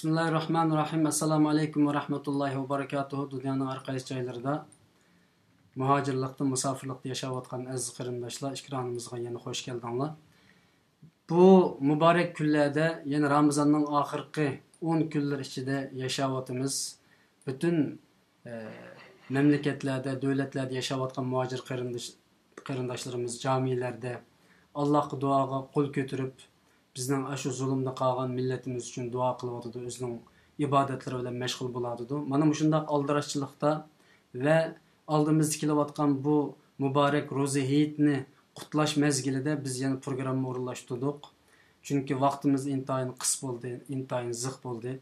Bismillahirrahmanirrahim. Assalamu alaikum ve rahmetullahi ve berekatuhu. Dünyanın arkayız çaylarında muhacirlikte, musafirlikte yaşayotgan aziz qarindoshlar, ikramimizga yana hoş geldinglar. Bu mübarek kunlarda, yani Ramazanның oxirgi 10 kunlar ichida yaşayotimiz. Bütün memleketlerde, devletlerde yaşayotgan muhacir qarindoshlarimiz camilarda Allah'a duaga qo'l ko'tarib bizning ashu zulmda qolgan millatimiz uchun duo qilyotdi, o'zining ibodatlari bilan mashg'ul bo'ladi. Mana shunday aldirashchilikda va oldimizda kelayotgan bu muborak ro'za hayitni qutlash mezgilida biz yana programma o'rinlashtirdik. Chunki vaqtimiz intayin qis bo'ldi, intayin ziq bo'ldi.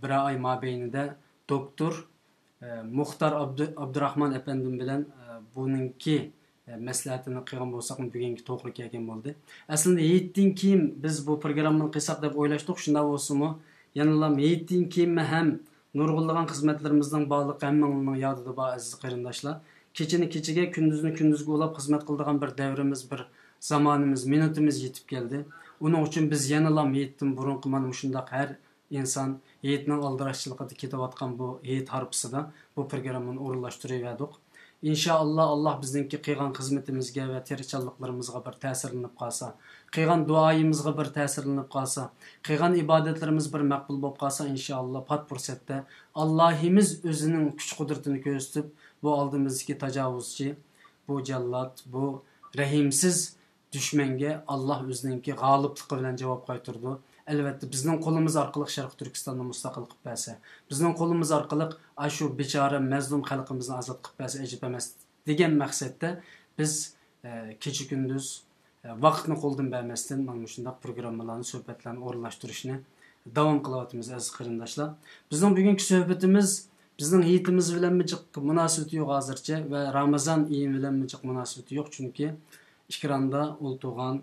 Bir oy mobaynida doktor Muxtar Abdurahman efendim bilan buningki maslahatini qilgan bo'lsak, bugungi to'g'ri kelgan bo'ldi. Aslında hayitdan keyin biz bu programmani qilsak deb o'ylashdik. Shunda bo'lsa-mu, yana hayitdan keyin ham nurg'unlagan xizmatlarimizning bog'liq hammaning yodida bor aziz qarindoshlar. Kechini kechiga, kunduzni kunduzga ulab xizmat qiladigan bir davrimiz, bir zamonimiz, minutimiz yetib keldi. Uning uchun biz yana hayitdan burunqi mana shundaq har inson hayitning aldirashchiligida ketayotgan bu hayit harpisida bu programmani o'rinlashtirib İnşallah Allah bizdeki qilgan xizmetimizga ve tirichanliklarimizga bir ta'sirlanib qolsa, qilgan duoyimizga bir ta'sirlanib qolsa, qilgan ibadetlerimiz bir maqbul bo'lib qolsa, inşallah pat fursatda Allah'imiz o'zining kuch qudratini ko'rsatib, bu oldimizdagi tajovuzchi, bu jallat, bu rahimsiz düşmanga Allah o'zininki g'olibligi bilan javob qaytardi. Elbette bizning qo'limiz orqali Sharq Turkistonni mustaqil qilib bersa, bizning qo'limiz orqali shu bechora mazlum xalqimizni ozod qilib bersa ajib emas degan maqsadda biz kecha kunduz vaqtni qo'ldan bermasdan mana shunday programmalarni, suhbatlarni o'rinlashtirishni davom qilyapmiz aziz qarindoshlar. Bizning bugungi suhbatimiz bizning hayitimiz bilan munosabati yo'q hozircha va Ramazon oyi bilan munosabati yo'q, chunki ekranda o'ltirgan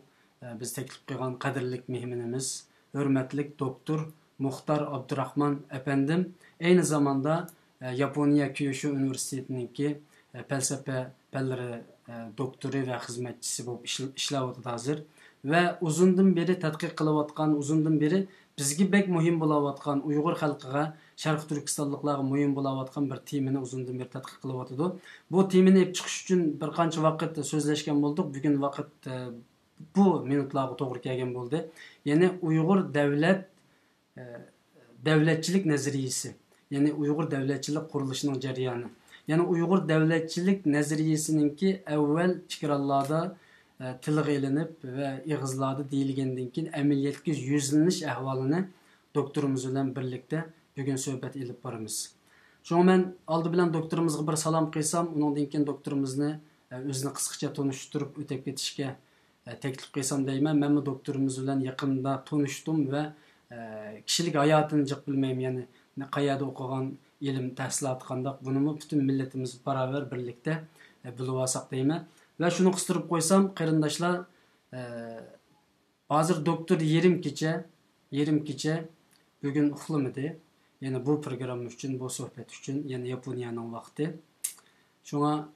biz taklif qilgan qadrli mehmonimiz hürmetlik doktor Muxtar Abdurahman efendim aynı zamanda Yaponiya Kyushu Üniversitesi'ndeki felsefe fanları doktoru ve hizmetçisi bu işlevotda hazır ve uzundan beri tadqiq qilayotgan, uzundan beri bizga bek muhim bo'layotgan Uyg'ur xalqiga, Sharq Turkistonliklarga muhim bo'layotgan bir temani uzundan beri tadqiq qilayotdi. Bu temani olib chiqish uchun bir qancha vaqt so'zlashgan bo'ldik. Bugun vaqt bu minutlarga to'g'ri kelgan bo'ldi. Yani Uyghur devletçilik nazariyesi, yani Uyghur devletçilik qurilishining jarayoni. Yani Uyghur devletçilik nazariyesininki evvel chiqarlarda tilga ilinib ve ig'izlarda deyilgandan keyin amaliyotga yuzlanish ahvolini doktorimiz bilan birlikda bugun suhbat ilib boramiz. Shunga men oldi bilan doktorimizga bir salom qilsam, undan keyin doktorimizni o'zini qisqacha tanishtirib o'tib ketishga teklif qilsam deyman. Men bu doktorimiz bilan yaqinda tanishdim ve kişilik hayatını jiq bilmayman, yani qayerda o'qigan, ilm tahsiloti qanday, buni bütün milletimiz beraber birlikte bilib olsak deyman. Ve şunu qistirib qo'ysam, qarindoshlar, hozir doktor yerim kecha bugun uxlamadi. Yani bu program uchun, bu suhbat uchun, yani Yaponiyaning vaqti. Shunga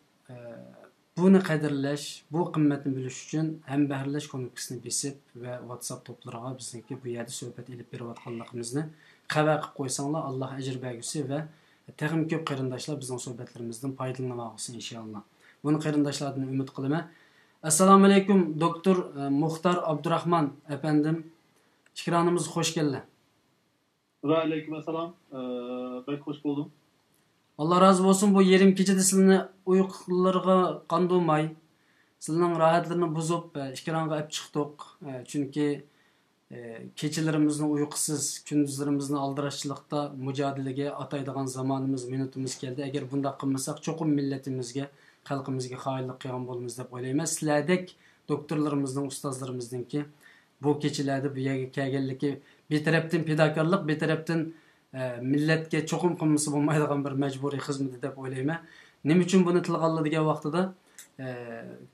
bunu qadrlash, bu qimmatni bilish uchun hambaharlash ko'nikisini besib va WhatsApp to'plariga bizniki bu yerda suhbat ilib berayotganligimizni xabar qilib qo'ysanglar, Alloh ajr bergusi va texim ko'p qarindoshlar bizning suhbatlarimizdan foydalanmoqchi inshaalloh. Bunu qarindoshlardan umid qilaman. Assalomu alaykum doktor Muxtar Abdurahman efendim. Ikramimizga hoş geldin. Ve aleyküm assalam. Ben hoş buldum. Allah razı olsun, bu yerim kechada sizlarni uyqularga qandolmay, sizlarning rohatlarini buzib, ikramga olib chiqdik. Chunki kechalarimizni uyqusiz, kunduzlarimizni aldirashchilikda mujodilaga ataydigan zamonimiz, minutimiz keldi. Agar bunday qilmasak, cho'qim millatimizga, xalqimizga xoinlik qilgan bo'lamiz deb o'ylayman. Sizlardek doktorlarimizning, ustozlarimizningki bu kechalarda bu yerga kelganligi bir tarafdan fidokorlik, bir tarafdan millatga cho'qim qilmasa bo'lmaydigan bir majburiy xizmat deb o'ylayman. Nima uchun buni tilga oladigan vaqtida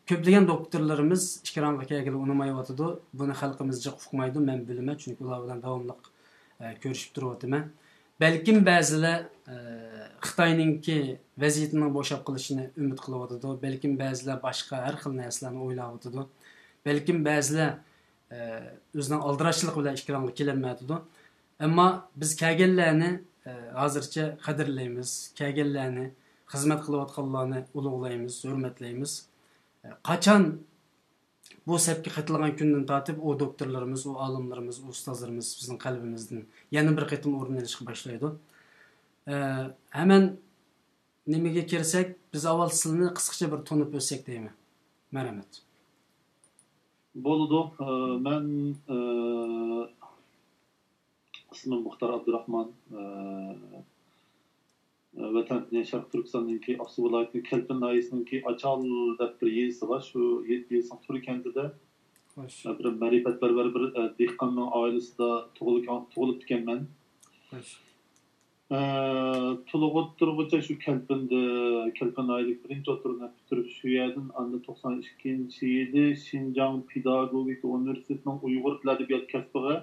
ko'plagan doktorlarimiz ikramga kelgili unamayotdi. Buni xalqimiz jiq uqmaydi, men bilaman, chunki ular bilan davomli ko'rishib turibman. Balkim ba'zilar Xitoyningki vaziyatini bo'shab qilishini umid qilyotdi. Balkim ba'zilar boshqa har xil narsalarni o'ylayotdi. Balkim ba'zilar o'zining aldirashchilik bilan ikramga kelmaydi. Ammo biz kelganlarni hozircha qadrlaymiz, kelganlarni xizmat qilayotganlarni ulug'laymiz, hurmatlaymiz. Qachon bu sapga qatilgan kundan tortib o doktorlarimiz, o olimlarimiz, o ustozlarimiz bizning qalbimizdan yana bir qatim o'rin olishga boshlaydi. Hemen nimaga kirsak, biz avval sizlarni qisqacha bir tanib o'tsak deyman. Marhamat. Bo'ldi. Men ismim Muxtar Abdurahman. Vatan Sharq Turkiston'daki Aksu viloyatining Kelpin noyisininki Achal deb bir yezisi var. Şu yezisinin Turi kentida bir ma'rifatparvar bir dehqonning oilasida tug'ilib ekanman. Tuluq o'tirguncha shu Kelpin noyidagi birinchi o'tiruvni bitirib shu yerdan 92-yili Xinjiang Pedagogika universitetining Uyg'ur tili adabiyot kasbiga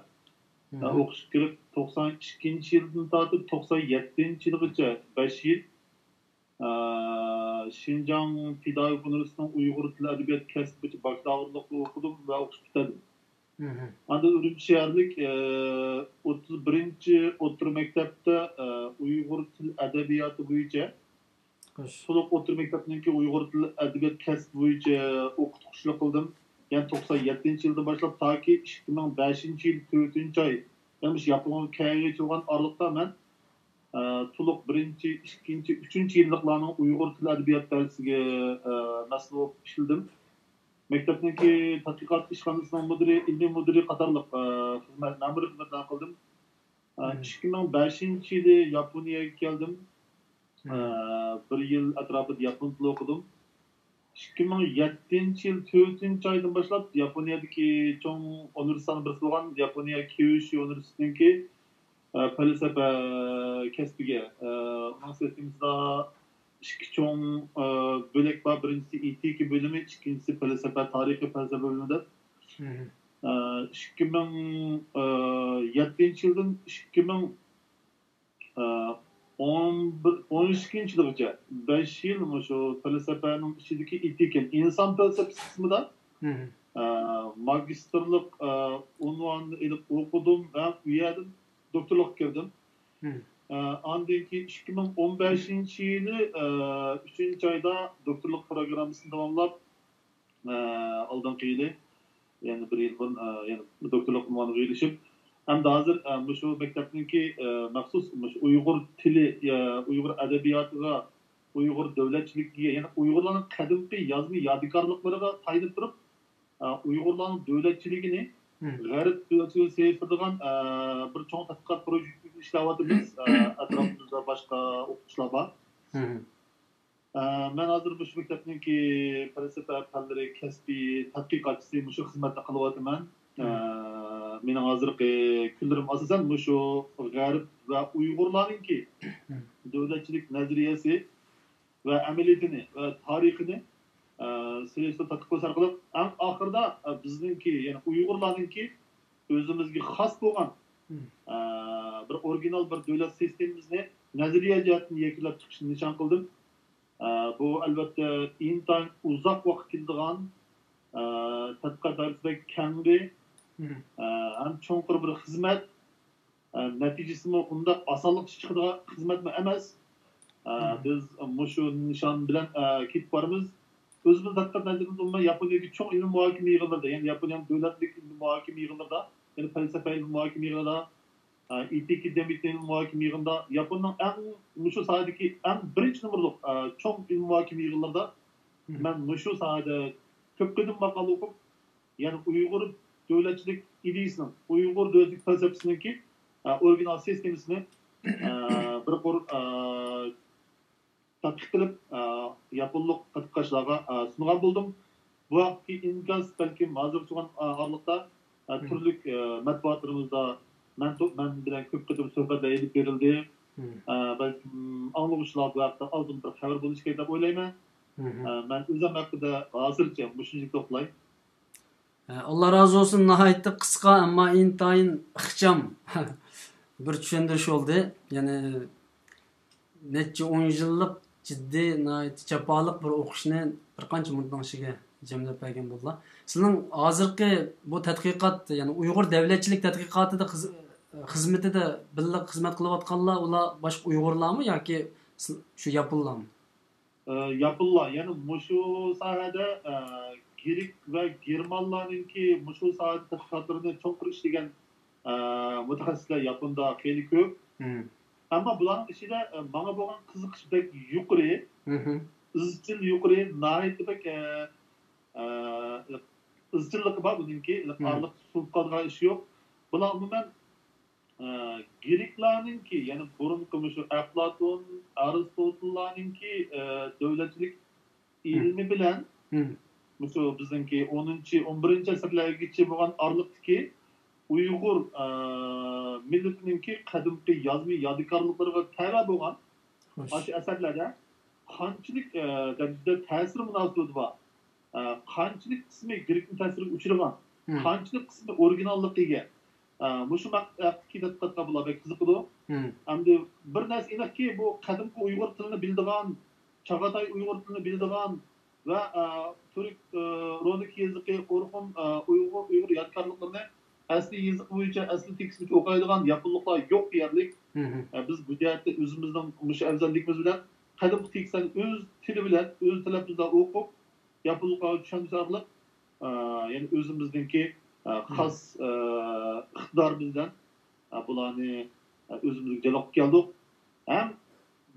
o'qish kirib 92-yildan tortib 97-yilgacha 5 yil Xinjiang Pedagogika universitetining Uyg'ur tili adabiyot kasbi bo'yicha bakalavrlik o'qidim va o'qish bitirdim. Anda Ürümçi şehirlik 31. Otur Mektep'te Uygur Dil Edebiyatı boyunca Soluk Otur Mektep'teki Uygur Dil Edebiyat kasbi boyunca okutuşluk kıldım. Yani 97. yılda başlayıp ta ki 2005. yıl 4. ay yani yapımı kayıya çıkan aralıkta ben Soluk 1. 2. 3. yıllıklarının Uygur Dil Edebiyat dersiga nasıl olup işledim. Mektepteki tatbikat işxonasining müdiri, ilmiy müdiri qatorliq xizmat ma'muriy xizmatlarni qildim. 2005 yili Yaponiyaga keldim. Bir yil atrofida yapon tili o'qidim. 2007 yil 4 oydan boshlab Yaponiyadagi cho'ng universitetning birisi bo'lgan Yaponiya Kyushu universitetiniki falsafa kasbiga universitetimizda ikki cho'ng bo'lak bor. Birinchisi etika bo'limi, ikkinchisi falsafa, tarixiy falsafa bo'limida. 2007 yildan 2012 yilgacha 5 yil shu falsafaning ichidagi etika, inson falsafasi qismida magistrlik unvonini olib o'qidim va u yerdan doktorlikka kirdim. Andaki 2015 yılı 3. ayda doktorluk programmasını tamamlap aldığım yılı yani bir yıl yani doktorluk unvanına erişip hem de hazır şu mektepteki mahsus Uygur tili, Uygur edebiyatıga, Uygur devletçiligiga yani Uygurların kadimki yazma yadigarlıklarına tayinip durup Uygurların devletçiligini G'arib devletçiliğini seyirtirdiğen bir çoğun tatbikat projesi işlevadimiz etrafımızda başka okutuşlar var. Ben hazır bu mektepteki felsefe fanları kasbi tatbikatçısı şu hizmette kılıvatıman. Benim hazır küllerim asasen şu G'arib ve Uygurlarınki devletçilik nazariyesi ve ameliyatını ve tarihini seyirte tatbikat arkalık en ahırda bizimki yani Uygurlarınki özümüzge xas bo'lgan bir orijinal bir davlat sistemimizni nazariya jihatdan yakilab chiqishni nishon qildim. Bu albatta intayin uzoq vaqt ketadigan tadqiqot doirasidagi kengri ham cho'nqur bir xizmat natijasimi unda osonlik chiqadigan xizmatmi emas. Biz shu nishon bilan ketib boramiz. Özümüz tadqiqot nazarida Yaponiyadagi cho'ng ilm muhokama yig'inlarida, ya'ni Yaponiyaning davlatlik ilm muhokama yig'inlarida, yani falsafa ilm muhokama yig'inida, etika jamiyati ilm muhokama yig'inida, Yaponning eng shu sohadagi eng birinchi numurliq cho'ng ilm muhokama yig'inlarida men shu sohada ko'p qadim maqola o'qib, ya'ni Uyg'ur davlatchilik ideyasining, Uyg'ur davlatlik falsafasiningki original sistemasini bir tadqiq qilib yaponlik tadqiqotchilarga sungan bo'ldim. Bu vaqtki imkon balkim hozir turgan oraliqda turli matbuotlarimizda men bilan ko'p qatim suhbatlar elib berildi. Balkim anglag'uvchilar bu vaqtda oldin bir xabar bo'lishi kerak deb o'ylayman. Men o'zim haqida hozircha shunchalik to'play. Allah razı olsun, nihoyatda qisqa ammo intayin ixcham bir tushuntirish oldu. Yani necha 10 yillik ciddi çapalık bir o'qishni bir qancha muddatdan ichiga jamlab bergan bo'ldilar. Sizning hozirgi bu tadqiqot, ya'ni Uyg'ur davlatchilik tadqiqotida xizmatida birga xizmat qilayotganlar ular boshqa Uyg'urlarmi yoki shu yaponlarmi? Yapıllar. Yani şu sahada Girik ve Germanlarınki şu sahada tadqiqotlarini cho'nqir ishlagan mutaxassislar Yaponda xeyli ko'p. Ama bularning ichida menga bo'lgan qiziqish bek yuqori, izchil yuqori, nihoyatda bek izchilligi bor buningki, iliqorlik surib qolgan ish yo'q. Bular umuman Giriklarninki, yani burunki şu Aflatun, Aristotellarninki devletçilik ilmi bilen şu bizimki 10. 11. asırlargacha bo'lgan orliqdagi Uyg'ur millatininki qadimgi yozma yodikorliklariga tava bo'lgan shu asarlarda qanchalik darajada ta'sir munosabati bor, qanchalik qismi Girikning ta'siriga uchragan, qanchalik qismi originalligiga Muşu maqtaki tadqiqotga bular bek qiziqdi. Endi bir narsa aniqki, bu qadimgi Uyg'ur tilini bildigan, Chagatai Uyg'ur tilini bildigan va turk ronik yoziqi, Urxum Uyg'ur yodgorliklarini asli yoziq bo'yicha, asli tekstni o'qiydigan yaponliklar yo'q deyarlik. Biz bu yerda o'zimizning mush afzalligimiz bilan qadimgi tekstni o'z tili bilan, o'z tilimizda o'qib, yaponliklarga tushuntirib, ya'ni o'zimizningki xas iqtidorimizdan bularni o'zimizga jalb keldik. Ham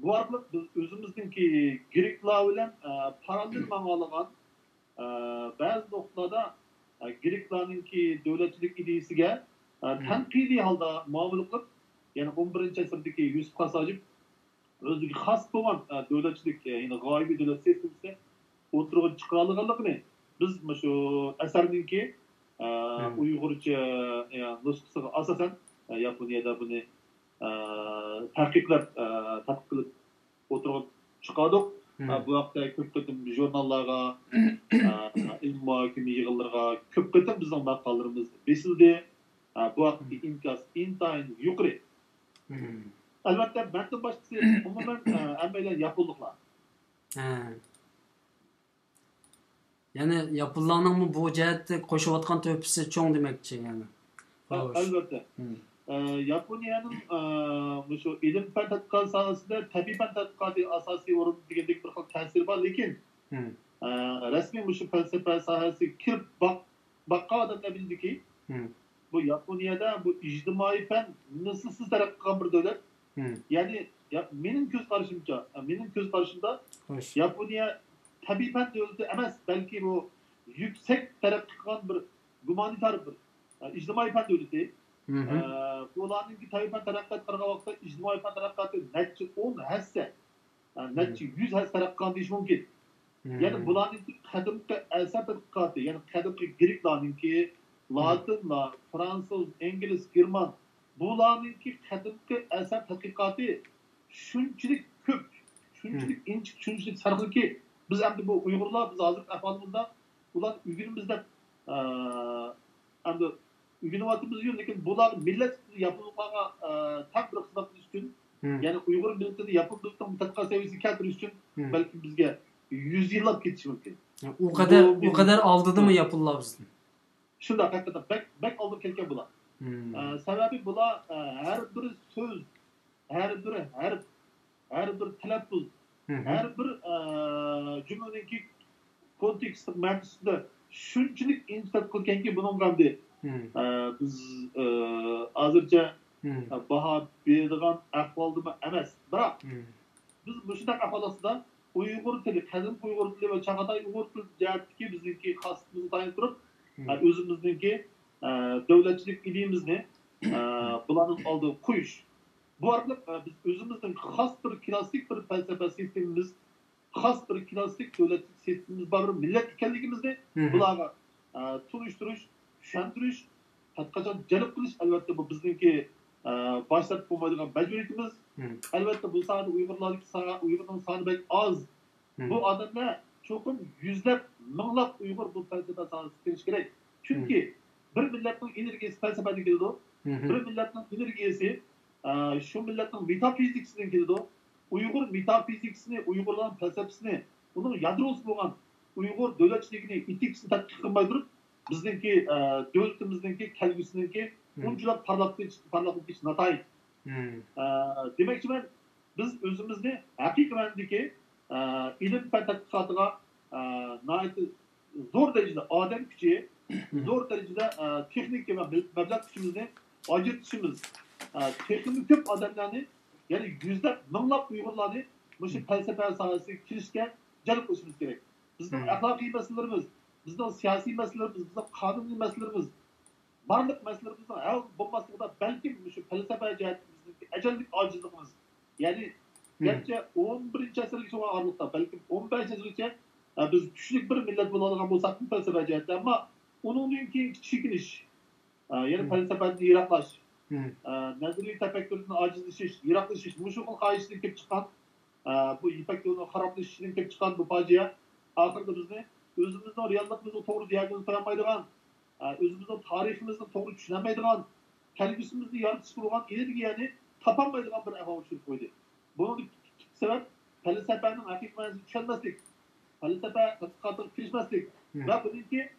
bu orqali biz o'zimizningki Giriklar bilan parallel ma'nolangan ba'zi nuqtalarda Giriklarninki davlatchilik ideyasiga tanqidiy holda muomala qilib, ya'ni 11 asrdagi Yusuf Qasojib o'ziga xos bo'lgan davlatchilik, ya'ni g'oyibiy davlat sistemasi o'tirg'i chiqarganligini biz shu asarninki Uyg'urcha nusxasiga asosan Yaponiyada buni tadqiqlab qilib o'tirib chiqardik. Bu vaqtda ko'p qatim jurnallarga, ilmiy yig'inlarga ko'p qatim bizning maqolalarimiz besildi. Bu vaqtda inkas intayin yuqori. Albatta, bundan boshqasi umuman hammalar yaponliklar. Yani yaponlarning bu jihatda qo'shayotgan to'pisi cho'ng demakchi yani. Albatta. Yaponiyaning shu ilm fan tadqiqot sohasida tabiiy fan tadqiqoti asosiy o'rin degandek bir xil ta'sir bor, lekin rasmiy shu falsafa sohasiga kirib boqqan odamlar bildiki, bu Yaponiyada bu ijtimoiy fan mislsiz taraqqiy qilgan bir davlat. Ya'ni mening ko'z qarashimda Yaponiya tabiiy fan davlati emas, balki bu yüksek taraqqiy qilgan bir gumanitar bir ijtimoiy fan davlati. Bularninki tabiiy fan taraqqiyot qilgan vaqtda ijtimoiy fan taraqqiyoti necha 10 hassa, necha 100 hassa taraqqi qilgan deyish mumkin. Ya'ni bularninki qadimgi asar tadqiqoti, ya'ni qadimgi Giriklarninki, Latinlar, Fransuz, Ingliz, German bularninki qadimgi asar tadqiqoti shunchalik ko'p, shunchalik inchiq, shunchalik sarxilki, biz endi bu Uyg'urlar biz hozir ahvolimizda ular uygunimizda endi uygunyapmiz yo'q, lekin bular millat yaponlarga tam bir xizmat qilish uchun, ya'ni Uyg'ur millatini yapon millatining tadqiqot saviyasiga keltirish uchun balki bizga 100 yillab ketishi mumkin. U qadar oldidimi yaponlar bizni? Shunda haqiqatan bek oldi kelgan bular. Sababi bular har bir so'z, har bir harf, har bir talaffuz, har bir jumlaninki kontekstlik ma'nosida shunchalik insiq qilganki, buning hamda biz hozircha baho beradigan ahvolda emas. Biroq biz bu shunday ahvol ostida Uyg'ur tili, qadim Uyg'ur tili va Chagatai Uyg'ur tili jihatdagi bizniki xosimizni tanib turib, o'zimizniki davlatchilik ideyamizni bularning oldiga qo'yish. Bu orqali biz o'zimizning xos bir klassik bir falsafa sistemimiz, xos bir klassik davlatchilik sistemimiz bor, millat ekanligimizni bularga tunishtirish, tushuntirish, qachon jalb qilish albatta bu bizniki boshlanib bo'lmaydigan majburiyatimiz. Albatta bu sohada Uyg'urning soni bek oz. Bu odamlar cho'qim yuzlab, minglab Uyg'ur bu falsafa sohasiga kirish kerak. Chunki bir millatning energiyasi falsafadan keladi. Bir millatning energiyasi shu millatning metafizikasidan keladi. Uyg'ur metafizikasini, Uyg'urlarning falsafasini, uning yadrosi bo'lgan Uyg'ur davlatchiligini, etikasini tadqiq qilmay turib, bizdeki devletimizdeki kelgüsündeki uncular parlaklık natayın. Demek ki ben biz özümüzni hakikatendeki ilim ve tatbikatıga zor derecede adem küçüğü, zor derecede teknik ve meblağ gücümüzni acıtışımız, teknik köp adamlarını yani yüzler, minglap Uygurlarını bu felsefe sahası kirişken jalp qilishimiz kerak. Bizning axloqiy masalalarimiz, bizning siyosiy masalalarimiz, bizning qonuniy masalalarimiz, barliq masalalarimizni hal bo'lmasligida balkim shu falsafa jihatimizdagi ajallik ojizligimiz, ya'ni gerçi 11. asrgacha orliqda, balkim 15 asrgacha biz kuchli bir millat bo'la olgan bo'lsak falsafa jihatdan, ammo undan keyin chekinish, ya'ni falsafadan yiroqlash, nazariy tafakkurdan ojizlashish, yiroqlashish, shu xil qoyishdan kelib chiqqan bu İpek yolunu haraplaşışının kelib chiqqan bu fojia oxirida bizni o'zimizning realligimizni to'g'ri diagnoz qo'ya olmaydigan, o'zimizning tariximizni to'g'ri tushuna olmaydigan, kelgusimizni yoritish qilgan energiyani topolmaydigan bir ahvolga tushirib qo'ydi. Bunun sebep falsafaning haqiqiy ma'nosini tushunmaslik, falsafa tadqiqotiga kirishmaslik va buniki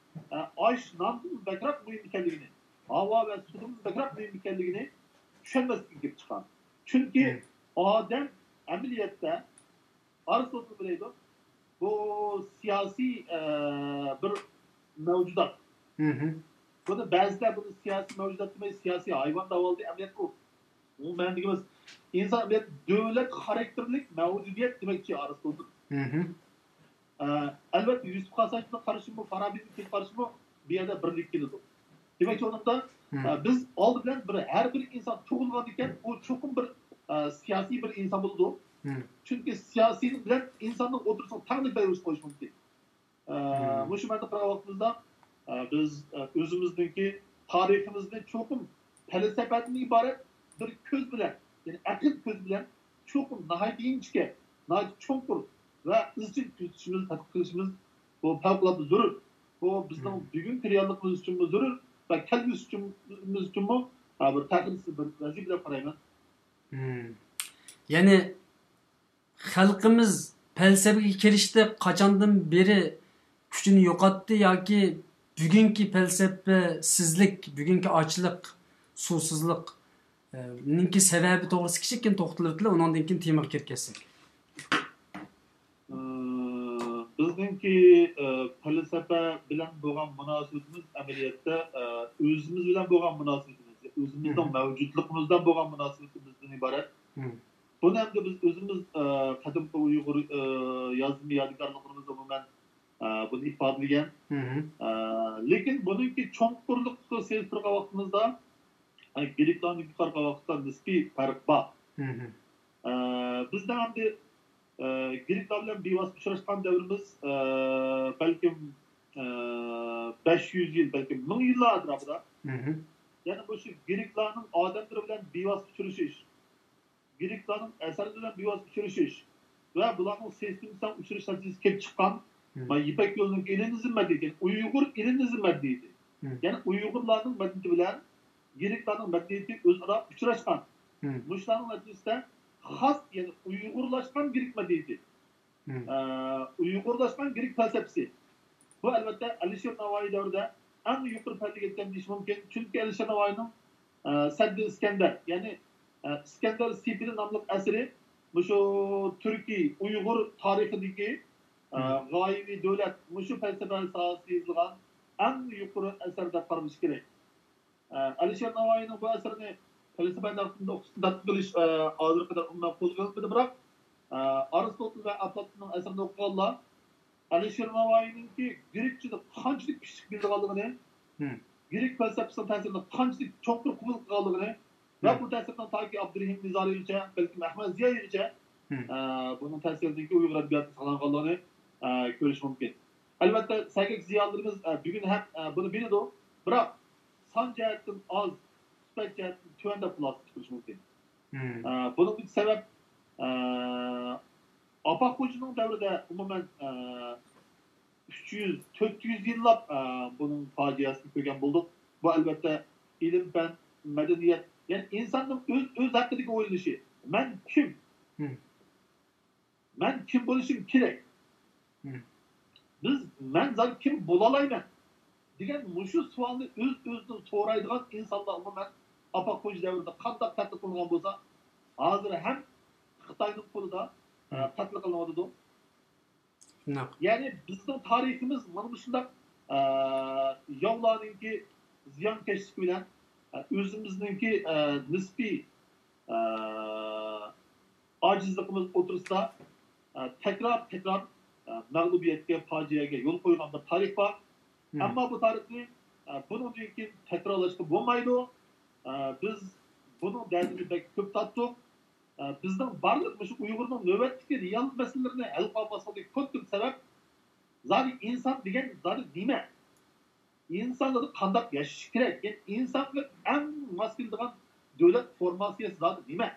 osh nomdan bakroq muhim ekanligini, havo va suvdan bakroq muhim ekanligini tushunmaslik kelib chiqqan. Chunki odam ameliyatda Aristotel bileydi, bu siyasi bir mevcudat. Bunu bazılar bunu siyasi mevcudat demeyi siyasi hayvan davaldı ameliyat bu. Bu ben diyemez. İnsan ameliyat devlet karakterlik mevcudiyet demek ki Aristotel. Elbette Yusuf Hasan'la karışımı, Farabi'nin karışımı bir yerde birlik geliyor. Demek ki onun da biz aldı bilen her bir insan çoğulgan iken o çokum bir siyasi bir insan buldu. Çünkü siyasi bilen insanın otursun tanrı bayruş koyuş mümkün. Bu şu mende vaktimizde biz özümüzdeki tarihimizde çokum felsefeden ibaret bir köz bilen, yani akıl köz bilen çokum nahayet inçke, nahayet çonkur ve izcil küçümüz, tatkışımız bu fevkalade zürür. Bu bizden bugün reallıkımız için mi zürür ve kelbimiz için mi bir takıntısı bir vazife parayla. Yani halkımız felsefeye kirişte kaçandan beri gücünü yo'qotdi yoki bugünkü felsefesizlik, bugünkü açlık, susuzluk ninki sebebi to'g'risi kichikkin to'xtalib undan keyin temaga kirib Bizdeki felsefe bilen bo'lgan munosabatimiz ameliyatda o'zimiz bilan bo'lgan munosabatimiz, o'zimizning mavjudligimizdan bo'lgan munosabatimizdan iborat. Bunu hem de biz özümüz kadımda Uygur yazımı yadigarlıklarımızda ben bunu ifadeleyen. Lekin bununki çoğunluk sezdirge vakitimizde Giriklan'ın yukarı vakıtta nispi fark var. Bizden hem de Giriklan'la bir vasıf uçraşkan devrimiz belki 500 yıl, belki 1000 yıllardır burada. Yani bu şu Giriklan'ın ademleri bilen bir vasıf uçraşış. Giriklan'ın eserlerinden bir vasıf uçuruşuş ve bulanın seslimizden uçuruş sadece kelip çıkan İpek yolunun ilinizin medeniyeti, Uygur ilinizin medeniyeti. Yani Uygurların medeniyeti bilen Giriklan'ın medeniyeti özara uçuruşkan. Muşlan'ın medeniyeti has yani Uygurlaşkan Girik medeniyeti. Uygurlaşkan Girik felsefesi. Bu elbette Alişir Navai devrinde en yukarı felsefeden diş mümkün. Çünkü Alişir Navai'nin Seddi İskender yani İskender Sipili namlı eseri şu Türkiye, Uygur tarihindeki gaybi devlet, şu felsefe sahası yazılan en yukarı eserde parmış gerek. Alişir Navai'nin bu eserini felsefe hakkında okusundan kılış ağzı kadar ondan kullanılmadı bırak. Aristotle ve Aflatun'un eserini okuyanlar Alişir Navai'nin ki Girikçe'de kaçlık küçük bilgi kaldığını, Girik felsefesinin tesirini kaçlık çoktur kuvvet kaldığını ve bu tesirden ta ki Abdurrahim Nizari'ye, belki Mehmet Ziya'ya bunun tesirindeki Uygur Edebiyatı sağlanğanlığını görüş mümkün. Elbette Sergek Ziyalarımız bugün hem bunu biliyordu. Bırak san cihetten az, süpek cihetten tüvende plastik çıkmış mümkün. Bunun bir sebep Apak Hoca'nın devrede umumen 300-400 yıllap bunun faciasını köken bulduk. Bu elbette ilim, fen, medeniyet, yani insanın öz hakkındaki oynayışı. Ben kim? Ben kim buluşum kirek? Biz ben zaten kim bulalayım degan mushu savolni o'z-o'zidan so'raydigan insonlarni men apoqo'j davrida qanday qatl qilingan bo'lsa, hozir ham Xitoyning qo'lida qatl qilinadi. Ya'ni bizning tariximiz mana shunday yovlarninki ziyonkashlik bilan o'zimizningki nisbiy ojizligimiz o'tirsida tekrar mag'lubiyatga, fojiaga yo'l qo'ygan bir tarix bor. Ammo bu tarixni bundan keyin takrorlashga bo'lmaydi. Biz buning dardini ko'p tatdik. Bizning barliq shu Uyg'urning navbatdagi real masalalarini hal qilmaslik ko'p sabab zodi inson degan zodi nima? İnsanları qanday yashash kerak? Yani insonga eng mos keladigan davlat formasi zodi nima?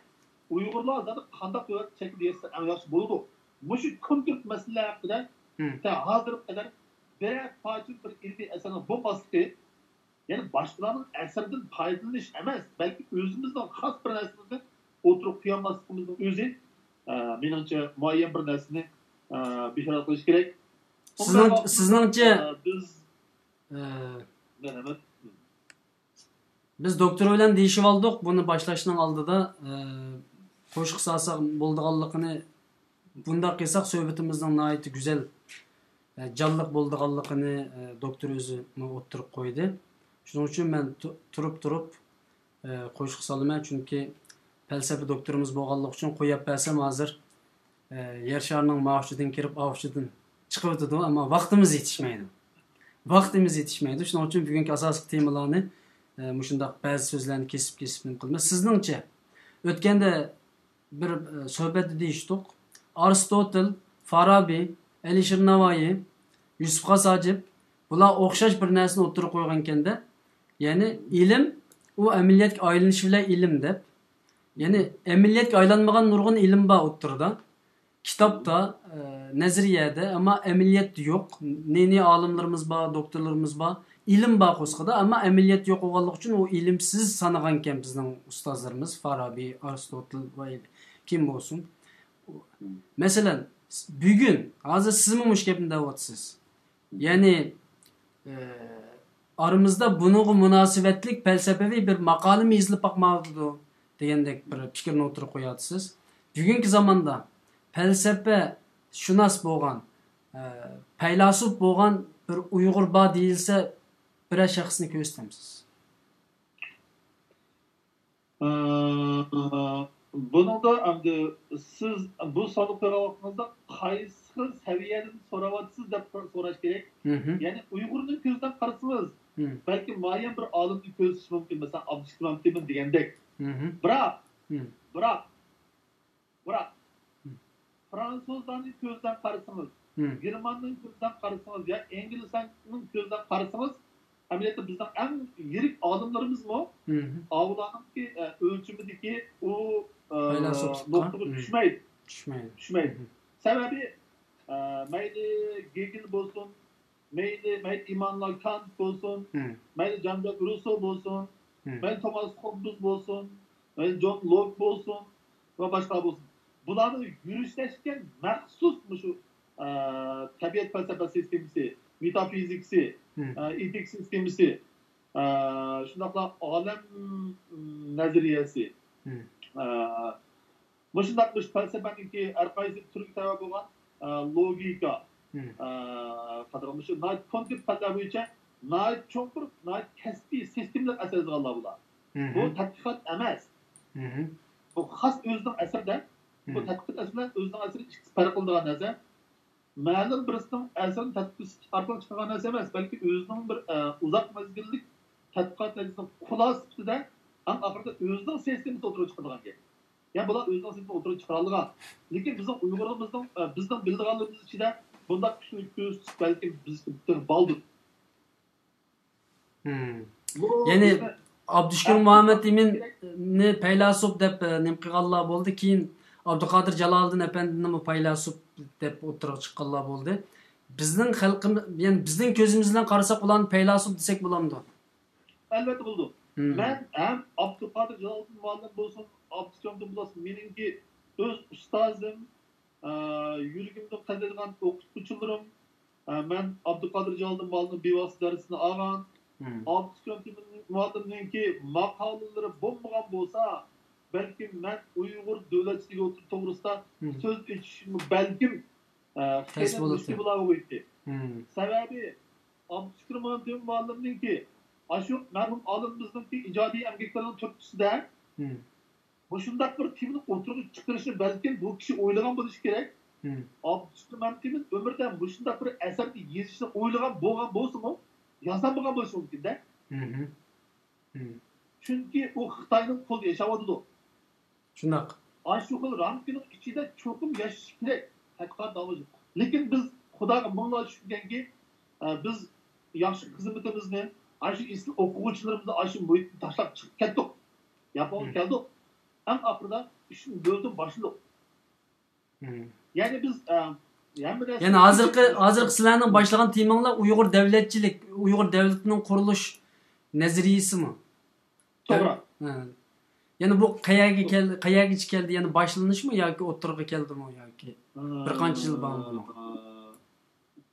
Uyg'urlar zodi qanday davlat shaklida yashasa eng yaxshi bo'ladi? Mushu konkret masalalar haqida hozirga qadar bir ilmiy asarning bo'lmasligi, ya'ni boshqalarning asaridan foydalanish emas, balki o'zimizning xos bir narsani o'tirib qiyolmasligimizning o'zi menimcha muayyan bir narsani bishorat qilish kerak. Sizningcha biz doktor bilan deyishib oldik, buni boshlashning oldida qo'shiq salsak bo'ldiganligini bunda qilsak suhbatimizning nihoyatda go'zal jonliq bo'ldiganligini doktor o'zi o'ttirib qo'ydi. Shuning uchun men turib qo'shiq solaman, chunki falsafa doktorimiz bo'lganligi uchun qo'yib bersam hozir yer sharining maoshidan kirib avchidan chiqib o'tadi, ammo vaqtimiz yetishmaydi. Shuning uchun bugungi asosiy temalarni shunday ba'zi so'zlarni kesib qilamiz. Sizningcha o'tganda bir suhbatda deyishdik. Aristotel, Farabi, Alisher Navoiy, Yusuf Qasajib bular o'xshash bir narsani o'tirib qo'ygan ekanda, ya'ni ilm u amaliyotga aylanish bilan ilm deb. Ya'ni amaliyotga aylanmagan nurg'un ilm bor o'tirda. Kitapta, nazariyada ama ameliyat yok. Ne alimlerimiz var, doktorlarımız var. İlim var qo'sqida, ama ameliyat yok olganligi uchun o ilimsiz sanagan ekan bizning ustozlarimiz Farabi, Aristotel va kim bo'lsin. Masalan, bugun hozir siz mush gapni davyapsiz. Ya'ni aramızda bunga munosabatlik falsafaviy bir maqolami yozilib boqmadi degandek bir fikrni o'tirib qo'yapsiz. Bugungi zamonda felsefe şunas bo'lgan, faylasuf bo'lgan bir Uyg'ur bor deyilsa, bir shaxsni ko'rsamsiz. Buningda endi siz bu soliq to'g'risida qaysi saviyadan so'rayapsiz deb so'rash kerak. Ya'ni Uyg'urning ko'zidan qarasangiz, balki muayyan bir olimni ko'zish mumkin, masalan, Abdushakur Temin degandek. Biroq Fransızların gözden qarasangiz, Germanning ko'zidan qarasangiz, ya Inglizning ko'zidan qarasangiz, amaliyotda bizning eng yirik olimlarimizmi? Avlarning o'lchimidagi u nuqtaga tushmaydi. Sababi mayli Hegel bo'lsin, mayli Immanuel Kant bo'lsin, mayli Jean-Jacques Rousseau bo'lsin, mayli Thomas Hobbes bo'lsin, mayli John Locke bo'lsin va boshqa bo'lsin. Bularni yurishtirishgan maxsus shu tabiat falsafa sistemasi, metafiziksi, etik sistemasi, shundoqla olam nazariyasi. Shundoq falsafaniki har qaysi turga tava bo'lgan logika, qadrimish konkret fanlar bo'yicha cho'nqur kasbiy sistemlar asoslanganlar bular. Bu tadqiqot emas. Bu xos o'zining asarida bu tadqiqot aslan o'zining asari ikkisi farq qiladigan narsa. Ma'lum birisning asarini tadqiq orqali chiqqan narsa emas, balki o'zining bir uzoq mezgillik tadqiqot natijasini xulosa sifatida ham oxirida o'zining sistemasi o'tirib chiqadigan gap. Ya'ni bular o'zining sistemasi o'tirib chiqarilgan. Lekin bizning bizning bildiganligimiz ichida bunday kuchli ko'z balki biz baldir. Ya'ni Abdushakur Muhammad Eminni faylasuf deb nim qilganlar bo'ldi, keyin Abduqodir Jaloliddin apandini faylasuf deb o'tirib chiqqanlar bo'ldi. Bizning xalqimiz, ya'ni bizning ko'zimiz bilan qarasak ularni faylasuf desak bo'lamdi. Albatta bo'ldi. Men ham Abduqodir Jaloliddin muallim bo'lsin, Abdushakur bo'lsin, meningki o'z ustozim, yuragimda qadrlagan o'qituvchilarim, Ben Abdülkadir Caldın Bal'ın bevası dersini algan. Abdülkadir muadimninki maqalalari bo'lmagan bo'lsa, balkim men Uyg'ur davlatligi to'g'risida so'z echishim balkim xeyli mushkul bo'lardi. Sababi Abdülkadir muadimninki ashu merhum olimimizningki ijodiy emgeklarining turtkusida shunday bir temani o'tirib chiqarishni balkim bu kishi o'ylagan bo'lishi kerak. Abdülkadir ömürde shunday bir asarni yezishni o'ylagan bo'lgan bo'lsa-mu, yazamagan bo'lishi mumkin-da. Chunki u Xitoyning qo'lida yashayotdi. Shunaq. Shu xil ramkaning ichida cho'qim yashash kerak. Haqiqat davomli. Lekin biz Xudoga minglar tushganki, biz yaxshi xizmatimizni, shu isl o'quvchilarimizni shu muhitni tashlab chiqib ketdik. Yapon keldik. Ham oxirida ishni bo'ldim boshladik. Yani biz yani hazırkı sizlerinin başlayan temanglar Uygur devletçilik, Uygur devletinin kuruluş neziriyesi mi? Doğru. Yani bu kayağa geldi yani başlanış mı ya ki oturuğa geldi mi ya ki? Bir kaç yıl bağlı mı?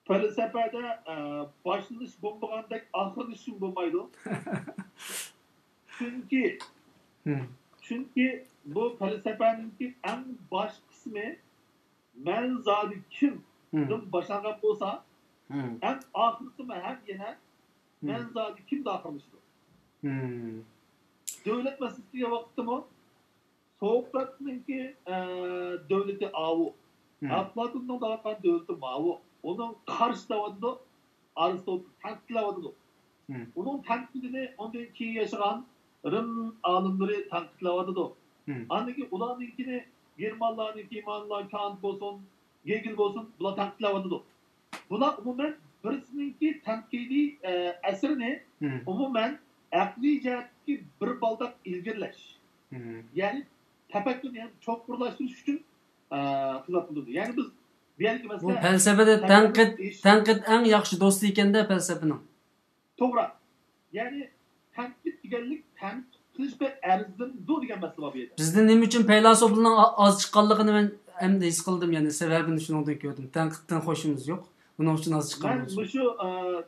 Felsefede başlanış bulmagandek ahırlışım bulmaydı. Çünkü bu felsefeninki en baş kısmı men zadi kim başlangan olsa hem ahırlısı mı hem yine men zadi kim de ahırlıştır. Devlet meselesiye baktım o Sokrat'ınki devleti avu. Platon'dan da bakan devleti mavu. Onun karşı davadı Aristotle tanıtlavadı. Onun tanıtını ondan ki yaşayan Rum alimleri tanıtlavadı. Andaki ulanınkini Germanların, İmanlar, Kant olsun, Hegel olsun, bunlar tanıtlavadı. Bunlar umumen birisininki tanıtkili eserini umumen akli cihetteki bir baldak ilgirleş. Yani tefekkür yani çok kurlaştırış için hizmet bulundu. Yani biz belki mesela... Bu felsefede tenkit en yaxşı dostu iken de felsefenin. Doğru. Yani tenkit digenlik tenkit qilish bir arzdan dur degan masala bu yerda. Bizde nima uchun faylasuflarning oz chiqqanligini men endi his qildim, ya'ni sababini shundan ko'rdim. Tanqiddan xo'shimiz yo'q. Buning uchun oz chiqqan bo'lsa. Men shu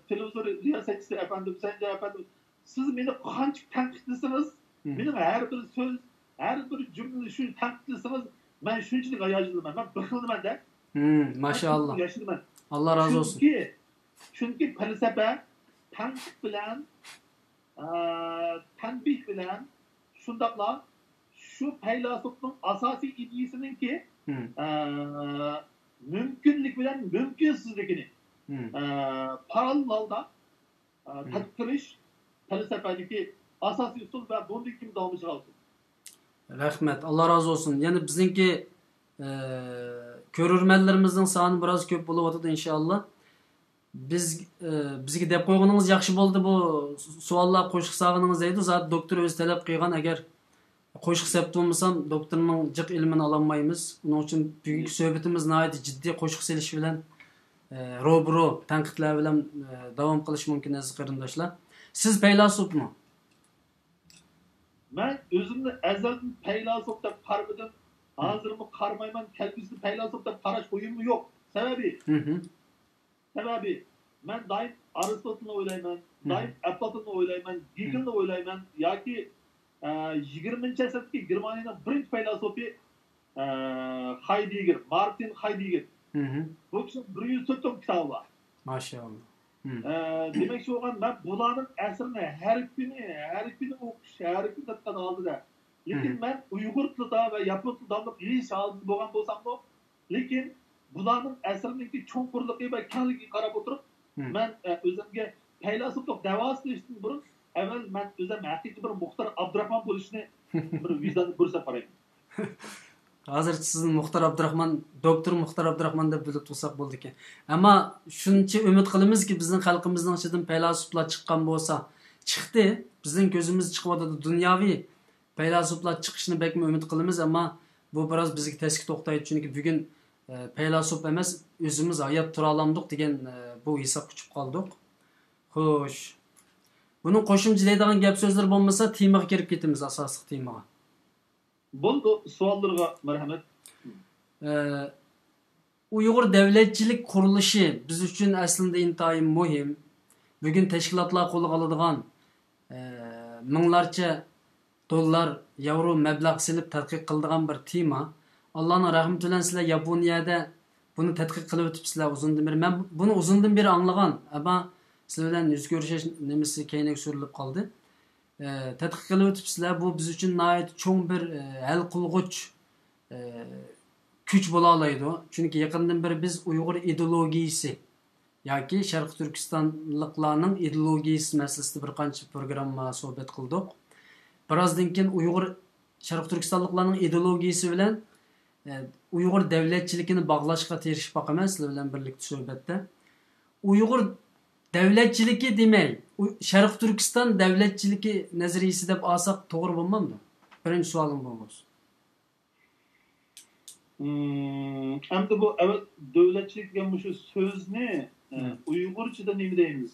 televizor riyosatchisi efendim, Sancar efendim, siz meni qancha tanqidlasiniz, mening har bir so'z, har bir jumlani shu tanqidlasangiz, men shunchalik hayajondaman. Men biqildiman-da. Maşallah. Allah razı olsun. Çünkü felsefe tanqid bilan tanbih bilan shundaqla shu faylasufning asosiy ideyasininki mumkinlik bilan mumkinsizligini parallelda tadqiqlash felsefedeki asosiy usul ve bunun kim davom ettirildi. Rahmet. Allah razı olsun. Yani bizimki körürmenlerimizin sani biraz köp bulup inşallah. Bizga deb qo'yganingiz yaxshi bo'ldi, bu savollar qo'shiq sog'iningiz deydi. Zat doktor o'zi talab qilgan, agar qo'shiq sepib bo'lmasam doktorning jiq ilmini ololmaymiz. Uning uchun bugungi suhbatimiz nihoyat jiddiy qo'shiq selish bilan robro tanqidlar bilan davom qilish mumkin aziz qarindoshlar. Siz faylasufmi? Men o'zimni azaldan faylasuf deb qaramadim. Hozirmi qarmayman, kelgusida faylasuf deb qarash o'yim yo'q. Sebebi ben daim Aristotel'ni o'ylayman, daim Platon'ni o'ylayman, Hegel'ni o'ylayman yoki 20-chi asrdagi Germaniyaning birinchi filosofi Heidegger, Martin Heidegger. Bu kishining 104 tom kitobi bor. Maşallah. Demek ki olan ben bularning asrini har kuni o'qish, har kuni diqqat oldida. Lekin men Uyg'ur tilida va yapon tilida hech hozir bo'lgan bo'lsam-da, lekin bularning asriniki cho'nqurligi va kengligiga qarab o'tirib, men o'zimga faylasuflik davosishdan burun avval men o'zim haqiqiy bir Muxtar Abdurahmon bo'lishni bir vizani ko'rsatib qo'yayman. Hozir sizni Muxtar Abdurahmon, doktor Muxtar Abdurahmon deb bilib tursak bo'ldi ekan. Ammo shuncha umid qilamizki, bizning xalqimizning ichidan faylasuflar chiqqan bo'lsa, chiqdi. Bizning ko'zimiz chiqyapti, dunyoviy faylasuflar chiqishini bekmi umid qilamiz, ammo bu biroz bizga teskik to'xtaydi, chunki bugun faylasuf emas, o'zimiz hayot tura olamdik degan bu hisob kuchib qoldik. Xo'sh. Buni qo'shimchalaydigan gap so'zlar bo'lmasa, temaga kirib ketamiz, asosiy temaga. Bo'ldi, savollarga marhamat. Uyg'ur davlatchilik qurilishi biz uchun aslında intayin muhim. Bugün teşkilatlar qo'lga oladigan minglarcha dollar, yevro mablag' silib tadqiq qiladigan bir tema. Allohning rahmati bilan sizlar Yaponiyada buni tadqiq qilib o'tibsizlar uzundan beri. Men buni uzundan beri anglagan, ammo sizlar bilan yuz ko'rishish nimasi keyinga surilib qoldi. Tadqiq qilib o'tibsizlar. Bu biz uchun nihoyat cho'ng bir hal qilg'uch kuch bo'la oladi. Chunki yaqindan beri biz Uyg'ur ideologiyasi yoki Sharq Turkistonliklarning ideologiyasi masalasida bir qancha programma suhbat qildik. Birozdan keyin Uyg'ur Sharq Turkistonliklarning ideologiyasi bilan Uyg'ur davlatchiligini bog'lashga tirishib boqaman sizlar bilan birlikda suhbatda. Uyg'ur davlatchiligi demay, Sharq Turkiston davlatchiligi nazariyasi deb olsak to'g'ri bo'lmaydi. Birinchi savolim bu bo'lsin. Endi bu evet davlatchilik degan bu so'zni Uyg'urchada nima deymiz?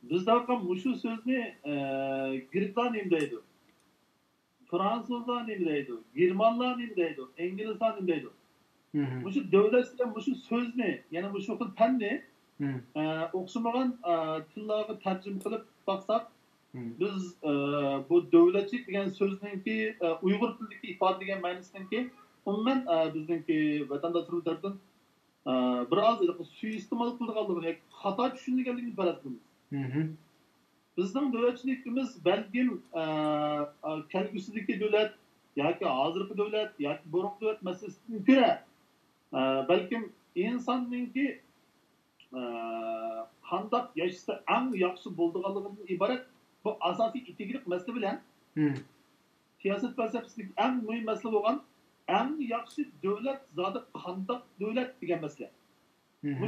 Bizda ham shu so'zni Greklar nima deydi? Fransuzlar nima deydi? Germanlar nima deydi? Inglizlar nima deydi? Shu davlat degan shu so'zni, ya'ni shu xil fanni o'qishmagan tillarga tarjima qilib baqsaq, biz bu davlatchilik degan so'zningki Uyg'ur tilidagi ifodalagan ma'nosiniki umuman bizningki vatandoshlar tarafdan biroz suiiste'mol qilinganligini, xato tushunilganligini faraz qilamiz. Bizning davlatchiligimiz balkim kelgusidagi davlat yoki hozirgi davlat yoki burungi davlat masalasidan ko'ra balkim insonningki qandoq yashasa eng yaxshi bo'ldiganligidan iborat bu asosiy etiklik masala bilan siyosat falsafasidagi eng muhim masala bo'lgan eng yaxshi davlat zodi qandoq davlat degan masala.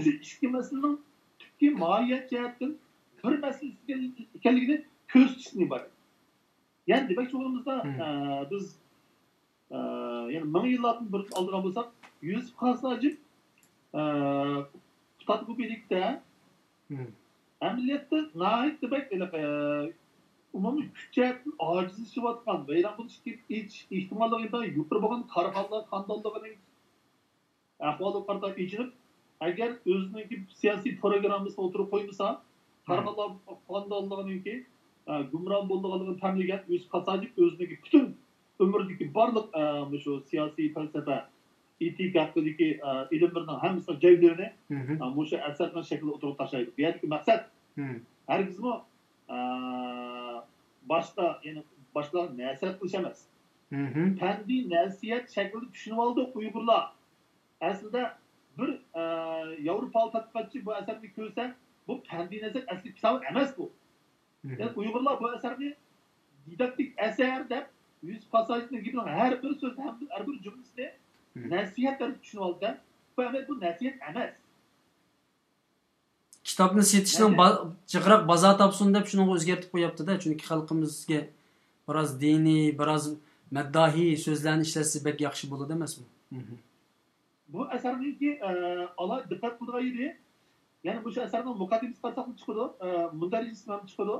Shu ikki masalaning tubki mohiyat jihatdan bir masala ekanligini ko'rsatishdan iborat. Ya'ni demakchi bo'lganimizda biz yani ming yillardan bir oldigan bo'lsak, Yusuf Qasajib Tatbu birlikte ameliyatda nahit demek umumiy kuch jihatdan ojizlashayotgan va yana buni ehtimolligida yuqori bo'lgan qarg'anlar qandolligining ahvoli qarta ichinib agar o'zining siyosiy programmasini o'tirib qo'ymasa qarg'anlar qandolliginiki gumron bo'lganligini ta'minlagan Yusuf Qasajib o'zining butun umrdagi barliq shu siyosiy falsafa etik haqidagi ilmlarning hammasini javlarini o'sha asarning shaklida o'tirib tashlaydi. Bu yerdagi maqsad hargizmi boshqa nasihat qilish emas. Fandiy nasihat shaklida tushunib oldi Uyg'urlar. Aslida bir Yevropalik tadqiqotchi bu asarni ko'rsa, bu fandiy nasihat asli kitob emas bu. Yani Uyg'urlar bu asarni didaktik asar deb Yusuf Qasajibning gibi her bir so'zni ham har bir jumlasini nasihat deb tushunib oldi. Bu nasihat emas. Kitobni setishning jiqroq bozor topsin deb shuni o'zgartib qo'yapti-da, chunki xalqimizga biroz diniy, biroz maddahiy so'zlarni ishlatsa bek yaxshi bo'ladi emasmi? Bu asarniki ala diqqat qilgan edi. Yani bu asarning muqaddimasi qattiq chiqdi, mundarij ham chiqdi.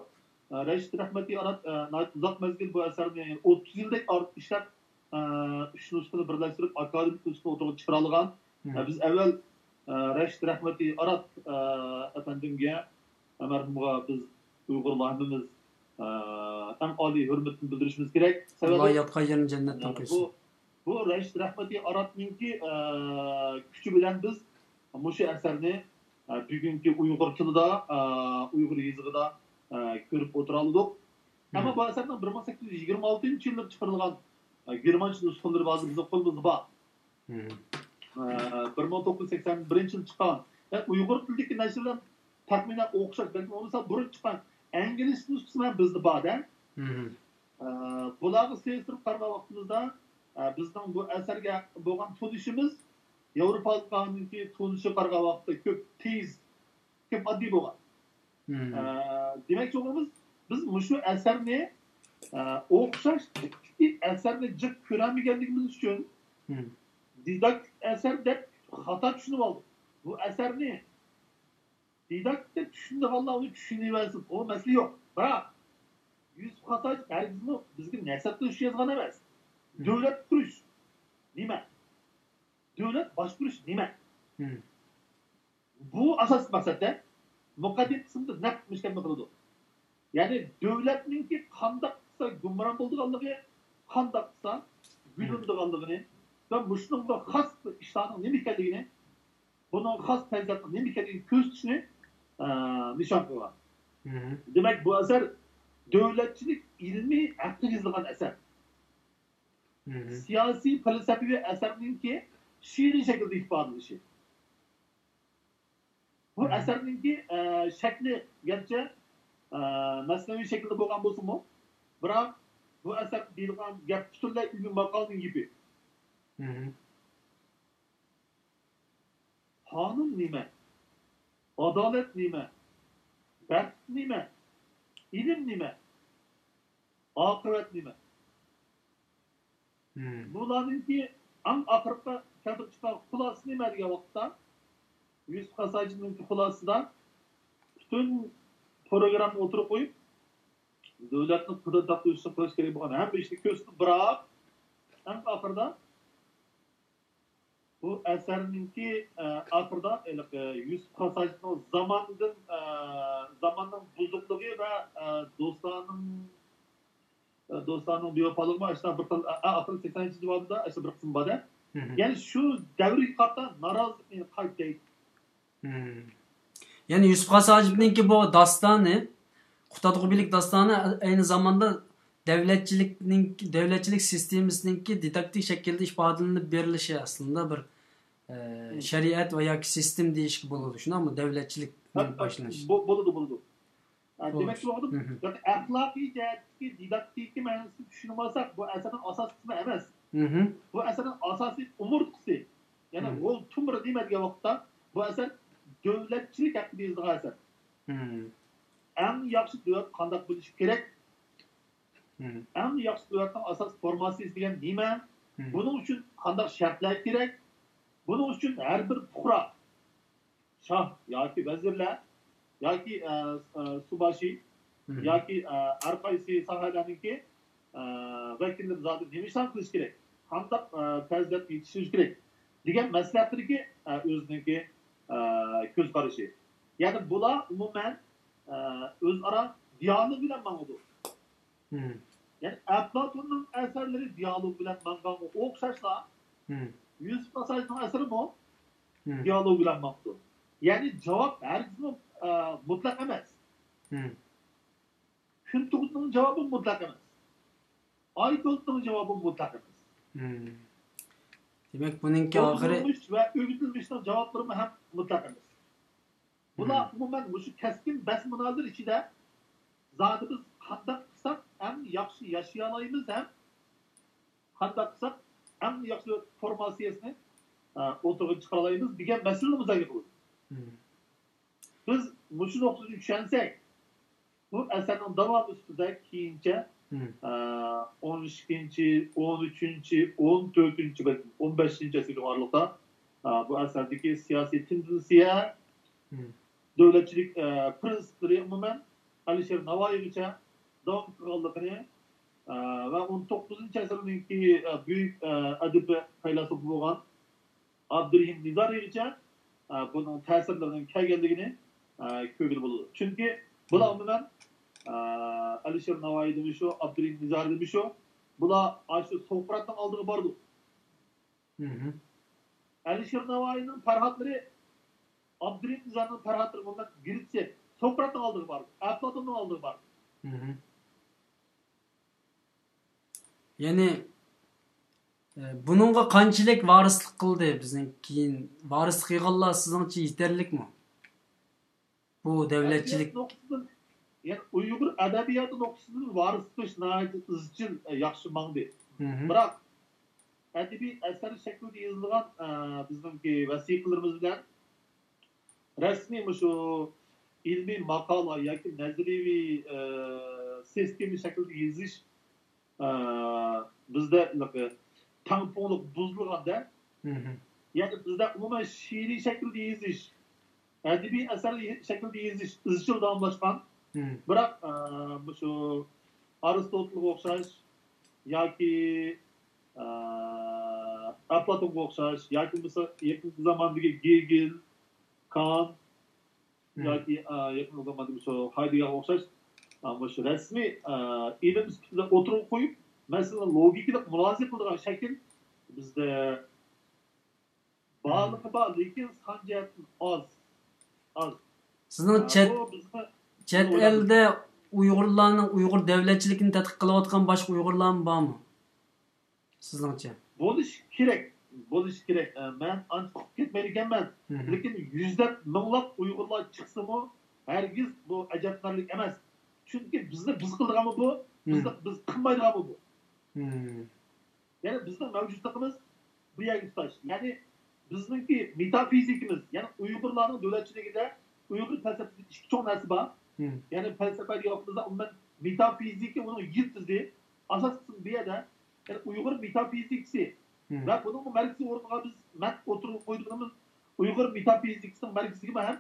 Rashid Rahmatiy Arat uzoq mezgil bu asarni 30 yildek ishlab uch nusxani birlashtirib akademik nusxani o'tirib chiqara olgan. Biz avval Rashid Rahmatiy Arat efendimga marhumga biz Uyg'urlarimiz eng oliy hurmatni bildirishimiz kerak. Alloh yotgan yerini jannatdan qo'ysin. Bu Rashid Rahmatiy Aratningki kuchi bilan biz shu asarni bugungi Uyg'ur tilida, Uyg'ur yozig'ida ko'rib o'tira oldik. Ammo bu asarning 1826-yilda chiqarilgan germancha nusxalari ba'zi bizning qo'limizda bor. 1981-yilda chiqqan. Uyg'ur tilidagi nashrlar taxminan o'xshash, balki bo'lmasa burun chiqqan ingliz nusxasi ham bizda bor-da. Bularni solishtirib qaragan vaqtimizda bizning bu asarga bo'lgan tunishimiz Yevropaliklarningki tunishi qaragan vaqtda ko'p tez, ko'p oddiy bo'lgan. Demakchi bo'lamiz, biz shu asarni o'xshash asarni jiq ko'ramaganligimiz uchun didaktik asar deb xato tushunib oldik. Bu asarni didaktik deb tushunganlar uni tushunaversin. O masala yo'q. Biroq Yusuf Qasajib hargizmi bizga nasihat qilish yozgan emas. Davlat qurish. Nima? davlat boshqarish nima? Hı. Bu asosiy maqsadda muqaddim qismda naq mushkamil qiladi. Ya'ni davlatninki qanday qilsa gumron bo'lganligi, qanday qilsa gulundiganligini va mushning bir xos ishlarning nima ekanligini, buning xos fazilatning nima ekanligini ko'rsatishni nishon qo'ygan. Demak, bu asar davlatchilik ilmiy aqlga yozilgan asar. Siyosiy falsafiy asarninki she'riy shaklda ifodalanishi. Bu asarninki shakli garchi masnaviy shaklda bo'lgan bo'lsa-mu, biroq bu asar deyilgan gap butunlay ilmiy maqolning gibi. Qonun nima? Adolat nima? Baxt nima? Ilm nima? Oqibat nima? Bularninki eng oxirgi keltirib chiqqan xulosasi nima degan vaqtda Yusuf Hasajning xulosasida butun programma o'tirib qo'yib, davlatni qudratli qilishni qilish kerak bo'lgan hamma ishni ko'rsatib, biroq eng oxirida bu asarninki oxirida Yusuf Hasajning zamonning buzuqligi va do'stlarning bevafoligi mana bir xil oxirgi 80-javobida bir qism bor. Ya'ni shu davrga qarata norozilikni qaytaydi. Yani Yusuf Hasacib'ninki bu dastanı, Kutadgubilik dastanı aynı zamanda devletçilik sistemisininki didaktik şekilde ifadelenip verilişi aslında bir şeriat veya sistem değişik buludu. Şuna mı? Devletçilik başlanışı. Buludu. Demek ki bu ahlaki cihetki didaktiki manasını düşünmezsek bu eserin asas kısmı emez. Bu eserin asası umurtkusu. Yani o tümrü demediği vakitte bu eser devletçilik hakkında yazdığı eser. En yaxşı devlet qanday bo'lishi kerak? En yaxşı devletning asas formasi degan nima? Buning uchun qanday shartlar kerak? Buning uchun har bir fuqaro, shoh yoki vazirlar yoki subashi yoki har qaysi sohalarniki vakillar zoti nima ishlar qilish kerak? Qanday fazilat yetishish kerak? degan maslahatlarga o'ziniki ko'z qarashi. Ya'ni bular umuman o'zaro dialog bilan mang'udi. Yani Aflatun'un eserleri diyalog bilen manganı okşaşla Yusuf Hasaj'ın eseri mi? Diyalog bilen mang'udi. Yani cevap herkesin mutlak emez. Gün tuğutunun cevabı mutlak emez. Ay tuğutunun cevabı mutlak emez. Demek bununki ahire... Öğütülmüş ve öğütülmüşten cevapları hem mutlak emez. Buna umumen bu şu keskin bes münazır içinde zatımız qanday qilsak ham yaxshi yashayalaymiz ham qanday qilsak ham yaxshi formatsiyasini o'tirib chiqaralaymiz degan masalani bizga qo'ydi. Biz shu nuqtada tushunsak bu asarning davomi ustida keyincha 12-13 14 balki 15 asrga oraliqda bu asardagi siyosiy tendensiya davlatchilik prinsiplari umuman Alisher Navoiygacha davom qilganligini va 19 asrninki buyuk adib faylasuf bo'lgan Abdurahim Nizariygacha buning ta'sirlarining kelganligini ko'rib bo'ladi. Chunki bular umuman Alisher Navoiy demiş o, Abdurahim Nizari demiş o. Bular shu Sokratning oldiga bordi. Alisher Navoiyning farhatlari Abdurahim Nizarining farhatlari bundan giritse Sokratning oldiga bordi. Aflatunning oldiga bordi. Yani bununla qanchalik varislik qildi bizning keyin varislik qilganlar sizningcha yetarlikmi? Bu davlatchilik yani Uyg'ur adabiyoti nuqtasidan varislik qilish nihoyatda izchil yaxshi mangdi. Biroq adabiy asar shaklida yozilgan bizningki vasiqalarimiz bilan rasmiy shu ilmiy maqola yoki nazariy sistem shaklida yozish bizda tamponiq buzilganda yani bizda umuman she'riy shaklda yozish adabiy asar shaklida yozish izchil davomlashgan biroq shu Aristotelga o'xshash yoki Aflatonga o'xshash yoki bo'lmasa yaqingi zamondagi Gegel, Kant yoki yaqingi zamondagi shu Haydega o'xshash shu rasmiy ilm ustida o'tirib qo'yib, masalan, logikada mulohaza qiladigan shakl bizda borligi bor, lekin son jihatdan oz. Sizning chet elda Uyg'ur davlatchiligini tadqiq qilayotgan boshqa Uyg'urlar bormi? Sizningcha? Bo'lish kerak. Men ancha ketmaydi ekanman. Lekin yuzlab, minglab Uyg'urlar chiqsa-mu, hargiz bu ajablanarli emas. Chunki biz qilganimiz bu, biz qilmaydiganimiz bu. Ya'ni bizning mavjudligimiz bu yerga tutash. Ya'ni bizningki metafizikimiz, ya'ni Uyg'urlarning davlatchiligida Uyg'ur falsafasida ikki cho'ng narsa bor. Ya'ni falsafa deyapmizda umuman metafizika uni yiltizi asos qismi bu yerda. Yani Uyg'ur metafizikasi va buning markaziy o'rniga biz o'tirib qo'yganimiz Uyg'ur metafizikasining markaziga ham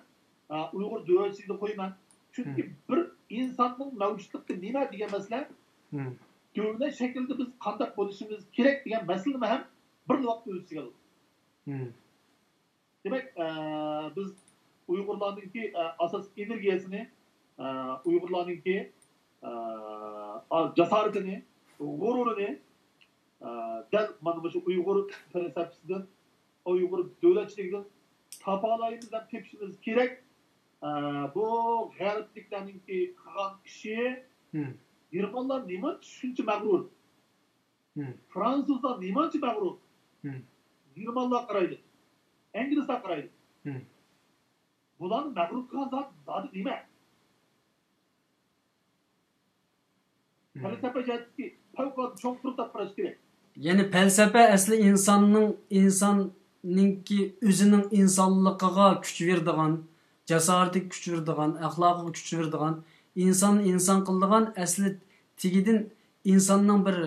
Uyg'ur davlatchiligini qo'yman. Chunki bir insonning mavjudligi nima degan masala, davlat shaklida biz qanday bo'lishimiz kerak degan masalani ham bir vaqtda o'z ichiga oladi. Demak, biz Uyg'urlarningki asos energiyasini, Uyg'urlarningki jasoratini, g'ururini dal mana shu Uyg'ur falsafasidan, Uyg'ur davlatchiligidan topalaymiz deb tepishimiz kerak. Bu g'arbliklarningki qilgan ishi Germanlar nima shuncha mag'rur? Fransuzlar nimachi mag'rur? Germanlar qaraydi. Inglizlar qaraydi. Bularni mag'rur qilgan zot nima? Falsafa jihatiga favqulodda cho'ng turib topqirish kerak. Yani felsefe asli insanningki o'zining insonligiga kuch beradigan, jasoratiga kuch beradigan, axloqiga kuch beradigan, inson qiladigan asli tigidan insonning bir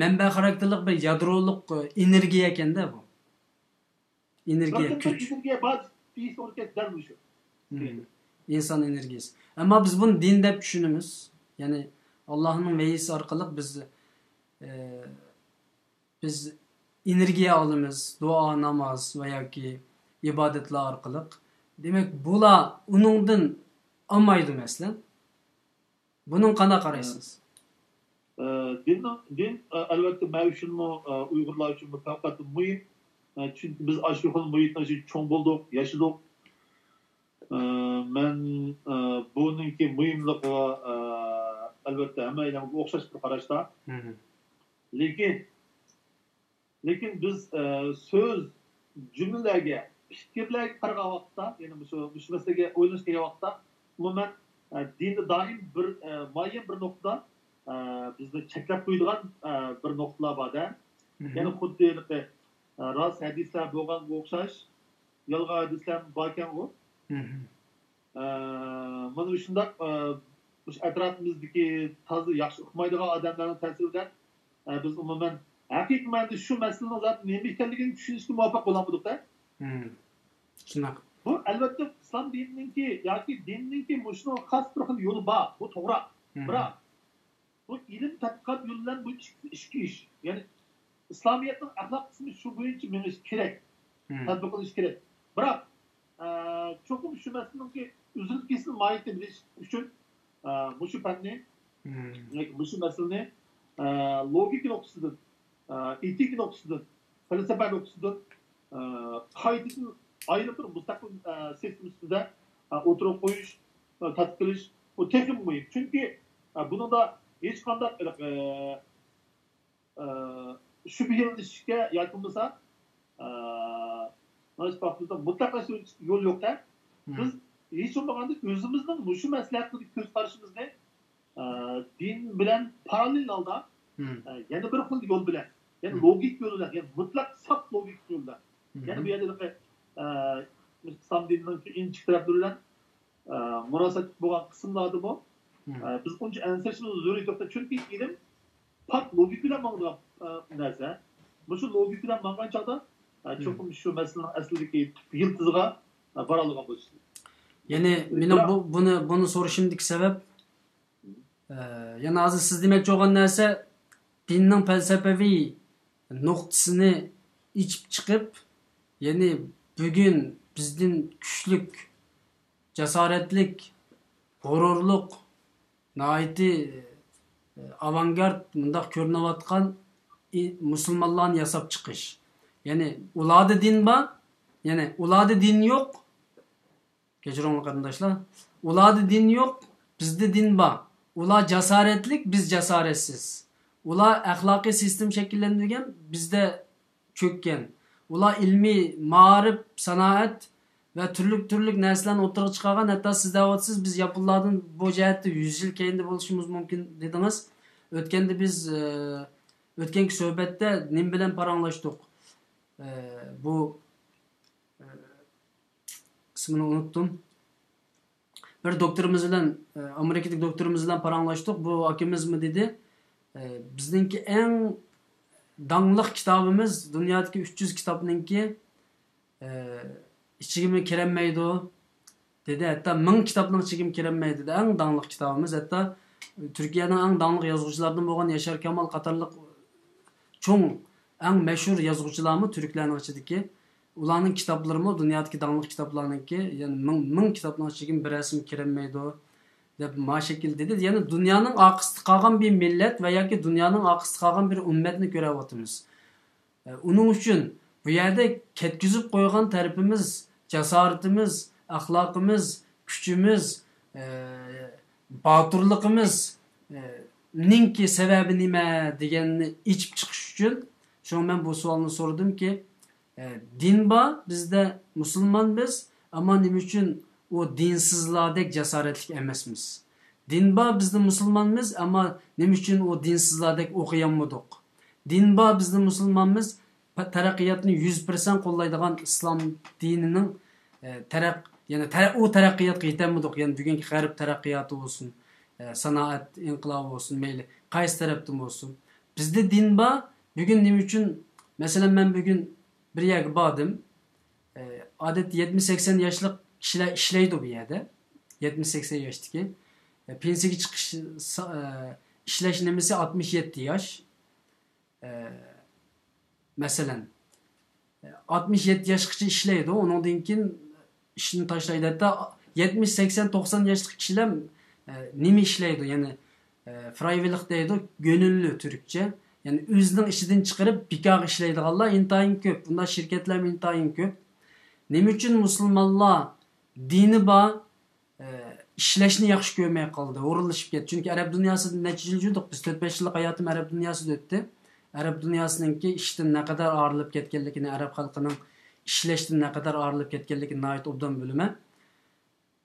manba xarakterlik bir yadroliq energiya ekanda bu. Energiya kuch. Energiya baz shu. İnsan energiyasi. Ama biz bunu din deb tushunamiz. Yani Allah'ın vehisi orqali biz energiya olamiz, dua, namaz va yoki ibodatlar orqali. Demak, bular uningdan olmaydi maslan. Buning qana qaraysiz? Din albatta mavjudmi Uyg'urlar uchun faqat muhim. Chunki biz shu xil muhitda cho'ng bo'ldik, yashadik. Men buningki muhimligi albatta hammalarga o'xshash bir qarashda. Lekin biz so'z jumlalarga, fikrlarga qaragan vaqtda, ya'ni shu masalaga o'ylash degan vaqtda, umuman dinda doim bir muayyan bir nuqta bizni cheklab qo'yadigan bir nuqtalar bor-da. Ya'ni xuddi rost hadislar bo'lganga o'xshash, yolg'on hadislar bor ekan u. Mana shunday atrofimizdagi toza yaxshi o'qimaydigan odamlarning ta'siridan biz umuman haqiqatan shu masalaning zot nima ekanligini tushunishga muvaffaq bo'lamiz-da. Shunaqa. Bu albatta islom dinininki yoki dinninki shuni xos bir xil yo'li bor. Bu to'g'ri. Biroq bu ilm tadqiqot yo'lidan bu ishki ish. Ya'ni islomiyatning axloq qismi shu bo'yicha menish kerak. Tatbiq qilish kerak. Biroq cho'qim shu masalaninki uzilkisini mohiyatini bilish uchun shu fanni, shu masalani logik nuqtasidan, etik nuqtasidan, falsafa nuqtasidan qoidadan ayrı bir mustaqil sistem ustida o'tirib qo'yish, tadqiq qilish bu texnik muhim. Chunki buningda hech qanday shubhalanishga yoki bo'lmasa mutlaqlashtirish yo'l yo'q-da. Biz hech bo'lmaganda o'zimizning shu maslahatdagi ko'z qarashimizni din bilan parallel holda yana bir xil yo'l bilan, ya'ni logik yo'l bilan, ya'ni mutlaq saf logik yo'l bilan. Ya'ni bu yerda islom dinining inchik taraflari bilan munosabat bo'lgan qismlarda bu biz uncha ansirishimiz zarur yo'q. Chunki ilm pak logik bilan bo'lgan narsa. Shu logik bilan bo'lgan chog'da cho'qim shu masalaning aslidagi yiltiziga bora olgan bo'lishi. Yani benim bunu soruşumdaki sebep yani azı siz demek olan nerse dinin felsefevi noktasını içip çıkıp yani bugün bizden güçlük, cesaretlik, gururluk, naiti avantgard mındaq görünüvatkan Müslümanların yasap çıkış. Yani uladı din ba, yani uladı din yok. Geçirin kardeşler. Uladı din yok, bizde din ba. Ula cesaretlik, biz cesaretsiz. Ula ahlaki sistem şekillendirgen, bizde çökken. Ula ilmi, mağarip, sanaat ve türlük neslen oturup çıkargan, hatta siz davatsız biz yapıladın bu cihette 100 yıl keyinde buluşumuz mümkün dediniz. Ötkende biz ötkenki söhbette nim bilen paranlaştık. Bu ismini unuttum. Bir doktorumuz bilen, Amerika'daki doktorumuz bilen paranlaştık. Bu hakimiz mi dedi. Bizdenki en danlıq kitabımız, dünyadaki 300 kitabınınki içigime kirenmeydi o. Dedi, hatta 1000 kitabının içigime kirenmeydi dedi. En danlıq kitabımız, hatta Türkiye'nin en danlıq yazgıcılardan boğan Yaşar Kemal Katarlıq çoğun, en meşhur yazgıcılarımı Türklerin içindeki. Ulanın kitapları mı, dünyadaki danlıq kitaplarınınki, yani 1000 kitabının içigime bir resim kirenmeydi o. Deb ma şekil dedi. Yani dünyanın akıstı kalgan bir millet veya ki dünyanın akıstı kalgan bir ümmetini görevatımız. Onun için bu yerde ketkizip koygan tarafımız, cesaretimiz, ahlakımız, gücümüz, batırlığımız ninki sebebi nime degenini içip çıkış için şu an ben bu sualını sordum ki din ba bizde Müslüman biz ama nim için o dinsizladek cesaretlik emesmiz. Din ba bizde Müslümanmız ama nim için o dinsizladek okuyanmadık. Din ba bizde Müslümanmız terakkiyatını 100% kollaydıgan İslam dininin o terakkiyatga yetemedik. Yani bugünkü garip terakkiyatı olsun, sanaat inkılabı olsun, meyli qaysı taraftan olsun. Bizde din ba bugün nim için mesela ben bugün bir yerge badım. Adet 70-80 yaşlık kişiler işleydi bir yerde. 70-80 yaştaki. Pensiyeki çıkış işleşnemesi 67 yaş. Mesela 67 yaşlıkçı işleydi. Onun dinkin işini taşlaydı. Hatta 70-80-90 yaşlık kişiler nimi işleydi. Yani freiwillig deydi. Gönüllü Türkçe. Yani özünün işinden çıkarıp bikar işleydi. Allah intayın köp. Bunda şirketler intayın köp. Nim üçün Müslümanlar dini ba işleşini yaxşı görmeye kaldı. Uğurlaşıp gitti. Çünkü Arap dünyası neticilciydik. Biz 4-5 yıllık hayatım Arap dünyası öttü. Arap dünyasınınki işten ne kadar ağırlıp ketkenlikini, Arap halkının işleşten ne kadar ağırlıp ketkenlikini ait obdan bölüme.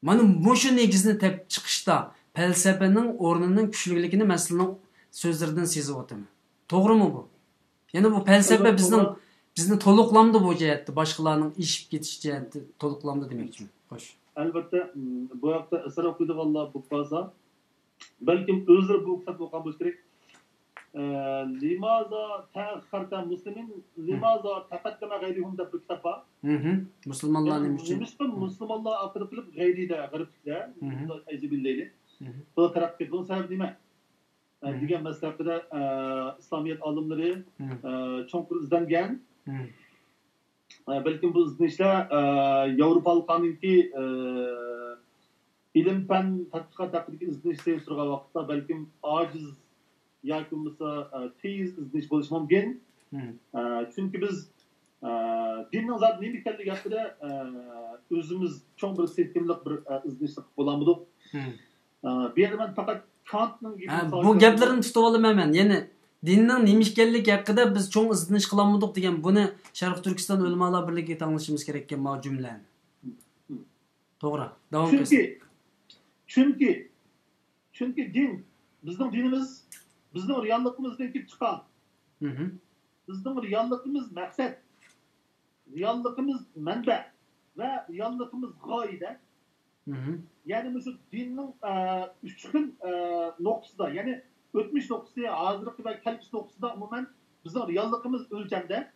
Manım bu şu negizini tep çıkışta felsefenin ornunun küçülüklikini meselenin sözlerden sezip otamı. Doğru mu bu? Yani bu felsefe bizni toluklamdı bu cihette. Başkalarının işip getiş cihette toluklamdı demek için. Hoş. Elbette bu hafta eser okuydu vallahi bu fazla. Belki özür bu kitap okumak gerek. Limaza ta'akharta muslimin limaza taqaddama gayrihum da bu kitap var. Müslümanlar neymiş için? Müslümanlar akıdı kılıp gayri de gariplikler. Ecibilleyli. Bu tarafta bunun sebebi değil mi? Digen meslekte İslamiyet alımları çok izlengen. Belki bu izleyişler Avrupalı kanunki ilim fen tatbikat hakkındaki izleyişleri sırga vakitte belki aciz yakınlısı tez izleyiş buluşu mümkün. Çünkü biz dinin zaten ne bir kelle yaptı özümüz çok bir sistemlik bir izleyişlik bulamadık. Bir yerde ben fakat Kant'ın gibi... Bu gaplarını tutuvalım hemen. Yani dinin nemişkellik hakkında biz çok izleniş kılamadık degen bunu Şarkı Türkistan Ölmalar Birliği tanışımız gereken ma cümlen. Doğru. Devam etsin. Çünkü din, bizim dinimiz, bizim reallıkımızdan ki çıkan. Bizim reallıkımız maksat, reallıkımız menbe ve reallıkımız gaide. Yani şu dinin üçkün noktasında, yani ötmüş noktası, hazırlık ve kelbis noktasında umumen bizim reallıkımız ölçemde.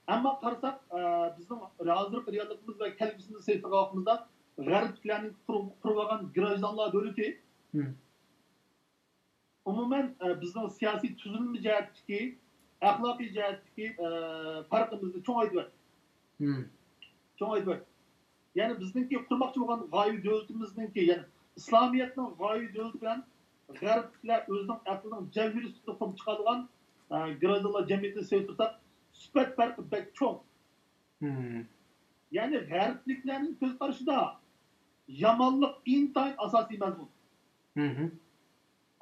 Ama karsak bizim hazırlık reallıkımız ve kelbisimiz seyfakımızda Gariplerin kurulagan Grajdanlar Dövleti umumen bizim siyasi tüzülme cihetteki axloqiy jihatdagi farqimizni cho'ngaytib cho'ngaytib ya'ni bizningki qurmoqchi bo'lgan g'oya davlatimizningki ya'ni islomiyatning g'oya davlati bilan g'arbliklar o'zining aqlining javhiri ustida qurib chiqadigan gradlar jamiyatini sevtirsak sifat farqi bek cho'ng. Ya'ni g'arbliklarning ko'z qarashida yomonlik intayin asosiy mazmun.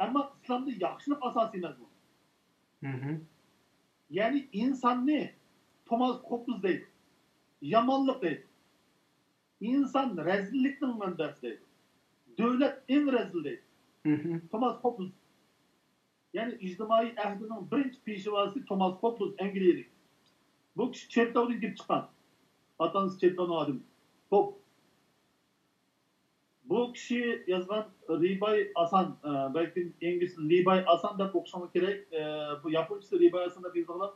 Ammo islomda yaxshilik asosiy mazmun. Ya'ni insonni Thomas Hobbes deydi. Yomonlik deydi. İnsan rezillikning manbasi deydi. Davlat eng rezil deydi. Thomas Hobbes. Ya'ni ijtimoiy ahdining birinchi peshvosi Thomas Hobbes Angliyalik. Bu kishi Chertovdan kelib chiqqan. Atanız Chertovning odami. Hopp. Bu kishi yozgan Ribay Asan, balki inglizcha Ribay Asan deb o'qishimiz kerak. Bu yaponcha Ribay Asan deb yozilgan.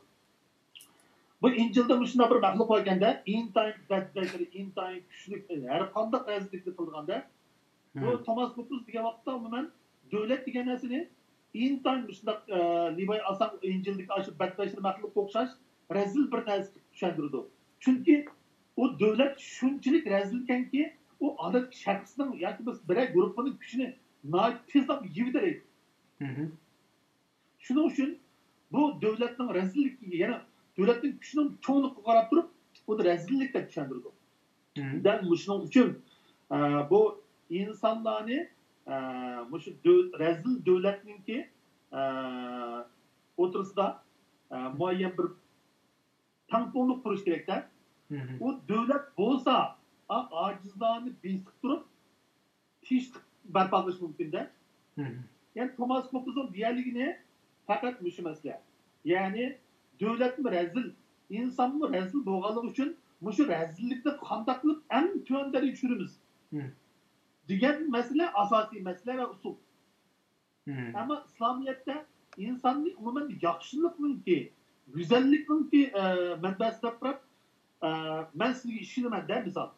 Bu İncil'de müşünde bir məxluq varkəndə, intayin bədbəşəri, intayin küçülük, hər qandaq əzizlikli qılğanda, bu Thomas Hobbes digən vaxtda umumən dövlət digən əsini intayin müşünde Libay Asan İncil'deki aşıb bədbəşəri məxluq oxşaş, rəzil bir nəzlik düşəndirdi. Çünki o dövlət şunçilik rəzilkən ki, o adet şəxsinin, yani biz birey qrupunun küçünü tezdən yividirək. Şunun üçün bu dövlətin rəzillik, yani devletin gücünün çoğunluğu qarab turib, bunu rezillik deb tushundirdi. Shuning uchun bu insonlarni shu rezil davlatninki o'tirisida muayyan bir tangponlik qurish kerakda. U davlat bo'lsa, ojizlarni besib turib, tinchlik barpo qilish mumkin-da. Yani Thomas Hobbes'in diğerligini fakat shu masala. Yani devlet mi rezil, insan mı rezil boğalık için şu rezillikte kandaklılık en tüyenderi düşürümüz. Diğer mesele asasi mesele ve usul. Ama İslamiyet'te insanın umumen yakışıklıkın ki, güzellikın ki menbesi yapıp ben size işini de misal.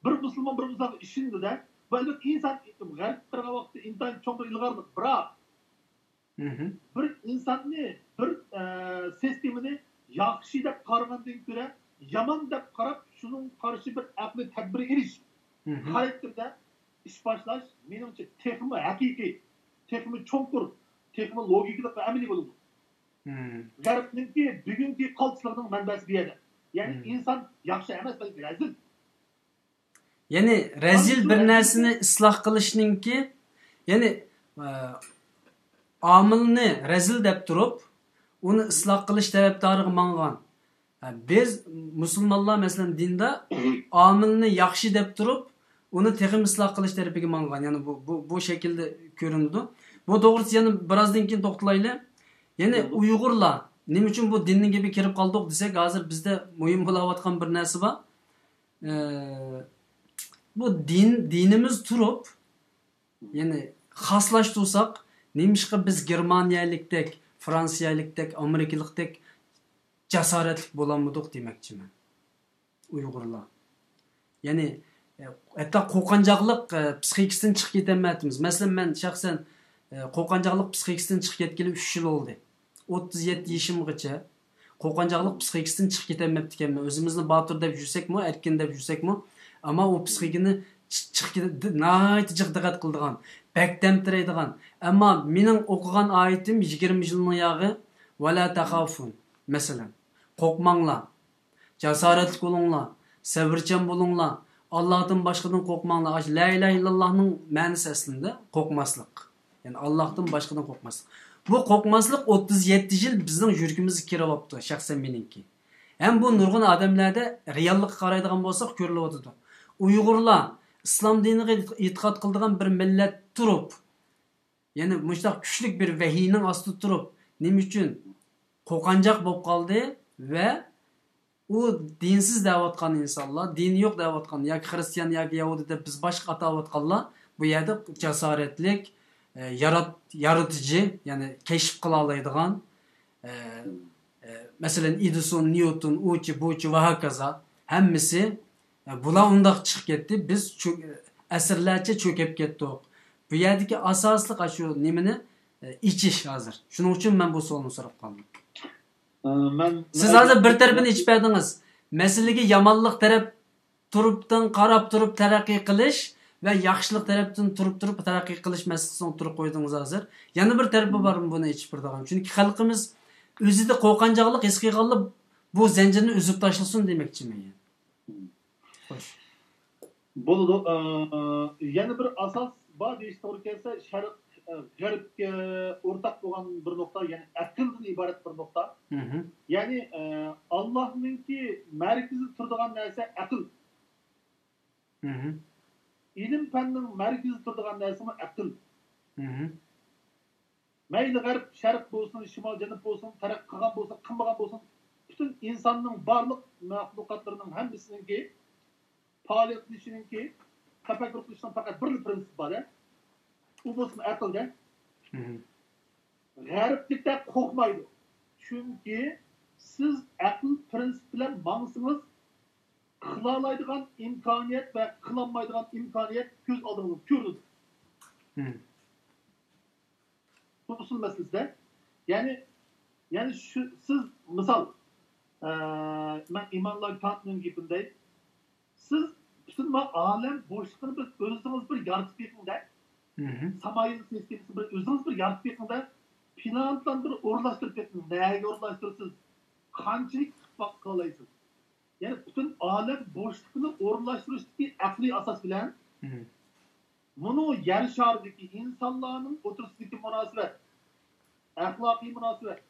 Bir Müslüman bir Müslüman işini de böyle insan garip bir vakti insan çok ilgarlık bırak. Bir insanni bir sistemini yaxshi deb qaragandan ko'ra yomon deb qarab shuning qarshi bir aqli tadbir erish xarakterda ish boshlash menimcha texmi haqiqiy texmi cho'nqur texmi logikalik va amaliy bo'ladi. G'arbniki bugungi qaltislarning manbasi bu yerda. Ya'ni inson yaxshi emas balki razil. Ya'ni razil bir narsani isloh qilishninki ya'ni amilni rezil deb turib, uni isloh qilish tarafdoriga mangan. Biz musulmonlar masalan dinda amilni yaxshi deb turib, uni texim isloh qilish tarafiga mangan. Ya'ni bu shaklda ko'rinadi. Bu to'g'risi yana birozdan keyin to'xtalaylik. Ya'ni Uyg'urlar nima uchun bu dinning gibi kirib qoldik desak, hozir bizda muhim bo'layotgan bir narsa bor. Bu dinimiz turib, ya'ni xaslashtirsak Nemişqa biz Germaniyalikdek, Fransiyalikdek, Amerikalikdek cesaretlik bo'lolmadik demoqchiman. Uyg'urlar. Ya'ni hatta qo'rqanchoqlik psixikasidan chiqib ketyapmiz. Masalan, men shaxsan qo'rqanchoqlik psixikasidan chiqib ketgani 3 yil bo'ldi. 37 yoshimgacha qo'rqanchoqlik psixikasidan chiqib ketyapti ekanman. O'zimizni botir deb yursekmi, erkin deb yursekmi, ammo u psixikani chiqib nayt diqqat qildigan, bektemtireydigan. Ama mening o'qigan oyatim 20 yilning yog'i vala taxafun. Masalan, qo'rqmanglar. Jasoratli bo'linglar, sabrchan bo'linglar. Allohdan boshqadan qo'rqmanglar. La ilaha illallohning ma'nosi aslida qo'rqmaslik. Ya'ni Allohdan boshqadan qo'rqmaslik. Bu qo'rqmaslik 37 yil bizning yuragimizga kiryapti, shaxsan meningki. Ham bu nurg'un odamlarda reallikka qaraydigan bo'lsak ko'rilyapti. Uyg'urlar islom diniga e'tiqod qiladigan bir millat turib, ya'ni mushtaq kuchli bir vahiyning ostida turib, nima uchun qo'rqanchoq bo'lib qoldi va u dinsiz deyotgan insonlar, dini yo'q deyotgan yoki xristian yoki yahudi deb biz boshqa atayotganlar bu yerda jasoratlik, yaratıcı, ya'ni kashf qila oladigan, masalan Edison, Newton, uchi, buchi va hokazo hammasi bular undaq chiqib ketdi. Biz asrlarcha cho'kib ketdik. Bu yerdagi asosli shu nimani ichish hozir. Shuning uchun men bu savolni so'rab qoldim. Siz hozir bir tarafini ichib berdingiz. Masalaga yomonlik taraf turibdan qarab turib taraqqiy qilish va yaxshilik tarafdan turib taraqqiy qilish masalasini o'tirib qo'ydingiz hozir. Yana bir tarafi bor buni ichib birdigan. Chunki xalqimiz o'zida qo'rqanchoqlik his qilganlik bu zanjirni uzib tashlasin demoqchiman. Xo'sh. Bo'ladi. Yana bir asos bor deyish to'g'ri kelsa, sharq g'arbga o'rtaq bo'lgan bir nuqta, ya'ni aqldan iborat bir nuqta. Ya'ni Allohningki markazi turadigan narsa aql. İlim fanning markazi turadigan narsa aql. Mayli g'arb, sharq bo'lsin, shimol, janub bo'lsin, taraq qilgan bo'lsin, qilmagan bo'lsin, butun insonning barliq maxluqotlarining hammasininki faoliyat qilishininki, tafakkur qilishning faqat bir prinsip bor. U bo'lsin aqlda. G'arbliklar qo'rqmaydi. Chunki siz aql prinsip bilan mangsingiz, qilolaydigan imkoniyat va qilolmaydigan imkoniyat ko'z oldingizda ko'rinadi. Bu usul masalasida. Yani şu siz misal ben İmanlar Kant'ın gibindeyim. Siz bütün alem boşluğunu bir özünüz bir yaratıp yakında, samayın sistemisi bir özünüz bir yaratıp yakında, plandan bir uğurlaştırıp yakında, neye uğurlaştırırsınız, kançılık bak kalaysınız. Yani bütün alem boşluğunu uğurlaştırıştaki akli asas bilen, bunu yer şardaki insanların oturusundaki münasebet, ahlaki münasebet,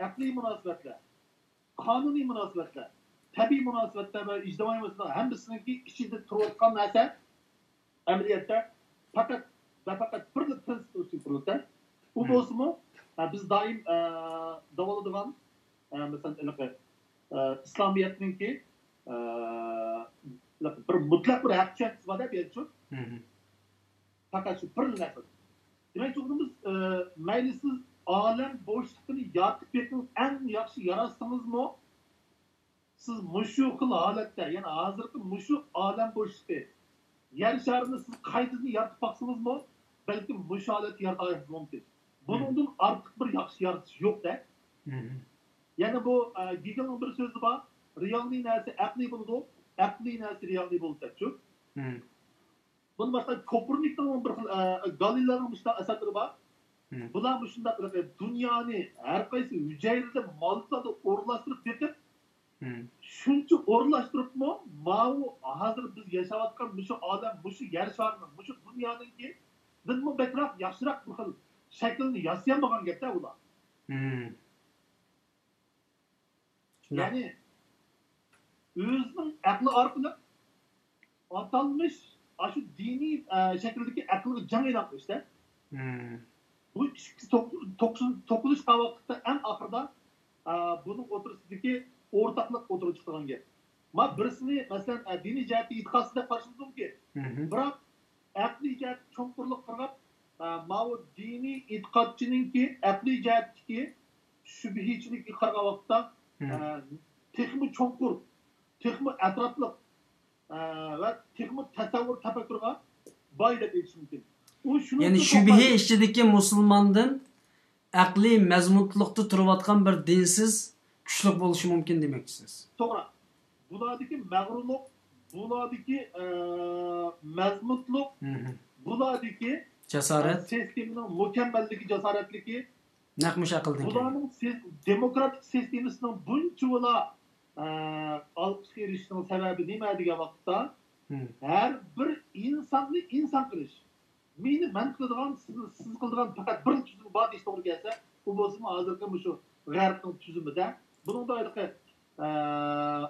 akli münasebetler, kanuni münasebetler, tabii münasebetler ve ictimai münasebetler hemisininki içinde turulkan neyse emniyette fakat bir prensip üstünlükte bu bozma biz daim davaladığan mesela İslamiyet'inki bir mutlak bir hakikati var da bir çok fakat şu bir nefes. Demek ki biz meclisiz alem boşluğunu yaratıp yakın en yaxşı yararsanız mı? Siz muşu kıl alette yani hazırki muşu alem boşluğu yer şarını siz kaydını yaratıp baksanız mı? Belki muşu aleti yaratayız mümkün. Bunun artık bir yaxşı yaratış yok da. Yani bu Gigel'in bir sözü var. Realni neresi akli buldu, akli neresi realni buldu çok. Bunun başka Kopernik'in bir Galileo'nun bir eserleri var. Bular bu şunda dünyanı her kaysi hücrede mallarda orlaştırıp getirip şunca orlaştırıp mı mavu hazır biz yaşavatkan şu adam, şu yer şarının, şu dünyanın ki biz bu betraf yaşırak bu kıl şeklini yansıyamagan gepte bular. Yani özünün aklı arkalı atalmış şu dini şekildeki akıllı can eylem işte. Bu tokuluş kavaklıkta en ahırda bunun oturusundaki ortaklık oturup çıkan gibi. Ma birisini mesela dini cihati itikasında karşıladım ki bırak akli cihat çonkurluk kırgap ma o dini itikatçının ki akli cihatçı şübhiçilik kırga vakta tekmi çonkur, tekmi etraflık ve tekmi tasavvur tefekkürga bayda geçiş mümkün. Yani şübhi içindeki Müslümandan akli mezmutlukta turvatkan bir dinsiz güçlük buluşu mümkün demeksiniz. Sonra buladaki mağrurluk, buladaki mezmutluk, buladaki cesaret, sisteminin mükemmelliki, cesaretliki, nakmış akıldan bulanın demokratik sisteminin bunçuğuna alkış erişinin sebebi neyme diye vakitte her bir insanlı insan kılış. Men qiladigan siz qiladigan faqat bir tuzum bor deyish to'g'ri kelsa, u bo'lsa hozirgi shu g'arbning tuzumida buningda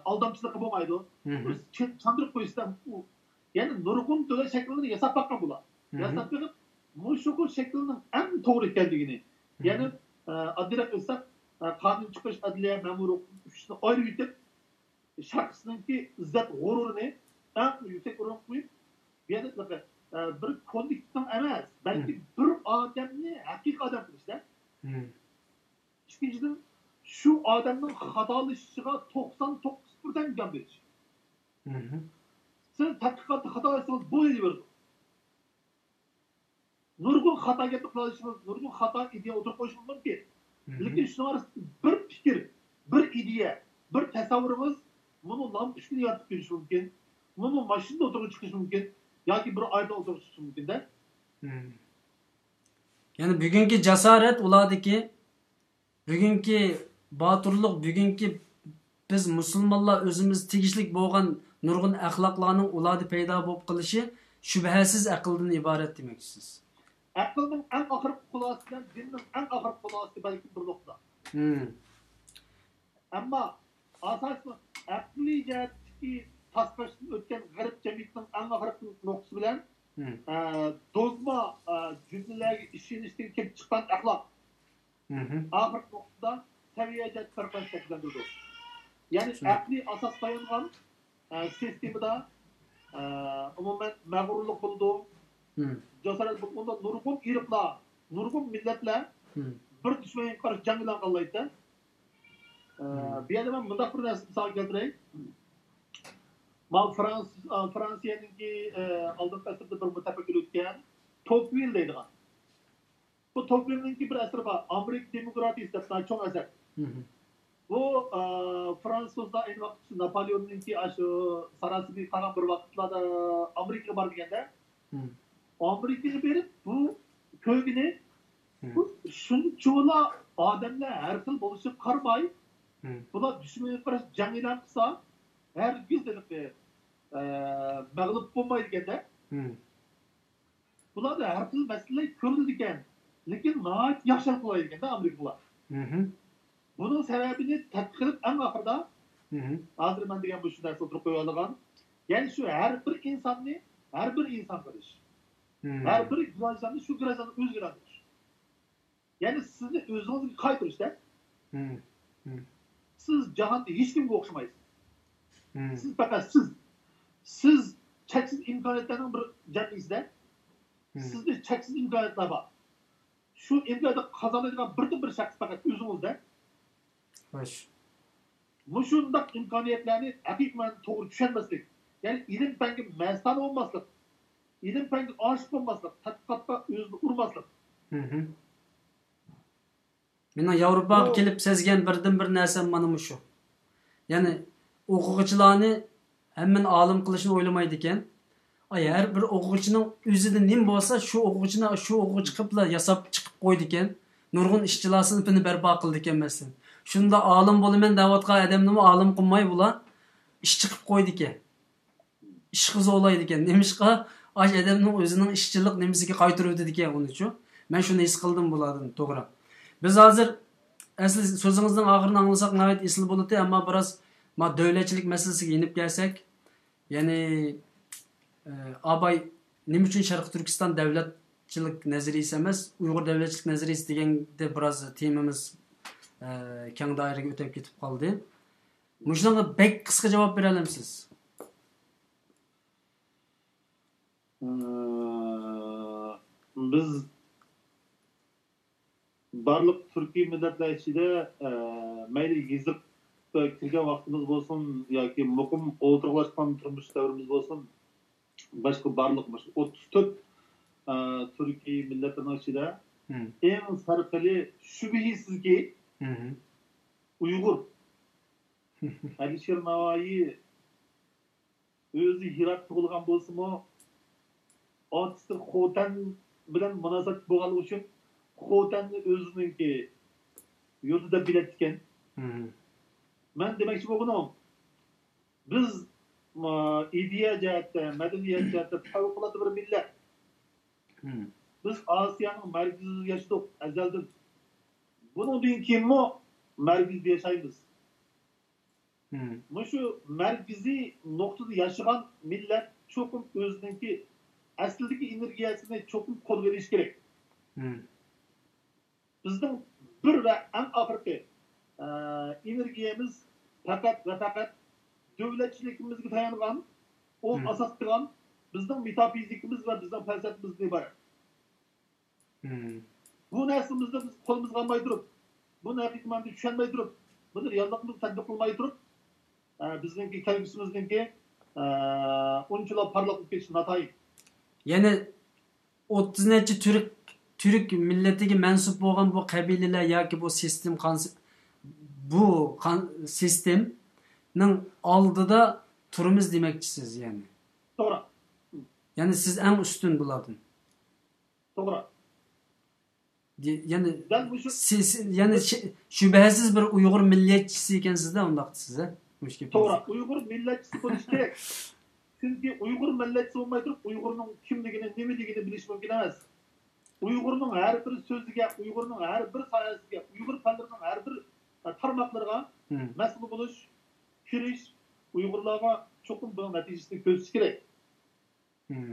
aldamchilik bo'lmaydi. Tushuntirib qo'yishdan u ya'ni nurg'un to'la shaklini yasab boqqan bo'ladi. Yasab berib, shu shaklning eng to'g'ri ekanligini, ya'ni oddiy qilsak, qonun chiqish, adliya, ma'muriyat uchni ayrı yutib, shaxsninki izzat g'ururini eng yuksak o'ringa qo'yib, yana bir kollektiften emas, belki bir adamni haqiqiy adam qilishda. İkinciden şu adamın xatolashiga 99% imkon berish. Siz tadqiqotda xatolaysangiz bo'ladi berdi. nurgun xato gapni qilishimiz, nurgun xato ideya o'tirib qo'yishimiz mumkin. Lekin shuning orasida bir fikr, bir ideya, bir tasavvurimiz buni lam üstüne yaratib qo'yishi mumkin. Buni mashinada o'tirib chiqish mumkin yoki bir oyda o'tirib chiqish mumkin-da. Ya'ni bugungi jasorat ulardiki, bugungi boturlik, bugungi biz musulmonlar o'zimiz tegishlik bo'lgan nurg'un axloqlarning ularda paydo bo'lib qilishi shubhasiz aqldan iborat demoqchisiz. Aqlning eng oxirgi xulosasi bilan dinning eng oxirgi xulosasi balki bir nuqta. Ammo asosan aqliy jihatdagi tasqashdan o'tgan g'arb jamiyatining eng oxirgi nuqtasi bilan dogma jumlalarga ishonishdan kelib chiqqan axloq oxirgi nuqtada saviyaga farqlanish shakllantirdi. Ya'ni aqliy asos qo'yilgan sistemada umuman mag'rurlik bo'ldi. Jasorat bo'lganda nurg'un irqlar, nurg'un millatlar bir dushmanga qarshi jang e'lon qildi. Bu yerda men bunday bir narsa misol keltiray. Fransiyaningki oldingi asrda bir mutafakkir o'tgan Tocqueville deydigan. Bu Tocqueville'ninki bir asri bor. Amerika demokratiyasi deb cho'ng asar. Bu Fransuzlar ayni vaqtda Napoleonninki shu sarosiga qaragan bir vaqtlarda Amerikaga borganda Amerikaga berib bu ko'gini shuncho'la odamlar har xil bo'lishi qarmay bular dushmanga qarshi jang e'lon qilsa hargiz mag'lub bo'lmaydi ekanda. Bularda har xil masalalar ko'rildi ekan, lekin nihoyat yaxshi qiladi ekanda Amerikalar. Bunun sebebini tadqiq qilib eng oxirida hozir men degan bu shu narsa o'tirib qo'ya olgan. Ya'ni shu har bir insonni qilish. Her bir güzelliğini şu güzelliğini özgürlendir. Yani sizni özünüzü kaydırışta. Siz cihanda hiç kimge okşamayısınız. Siz fakat siz çeksiz imkaniyetlerinin bir cemiyizde. Sizde çeksiz imkaniyetler var. Şu imkaniyeti kazanacak bir şahs fakat özünüzde. Hoş. Bu şundak imkaniyetlerini hakikaten doğru düşünmezlik. Yani ilim pengi mestan olmazlık. İlim pengi aşık olmazlık. Tatbikatta özünü urmazlık. Meni Yevropaga kelib sezgan birdan bir narsam mana shu. Ya'ni o'quvchilarni hamman olim qilishni o'ylamaydi ekan. Har bir o'quvchining o'zida nima bo'lsa, shu o'quvchini shu o'quvchi qilib yasab chiqib qo'ydi ekan. Nurg'un ishchilar sinfini barpo qildi ekan masalan. Shunda olim bo'laman da'vatga odamni olim qilmay bular ish chiqib qo'ydi ekan. Ish qizolaydi ekan. Nimishqa ash odamning o'zining ishchilik nimasiga qaytaruvdi ekan uning. Men shuni his qildim bulardan, to'g'ri. Biz hozir asli so'zingizning oxirini anglasak nəhayət esli bo'ladi, ammo biroz davlatchilik masalasiga inib kelsak, ya'ni Abay nima uchun Sharq Turkiston davlatchilik nazariyasi emas, Uyg'ur davlatchilik nazariyasi deganda biroz temamiz keng doiraga o'tib ketib qoldi. Mushunga bek qisqa javob bera olamsiz? Biz barliq Türkiye milletler içinde mayli yezib kirgan vaqtimiz bo'lsin yoki muqim o'tirg'ashgan turmush davrimiz bo'lsin, boshqa barliq 34 Türkiye milletinin içinde en farqli shubhisizki Uyg'ur. Alisher Navoiy o'zi Hirat tug'ilgan bo'lsa-mu, otasi Xotan bilan munosabat bo'lgani uchun Xotanni o'zininki yurtida biletgan. Men demoqchi bo'lganim, biz ideya jihatda, madaniyat jihatda favqulodda bir millat. Biz Osiyoning markazida yashadik azaldan. Bundan keyinmi markazda yashaymiz. Shu markaziy nuqtada yashagan millat cho'qim o'zininki aslidagi energiyasini cho'qim qo'lga olish kerak. Bizning bir va eng oxirgi energiyamiz faqat va faqat davlatchiligimizga tayangan, o'z asos qilgan bizning metafizikimiz va bizning falsafamizdan iborat. Bu narsamizni biz qo'limizga olmay turib, bu haqiqatni tushunmay turib, buni reallikni tadbiq qilmay turib, bizningki kelgusimizningki unchalar parlaq ketishi notoyin. Ya'ni 30 necha Türk milletiga mansub bo'lgan bu qabilalar yoki bu sistemning oldida turimiz demoqchisiz yani. To'g'ri. Yani siz eng ustun bulardan. To'g'ri. Yani siz yani şüphesiz bir Uyg'ur milliyetchisi ekansizda undaqsiz a? To'g'ri. Uyg'ur millatchisi bo'lish kerak. Chunki Uyg'ur millatchisi bo'lmay turib Uyg'urning kimligini, nimaligini bilish mumkin emas. Uyg'urning har bir so'ziga, Uyg'urning har bir soyasiga, Uyg'ur fanlarining har bir tarmoqlariga mas'ul bo'lish, kirish Uyg'urlarga cho'qim bu natijasini ko'rsatish kerak.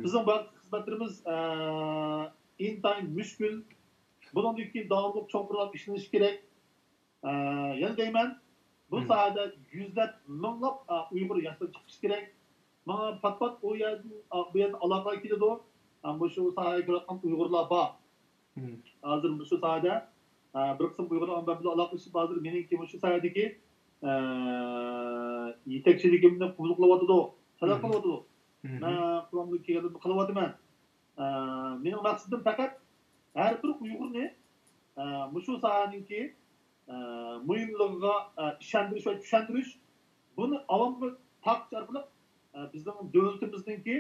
Bizning bu xizmatlarimiz intayin mushkul. Bundan keyin davomli cho'nqirlab ishlanish kerak. Yana deyman, bu sohada yuzlab, minglab Uyg'ur yoshlar chiqish kerak. Mana pat-pat bu yerdan aloqa keladi. Bu shu sohaga kirayotgan Uyg'urlar bor. Hozir shu sohada bir qism Uyg'urlar bilan aloqalashib, hozir meningki shu sohadagi yetakchiligimni qabul qilyapti, talab qilyapti. Men qo'limdan kelganini qilyapman. Mening maqsadim faqat har bir Uyg'urni shu sohaningki muhimligiga ishontirish va tushuntirish, buni avomga taqich orqali bizning davlatimizningki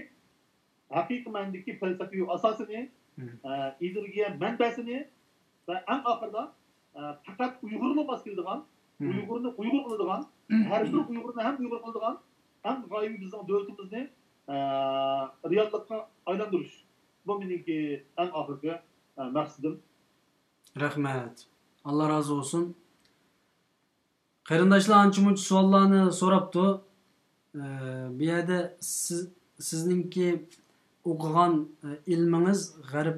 haqiqiy ma'nodagi falsafiy asosini, ideologiya manbasini va eng oxirida faqat Uyg'urni bas keladigan, Uyg'urni Uyg'ur qiladigan, har bir Uyg'urni ham Uyg'ur qiladigan eng g'oyaviy bizning davlatimizni reallikqa aylantirish. Bu meningki eng oxirgi maqsadim. Rahmat. Allah razı olsun. Qarindoshlar ancha-muncha savollarni so'rabdi. Bu yerda sizningki o'qigan ilmingiz g'arb,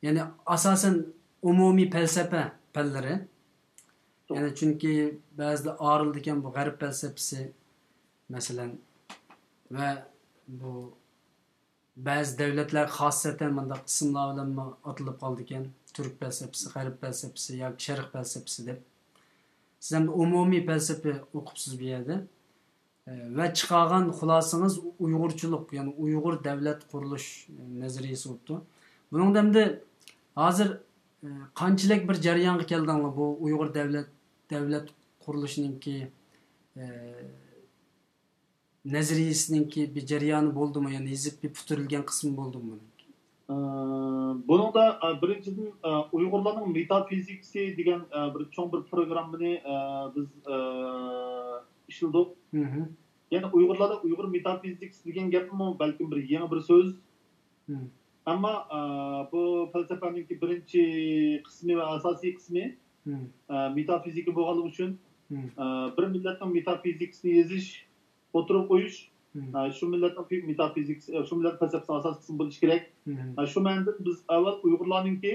ya'ni asosan umumiy falsafa fanlari. Yani çünkü ba'zida ağrıldı ekan bu g'arb falsafasi masalan ve bu ba'zi davlatlar xosatan bunday ismlar bilan atilib qoldi ekan. Türk felsefesi, g'arb felsefesi yoki sharq felsefesi deb. Siz ham umumiy falsafa o'qibsiz bu yerda. Ve chiqargan xulosangiz Uyg'urchilik, ya'ni Uyg'ur davlat qurilish nazariyasi bo'libdi. Buning hamda hozir qanchalik bir jarayonga keldinglar bu Uyg'ur davlat qurilishininki nazariyasininki bir jarayoni bo'ldimi, ya'ni yezib bir puturilgan qismi bo'ldimi? Bunun da birinchidan Uyg'urlarning metafizikasi degan bir cho'ng bir programmani biz ishladik. Yani Uyg'urlarda Uyg'ur metafizikasi degan gapmi balkim bir yangi bir so'z. Ama bu falsafaninki birinchi qismi va asosiy qismi metafizika bo'lganligi uchun bir millatning metafizikasini yozish, o'tirib qo'yish, shu millatning metafizikasi, shu millat falsafasi asosiy qismi bo'lishi kerak. Shu ma'noda biz avval Uyg'urlarninki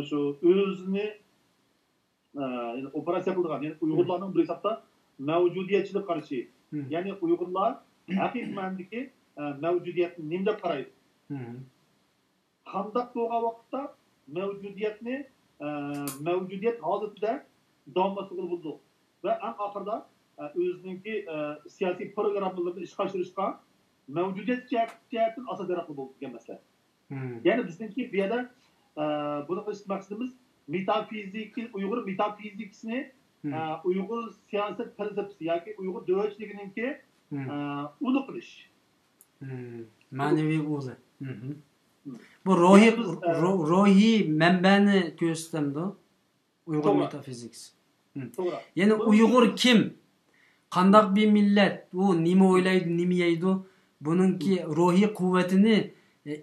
shu o'zini operatsiya qilgan, ya'ni Uyg'urlarning bir hisobda mavjudiyatchilik qarashi, ya'ni Uyg'urlar haqiqiy ma'nodagi mavjudiyatni nima deb qaraydi? Qanday bo'lgan vaqtda mavjudiyat holatida davomlashtirib bo'ldi va eng oxirida o'zininki siyosiy programmalarni ishga oshirishga mavjudiyat jihatdan asos yaratib bo'ldi degan masala. Ya'ni bizningki bu yerda buni qilish maqsadimiz Uyg'ur metafizikasini Uyg'ur siyosat falsafasi yoki Uyg'ur davlatchiligininki uni qilish. Manevi o'zi. Bu ruhiy manbani ko'rsatamdi Uyg'ur metafizikasi. Yani Uyg'ur kim? Qandaq bir millat? U nima o'ylaydi, nima yeydi? Buningki ruhiy quvvatini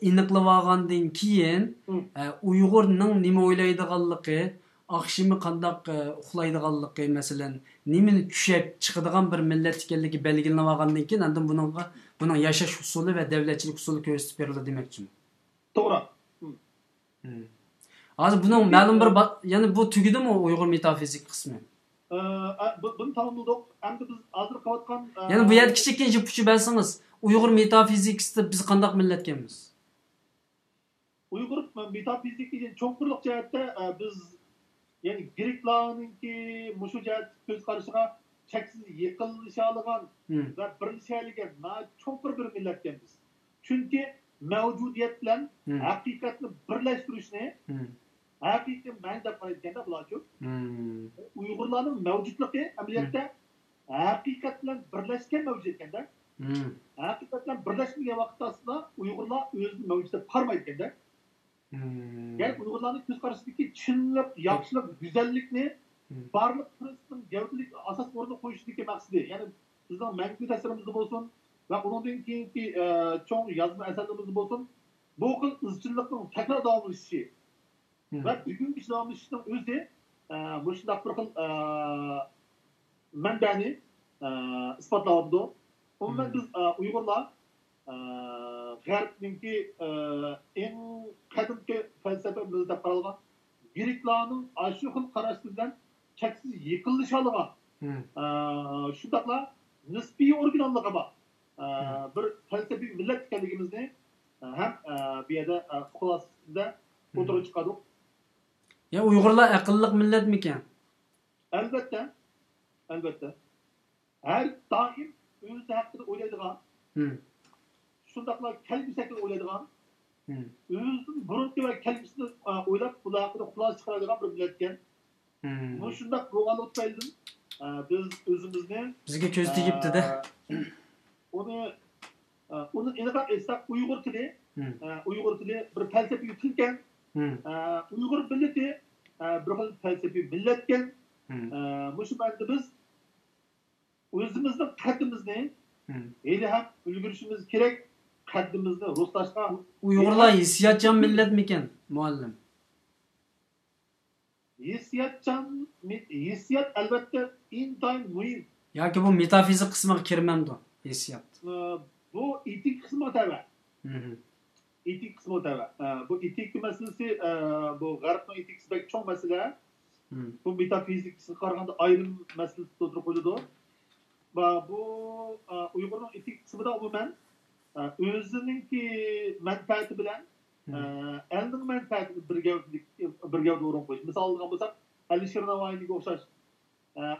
aniqlab olgandan keyin Uyg'urning nima o'ylaydiganligi, akşamı qandaq uxlaydiganligi, masalan, nimani tushib chiqadigan bir millat ekanligi belgilanib olgandan keyin endi buning yashash usuli va davlatchilik usuli ko'rsatib beriladi demoqchimi? To'g'ri. Hozir buning ma'lum bir, ya'ni bu tugidimi Uyg'ur metafizik qismi? Bunu tamamladık. Endi biz hozir qilayotgan yani bu yerda kichikkincha puchi bersangiz, Uyg'ur metafizikasida biz qandaq millatkanmiz? Uyg'ur metafizikida cho'nqurliq jihatda biz yani Greklarninki mushu jihat ko'z qarashiga cheksiz yiqilisha olgan va birlasha olgan cho'nqur bir millatkanmiz. Chunki mevcudiyet bilen hakikatni birleştirişini Hmm. haqiqiy ma'noda qarayotganda bularchi Hmm. Uyg'urlarning mavjudligi amaliyotda haqiqat bilan birlashgan mavjud ekanda Hmm. haqiqat bilan birlashmagan vaqtda aslida Uyg'urlar o'zini mavjud deb qaramaydi ekanda Hmm. ya'ni Uyg'urlarning ko'z qarashidagi chinlik yaxshilik go'zallikni barliq prinsipning gavdalik asos o'rniga qo'yishdagi maqsadi ya'ni bizning mangu ta'sirimizda bo'lsin va undan keyingi cho'ng yozma asarlarimizda bo'lsin bu xil izchillikning takror davomlashishi ve bugünkü İslamlaşışının özü bu şundaq bir xil manbani isbotlayapti. Umuman biz Uyg'urlar G'arbninki eng qadimgi falsafamiz deb qaralgan Greklarning shu xil qarashi bilan cheksiz yiqilish olgan shundaqla nisbiy originallığı bor. Bir falsafiy millat ekanligimizni ham bu yerda xulosasida o'tirib chiqardik. Ya Uyg'urlar aqlliq millatmikan? Elbette. Elbette. Her daim o'zi haqida o'ylaydigan, shundaqla kelgusi haqida o'ylaydigan, o'zining burungi va kelgusini o'ylab, bular haqida xulosa chiqaradigan bir millat ekan. Bu shundaq bo'lgani tufayli biz o'zimizni bizga ko'z tegibdi-da. Uni aniqroq aytsak Uyg'ur tili bir falsafiy til ekan. Uyg'ur millati bir xil falsafiy millat ekan. Shu ma'noda biz o'zimizning qaddimizni hali ham ulgurishimiz kerak. Qaddimizni ruslashgan. Uyg'urlar hissiyotchan millatmikan, muallim? Hissiyot albatta intayin muhim. Yoki bu metafizik qismiga kirmamdi, hissiyot. Bu etik qismiga tabi. Etik kısmı tabi. Bu etik meselesi, bu G'arbning etik kısmı çok mesele. Bu metafizik kısmı qaraganda ayrım meselesi o'tirib qo'ydi. Va bu Uyg'urning etik kısmı da umuman o'zininki manfaati bilan elning manfaatini birga o'rin qo'yish. Misol olgan bo'lsak, Alisher Navoiyga o'xshash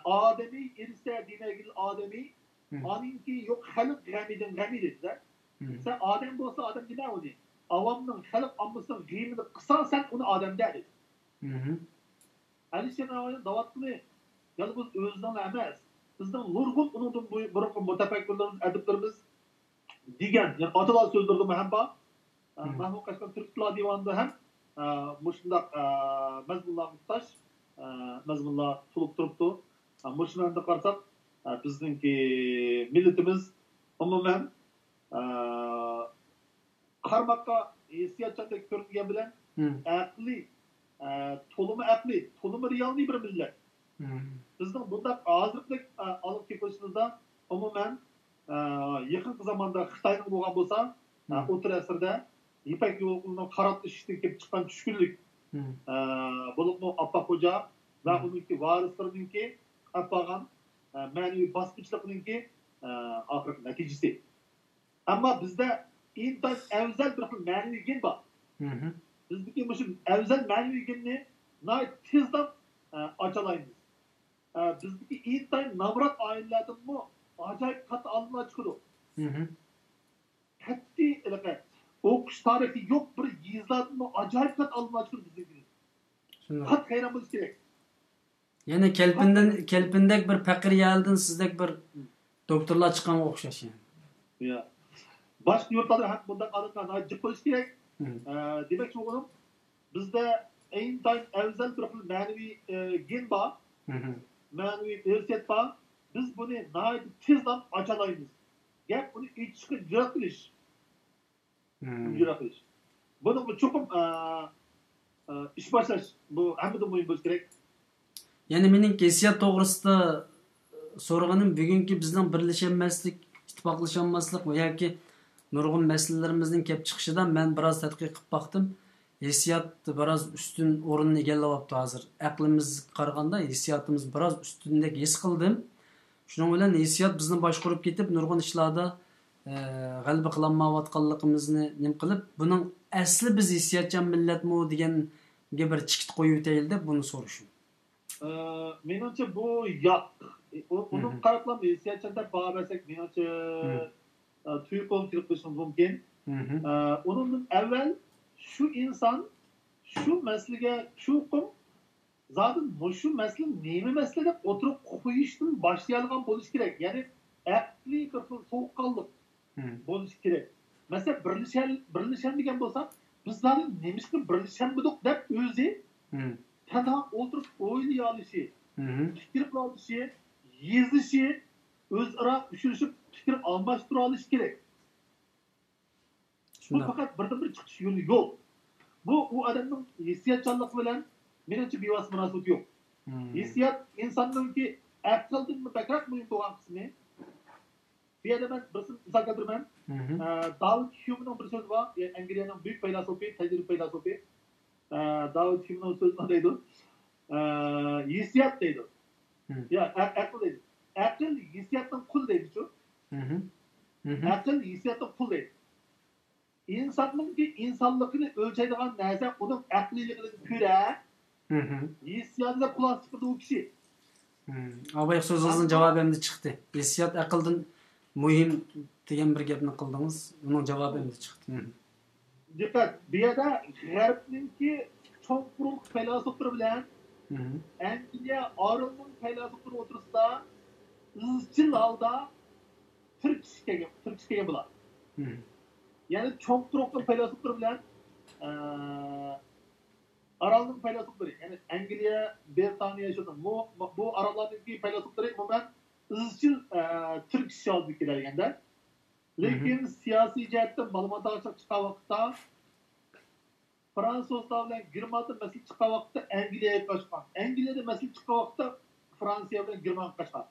odamiy irsa demak odamiy oninki yo'q xalq g'amidan g'ami dedi. Sen odam bo'lsa odam nima uni? Avamның xalq ammasının g'imini qilsan sen uni odam dedi. Alisher Navoiyning davatini yalnız o'zidan emas, bizning nurg'un undan burungi mutafakkirlarimiz, adiblarimiz degan, ya'ni atalar so'zlarida ham bor. Mahmud Qashqar Turk tillar divanida ham mushundaq mazmunlar muhtaç, mazmunlar to'lib turibdi. Mushunda qarasak, bizningki millatimiz umuman qarmoqqa hissiyotchanlik ko'ringan bilan aqli, to'limi realniy bir millat. Bizning bundaq hozirlik olib kelishimizda umuman yaqinqi zamonda Xitoyning bo'lgan bo'lsa, o'rta asrda Ipak yo'lining qaratishdan kelib chiqqan tushkunlik bo'libmi Appa Xo'ja va uningki varislarininki qilgan ma'naviy bosqichlikninki oxirgi natijasi. Ammo bizda intan evzel bir ma'naviy gen bor. Bizdeki bu evzel ma'naviy genni tezdan ochalaymiz. Bizdeki intan namrat oyinlardan bu acayip kat alınma çıkıyor. Katli ilaqat. O'qish tarihi yo'q bir yezlardan acayip kat alınma çıkıyor bizdeki. Kat hayranımız kerak. Yani kelpindek bir fakir yaldın sizdek bir doktorlar çıkan o'xshash yani. Ya. Başka yurtlarda hak bundan alıngan acı koyuş gerek. Demek ki oğlum bizde en daim evzel bir manevi gen var. Manevi irsiyet var. Biz bunu nahit tezden açalayız. Gel bunu içki cırakılış. Cırakılış. Bunun bu çok iş başlaş. Bu hem de mühim boş gerek. Yani mening hissiyot to'g'risida so'raganim bugungi bizning birlasholmaslik, ittifoqlasholmaslik va yoki nurg'un masalalarimizning kelib chiqishidan men biroz tadqiq qilib baqdim. Hissiyot biroz ustun o'rinni egallayapti hozir. Aqlimiz qaraganda hissiyotimiz biroz ustundek his qildim. Shuning bilan hissiyot bizni boshqarib ketib, nurg'un ishlarda g'alaba qilolmayotganligimizni nim qilib, buning asli biz hissiyotchan millatmi deganga bir chikit qo'yib o'taylik deb buni so'rashim. Menimcha bu yo'q. Uni qarab hissiyotchan deb baho bersak, menimcha tuyuq bo'lib kirib qolishimiz mumkin. Ondan evvel şu insan şu mesleğe şu hukum zaten şu mesleğin neymi mesleğe oturup koyuştun başlayalgan buluş gerek. Yani akli kırpıl soğukkallık buluş gerek. Mesela birleşen degen bolsak biz zaten nemişki birleşen bulduk dep özü tana oturup oylay alışı, fikir alışı, yazışı, özara üşürüşüp fikir almastıra alışı gerek. Bu fakat birden bir çıkış yolu yok. Bu adamın hissiyatçılığı bilen menimce bir vasf münasebeti yok. Hissiyat insanın ki akıldan mı bakrak mı doğan kısmı. Bir adamın birisini misal keltirmen. David Hume'nin bir sözü var. Anglia'nın büyük filosofi, tecrübe filosofi. David Hume'nin sözü neydi? Hissiyat deydi. Ya akıl deydi. Akıl hissiyatın kul deydi şu. Akıl hissiyatın kul deydi. İnsanın ki insanlıkını ölçeydiğen neyse onun akliliğinin küre hissiyatıyla kulak sıkıldı o kişi. Abay sözünüzün cevabı hem çıktı. Hissiyat akıldan mühim degan bir gapni qildingiz. Uning javobi endi chiqdi. Dikkat, bir yerde G'arbninki çok kuruluk filozofları bilen Angliya Arun'un filozofları otursa izchil holda Türkçe'ye bular. Yani çok kuruluk filozofları bilen Aral'ın filozofları, yani Angliya, Britanya yaşadı. Bu Aral'lardaki filozofları ben izchil Türkçe oldu kelgende. Lekin siyasi jihatdan ma'lumot olib chiqqan vaqtda Fransuzlar bilan Germaniya masala chiqqan vaqtda Angliyaga qo'shgan. Angliyada masala chiqqan vaqtda Fransiya bilan Germaniya qo'shgan.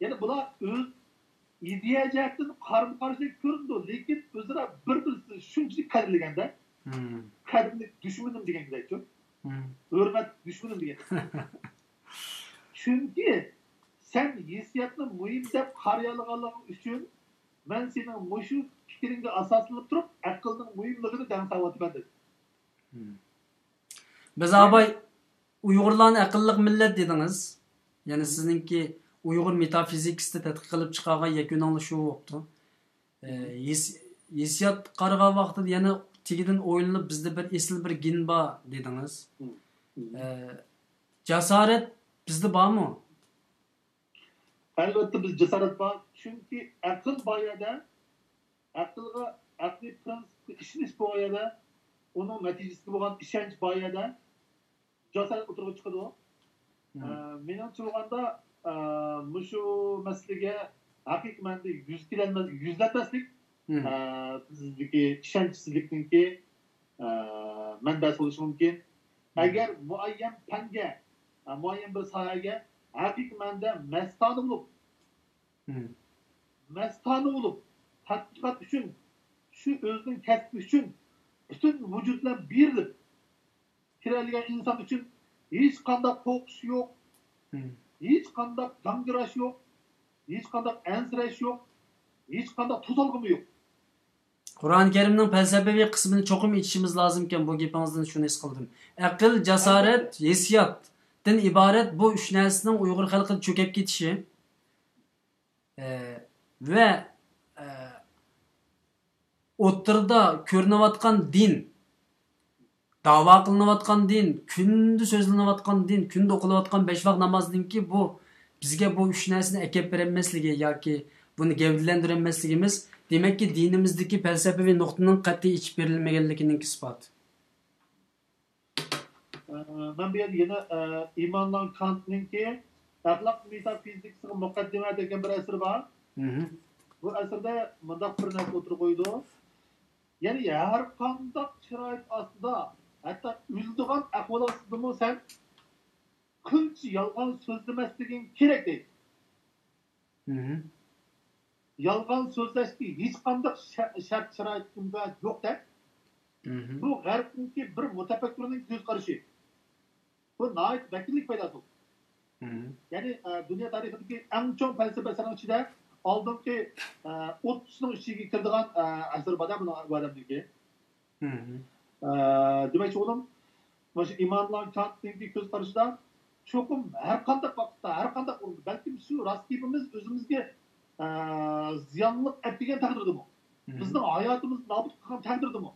Yani bular o'z ideya jihatdan qarama-qarshilik ko'rindi, lekin o'zaro bir-birini shunchalik qadrlaganda, qadrli dushmanim deganga aytdim. Hurmat dushmanim degan. Chunki sen hissiyatni muhim deb qarayolganliging uchun men sening mushu fikringga asoslanib turib aqlning muhimligini dansayotyapman dedi. Biz abay Uyg'urlarni aqlliq millat dedingiz. Ya'ni sizningki Uyg'ur metafizikasida tadqiq qilib chiqargan yakuninglar shu bo'libdi. Hissiyat qaragan vaqtida yana tegidan o'ylanib bizda bir esil bir gen bor dedingiz. Jasorat bizda bormi? Elbette biz cesaret var. Çünkü akıl bayada, akli prensip işiniz bayada, onun neticesi olan işenç bayada cesaret oturup çıkıyor o. Benim çoğunda şu mesleğe hakikaten yüzletmezlik bizdeki işençsizlikten ki menbes oluşu mümkün. Eğer muayyen penge, muayyen bir sahaya hakikaten mestanı olup tatbikat üçün şu özünün kesbi üçün bütün vücutla birdir. Kiraligen insan için hiç kandak korkusu yok, hiç kandak dangıraş yok, hiç kandak ensireş yok, hiç kandak tuzalgımı yok. Kur'an-ı Kerim'nin felsefi kısmını çokum içişimiz lazımken bu gapingizdan şunu his qildim. Aql, jasorat, hissiyatdan iborat bu üç narsning Uyg'ur xalqida cho'kib ketishi ve o'ttirda ko'rinayotgan din, da'vo qilinayotgan din, kunda so'zlanayotgan din, kunda o'qilayotgan 5 vaqt namozninki bu bizga bu üç narsani akab berolmasligi yoki buni gavdalantirolmasligimiz demek ki dinimizdeki felsefi noktanın qat'iy ichib berilmaganligining isboti. Ben bir yine İmandan Kant'ninki ahlak metafizikasının mukaddime degan bir eser var. Bu eserde mındaq bir narsa oturup koydu. Yani her kandak şirait aslında hatta üzüldüğün ahval aslında mı sen kılçı yalgan sözlemesliğin gerek değil. Yalgan sözleşti hiç kandak şart şiraitinde yok da. Bu G'arbninki bir mutafakkirning göz qarışı. Bu nait vakillik paydo bo'ldi. Yani dünya tarixidagi eng chong falsafalarning ichida oldingi 30ning ichiga kiradigan asar bor bu odamniki. Demak, o'g'lim, mana shu Immanuel Kantning ko'z qarashida cho'qim har qanday vaqtda, har qanday o'rinda balkim shu rostligimiz o'zimizga ziyonli olib kelgan taqdirda bu. Bizning hayotimizni nobud qilgan taqdirdimi?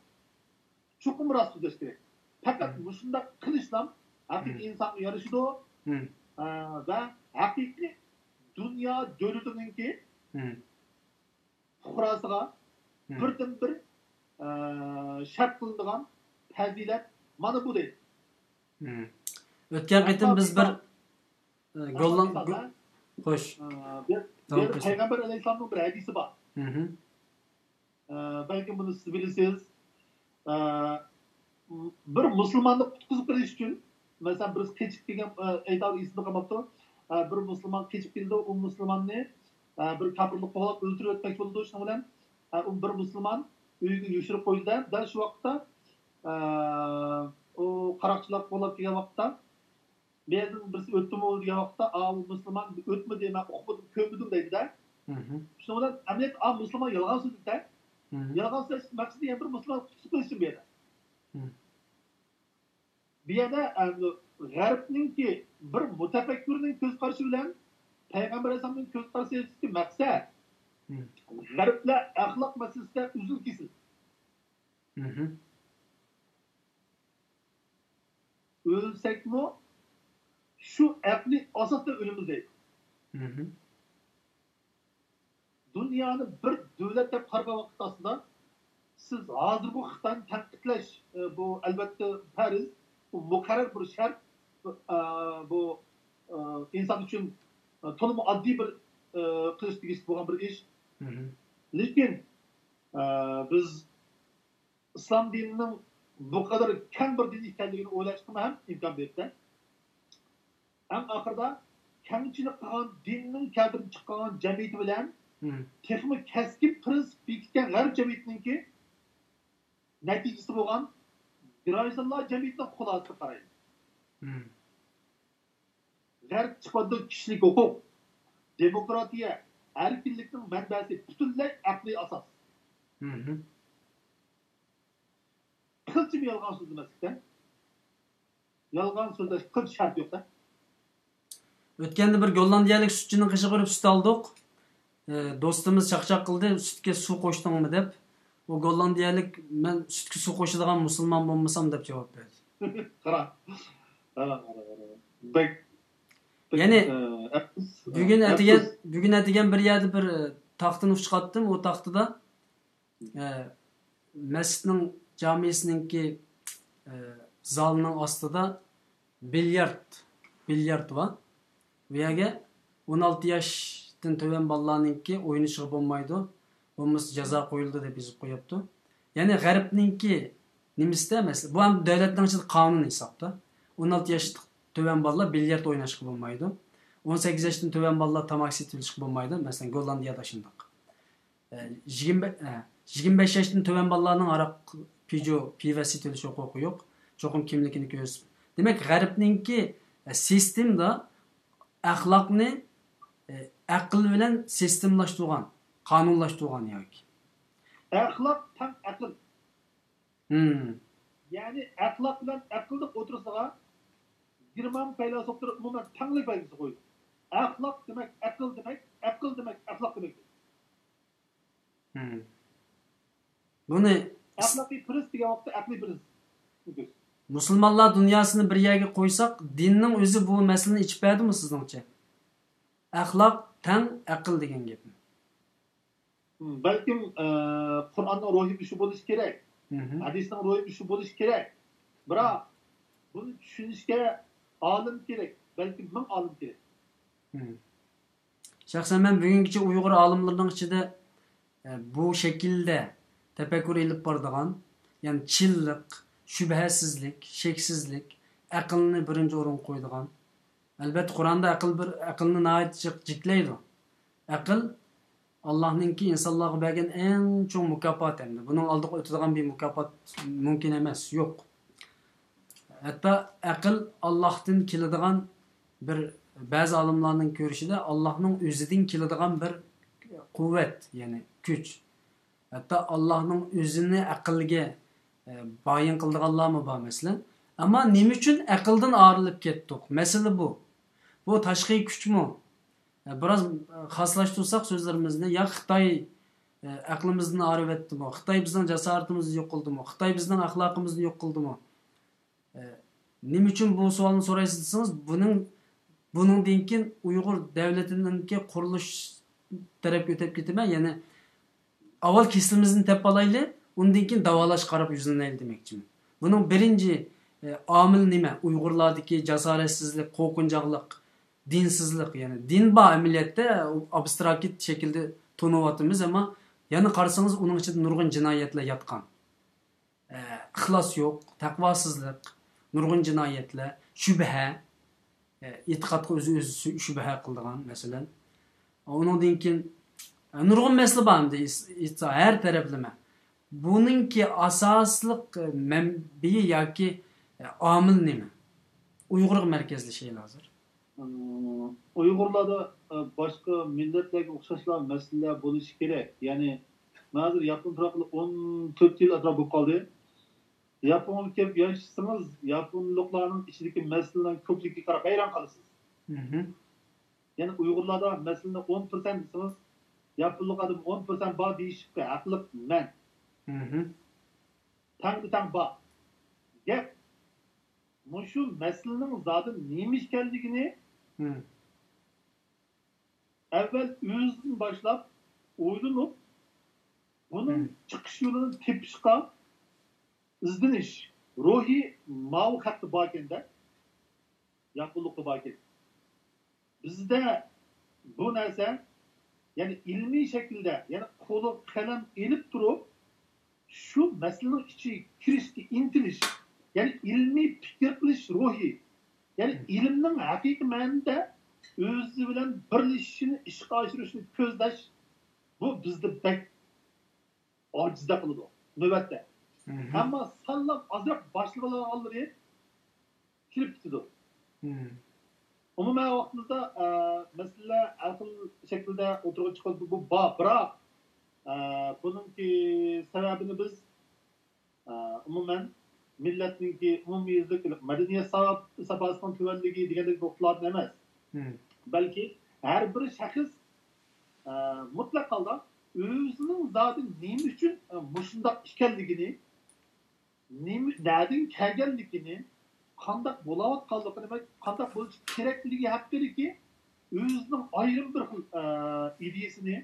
Cho'qim rost so'zlash kerak. Faqat shunday qilishdan haqiqiy insonga yarashadi va haqiqiy dunyo davlatininki fuqarosiga birdan bir shart qilinadigan fazilat mana bu deydi. O'tgan qitim biz bir gollan xo'sh. Payg'ambar alayhissalomning bir hadisi bor. Belki bunu siz bilirsiniz. Bir musulmonni qutqizib qilish uchun mesela biz keçip degan aytadi ismi qolmabdi. Bir musulmon keçip keldi, u musulmonni bir kafirlik qo'llab o'ldirib o'tmoqchi bo'ldi. Shuning bilan u bir musulmon uyiga yoshirib qo'ydi. Dal shu vaqtda o qaroqchilar qo'llab kelgan vaqtda Beyazın birisi ötdümü degan vaqtda, "Bu musulmon o'tmadi, men o'qidim, ko'mdim" deydi-da. Shuning bilan amaliyat musulmon yolg'on so'zlaydi-da. Yolg'on so'z maqsadi ham bir musulmon qutqizib qo'yish bu yerda. Bu yerda g'arbninki bir mutafakkirning ko'z qarashi bilan payg'ambar alayhisolamning ko'z qarashiga maqsad g'arblar axloq masalasida uzun kesil. Ölsəkmi şu aqli asosda ölümüz deydi. Dünyanın bir davlat deb qaragan vaqtida siz hozir bu Xitoyni tanqidlash bu albatta Paris bu muqarrar bir shart bu inson uchun to'liq oddiy bir qilish tegishli bo'lgan bir ish. Lekin biz islom dinining bu kadar keng bir din ekanligini o'ylashga ham imkon berdi. Ham oxirida kengchilik qilgan dinning keltirib chiqqan jamiyati bilan texnik kaskin prinsip bekitgan g'arb jamiyatininki natijasi bo'lgan Biraysalloh jamiyatining xulosasiga qaraydi. G'arb chiqadi kishilik huquq, demokratiya, erkinlikning manbasi butunlay aqliy asos. Qilchim yolg'on so'zlamaslikda. Yolg'on so'zlash qilch shart yo'q-da. O'tganda bir gollandiyalik sutchining qishig'i urib sut oldik. Do'stimiz chaqchaq qildi, sutga suv qo'shdingmi deb. O gollandiyalik men sutga suv qo'shadigan musulmon bo'lmasam deb javob berdi. Qara. Ya'ni bugun atigan bir yerda bir taxtini chiqardim. O taxtida masjidning jamiyasininki zalining ostida bilyard var. Bu yerga 16 yoshdan to'g'an bolalarninki o'ynashiga bo'lmaydi. Bo'lmasa jazo qo'yildi deb yozib qo'yapti. Ya'ni g'arbninki nimasida emas. Bu ham davlatning ichida qonun hisobda. 16 yosh to'g'an bolalar bilyard o'ynashga bo'lmaydi. 18 yoshdan to'g'an bolalar tamak sotishga bo'lmaydi. Masalan, Gollandiyada shunday. 25 yoshdan to'g'an bolalarning aroq pivo sotilish huquqi yo'q. Cho'qim kimligini ko'rsatib. Demak, g'arbninki sistemda axloqni aql bilan sistemlashtirgan, qonunlashtirgan yoki. Axloq tam aql. Ya'ni axloq bilan aqlni o'tirsaga German filosoflar umuman tanglik belgisi qo'ydi. Axloq demak aql demak, aql demak axloq demak. Buni axloqiy prinsip degan vaqtda aqliy prinsip. Musulmonlar dunyosini bir yerga qo'ysak, dinning o'zi bu masalani ichib berdimi sizningcha? Axloq tang aql degan gapmi? Balkim Qur'onning ruhi shu bo'lishi kerak. Hadisning ruhi shu bo'lishi kerak. Biroq buni tushunishga olim kerak. Balkim ming olim kerak. Shaxsan men bugungacha Uyg'ur olimlarining ichida bu shaklda tafakkur elib boradigan, ya'ni chillik, shubhasizlik, sheksizlik, aqlni birinchi o'rin qo'yadigan. Albatta Qur'onda aqlni nihayat jiklaydi. Aql Allohninki insonlarga bergan eng cho'ng mukofot endi. Buning oldiga o'tadigan bir mukofot mumkin emas, yo'q. Hatto aql Allohdan keladigan bir ba'zi olimlarning ko'rishida Allohning o'zidan keladigan bir quvvat, ya'ni kuch. Hatto Allohning o'zini aqlga bayin qildiganlarmi bor masalan. Ammo nima uchun aqldan ayrilib ketdik? Masala bu. Bu tashqi kuchmi? Biraz xaslashtirsak so'zlarimizni ya Xitoy aqlimizni arib etdimi? Xitoy bizning jasoratimizni yo'q qildimi? Xitoy bizning axloqimizni yo'q qildimi? Nima uchun bu savolni so'raysiz desangiz, buningdan keyin Uyg'ur davlatiningki qurilish tarafga o'tib ketaman, ya'ni avval kesilimizni tepib olaylik, undan keyin davolash qarab yuzlanaylik demoqchiman. Buning birinchi omil nima? Uyg'urlardagi jasoratsizlik, qo'rqinchoqlik, dinsizlik, ya'ni din bor amaliyotda abstrakt shaklda to'nayapmiz, ammo yana qarasangiz uning ichida nurg'un jinoyatlar yotgan. Ixlos yo'q, taqvosizlik, nurg'un jinoyatlar, shubha, e'tiqodga o'zi shubha qildigan masalan. Undan keyin nurg'un masala bordi, har taraflama. Buningki asosliq manbai yoki omil nima? Uyg'ur markazli şeylar hozir. Uyg'urlarda boshqa millatlarga o'xshashlar masalalar bo'lishi kerak. Ya'ni hozir Yapon tarafida 14 yil atrof bo'lib qoldi. Yaponga kelib yashasangiz, yaponliklarning ichidagi masalalarning ko'pligiga qarab hayron qolasiz. Ya'ni Uyg'urlarda masalani 10% desangiz, yaponliklarda 10% bor deyishga aqliq man. Tang bor. Gap mushu masalaning zodi nima ekanligini avval o'zidan boshlab o'ylanib, buning chiqish yo'lini tepishga izdinish ruhiy mavqati bor ekanda, yaponlikda bor ekan. Bizda bu narsa, ya'ni ilmiy shaklda, ya'ni qo'li qalam elib turib, shu masalaning ichiga kirishga intilish, ya'ni ilmiy fikr qilish ruhi, ya'ni ilmning haqiqiy ma'noda o'zi bilan birlashishini, ishga oshirishni ko'zlash, bu bizda bak ojizda qiladi navbatda. Ammo sallab ozroq boshlagan oldiri kirib ketadi. Umuman vaqtimizda masala aql shaklida o'tirib chiqadi, bu biroq buningki sababini biz umuman millatninki umumiylik madaniyat savosining tuvanligi degandek nuqtalardan emas. Balki har bir shaxs mutlaq holda o'zining zoti nima uchun mushundoq ekanligini, nerdan kelganligini, qanday bo'layotganligini, qanday bo'lishi kerakligi haqidagi o'zining ayrim bir ideyasini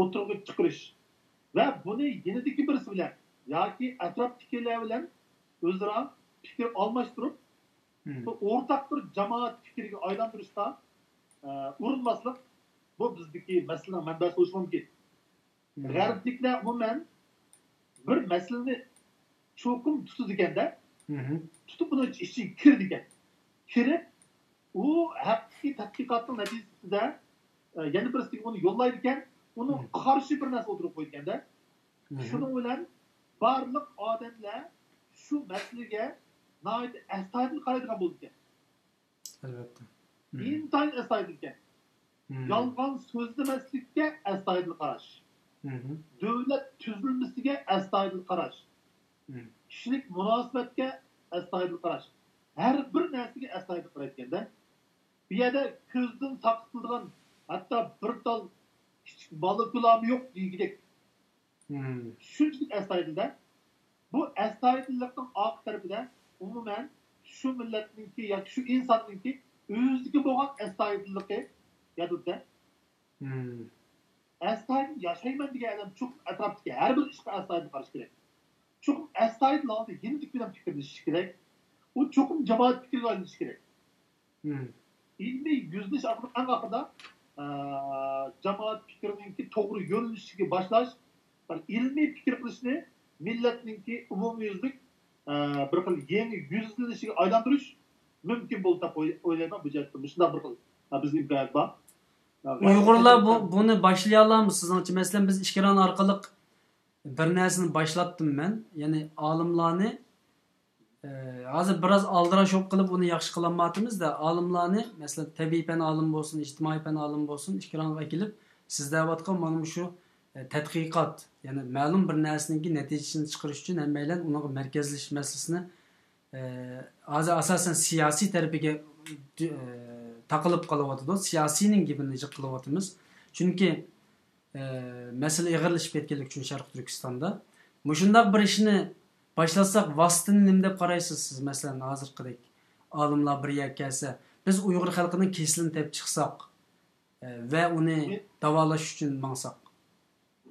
o'tirg'i chiqarish va buni yanadagi birisi bilan yoki atrofdagilar bilan o'zaro fikr almashtirib, o'rtaq bir jamoat fikriga aylantirishda urinmaslik, bu bizdagi masalaning manbasi bo'lishi mumkin. G'arbliklar umuman bir masalani cho'qim tutdi deganda, tutib buni ichiga kirdi degan. Kirib, u haqiqiy tadqiqotning natijasida yana birisiga uni yo'llaydi ekan, uni qarshi bir narsa o'tirib qo'yganda, shuning bilan barliq odamlar shu masalaga nihoyat astoydil qaraydigan bo'ldi ekan. Albatta. Intayin astoydil ekan. Yolg'on so'zlamaslikka astoydil qarash. Davlat tuzilmasiga astoydil qarash. Kishilik munosabatga astoydil qarash. Har bir narsaga astoydil qarayotganda, bu yerda ko'zdan saqlanadigan hatto bir tal kichik baliqlar yo'q degidek. Shunchalik astoydilda, bu astoydillikning oq tarafida umuman shu millatninki yoki shu insonninki o'ziga bo'lgan astoydilligi yodida. Astoydil yashayman degan odam cho'q atrofdagi har bir ishga astoydil qarash kerak. Cho'q astoydil oldi yenilik bilan fikrlashish kerak. U cho'qim jamoat fikriga aylanish kerak. Ilmiy yuzlash oxirida jamoat fikrininki to'g'ri yo'nalishiga boshlash, ilmiy fikr qilishni millatninki umumyuzlik bir xil yangi yuzlanishiga aylantirish mumkin bo'ldi deb o'ylayman. Bu jihatdan shunday bir xil bizning imkoniyat bor. Uyg'urlar buni boshlay olamiz sizingcha? Masalan, biz ishkiron orqali bir narsani boshlatdim men. Ya'ni olimlarni hozir biroz aldirash qilib uni yaxshi qilolmayapmiz-da, olimlarni, masalan, tabiiy fan olim bo'lsin, ijtimoiy fan olim bo'lsin, ishkironga kelib siz deyotgan mana shu tadqiqot, ya'ni ma'lum bir narsaning natijasini chiqarish uchun hammaylar uning markazlash masalasini hozir asosan siyosiy tarafiga taqilib qolyapti. Siyosiyning gibini qilyapmiz. Chunki mesele ig'irlashib ketganligi uchun Sharq Turkistonda. Mushundaq bir ishni boshlasak, vositani nima deb qaraysiz siz? Masalan, hozirgidek olimlar bir yerga kelsa, biz Uyg'ur xalqining kesilini tepib chiqsak va uni davolash uchun mangsak.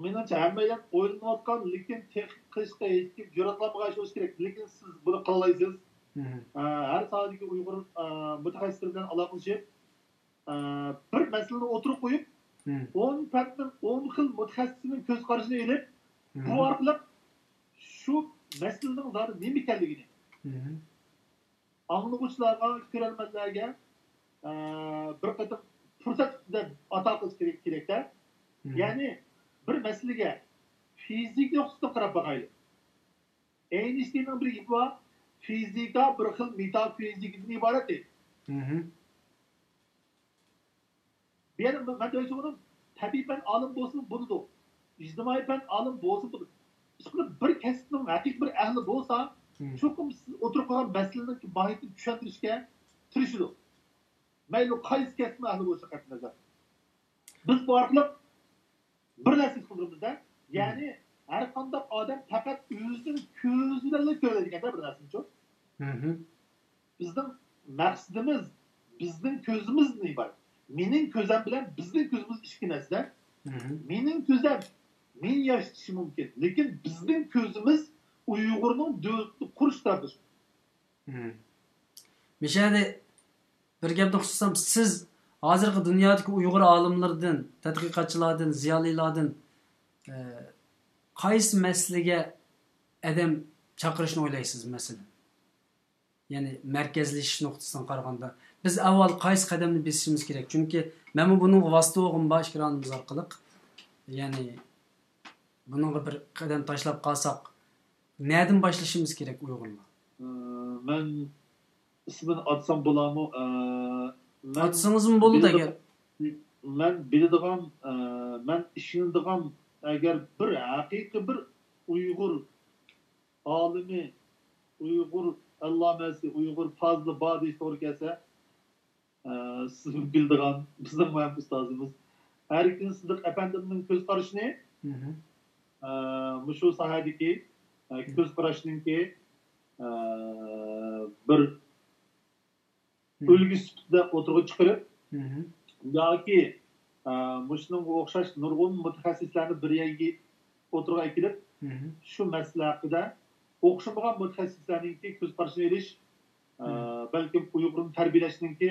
Menimcha hammalar o'ylanayotgan, lekin texnik qilishga hech kim jur'atlanmagan ish bo'lishi kerak. Lekin siz buni qilaysiz. Har sohadagi Uyg'ur mutaxassislar bilan aloqalashib, bir masalani o'tirib qo'yib, 10 farqli 10 xil mutaxassisning ko'z qarashini elib, bu orqali shu masalaning zori nima ekanligini anglag'uvchilarga, ko'rolmanlarga bir qator fursat deb ato qilish kerak-da. Ya'ni bir masalaga fizik nuqtadan qarab boqaylik. Einsteinning bir gapi bor, fizika bir xil metafizikadan iborat deydi. Ben öyle tabii ben alim bolsun bunu, ictimai ben alim bolsun bunu. İşte bir kesinin hakik bir ehli bolsa, çok oturup kalan meselenin mahiyetini düşündürüşke tırışıdı. Meylu kayıs kesme ehli bolsa katılacak. Biz bu arkalık bir nesil kıldığımızda, yani her kandak adam fakat yüzünün közülerle söylediğinde bir nesil çok. Bizden maksidimiz, bizden közümüz ne ibaret? Mening ko'zim bilan bizning ko'zimiz ikki narsa. Mening ko'zim men yashashi mumkin, lekin bizning ko'zimiz Uyg'urning davlatni qurishdadir. Mishada bir gapni xususan siz hozirgi dunyodagi Uyg'ur olimlaridan, tadqiqotchilardan, ziyolilardan qaysi masalaga adam chaqirishni o'ylaysiz masalan? Ya'ni markazlashish nuqtasidan qaraganda biz avval qaysi qadamni bosishimiz kerak? Chunki men buning vositog'im bor ekranimiz orqali. Ya'ni buningga bir qadam tashlab qolsak, nereden başlashimiz kerak Uyg'urlar? Men ismini atsam bo'ladimi? Atsanızmı bo'ladi agar. Men biladigan, men ishonadigan agar bir haqiqiy bir Uyg'ur olimi, Uyg'ur allamasi, Uyg'ur fazla badi to'g'ri kelsa, siz bildigan bizning muhim ustozimiz Erkin Sidiq efendimning ko'z qarashini shu sohadagi ko'z qarashningki bir ulgu sifatida o'tirg'i chiqarib yoki shunga o'xshash nurg'un mutaxassislarni bir yerga o'tirg'i kelib shu masala haqida o'xshamagan mutaxassislarningki ko'z qarashini olish balkim Uyg'urni tarbiyalashninki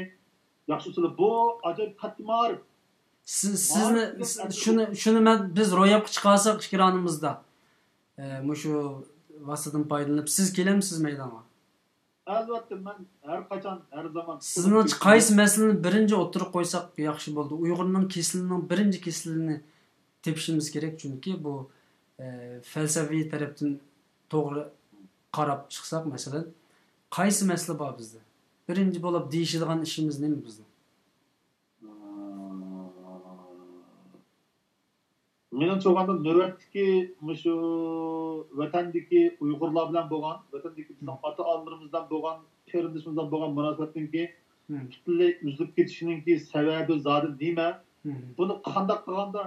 yaxshi usuli bu ajoyib katta ma'rif. Şunu biz ro'yobga chiqarsak ikranimizda shu vositadan foydalanib siz kelamsiz maydonga? Albatta, men har qachon, har zaman. Sizningcha qaysi masalani birinchi o'tirib qo'ysak yaxshi bo'ldi? Uyg'urning kesilining birinchi kesilini tepishimiz kerak, chunki bu falsafiy tarafdan to'g'ri qarab chiqsak masalan, qaysi masala bor bizda? Birinchi bo'lib deyishadigan ishimiz nima bizning? Menimcha o'g'anda navbatdagi shu vatandagi Uyg'urlar bilan bo'lgan, vatandagi bizning ota-onalarimizdan bo'lgan, qarindishimizdan bo'lgan munosabatninki butunlay uzilib ketishiningki sababi zodi nima? Buni qanday qilganda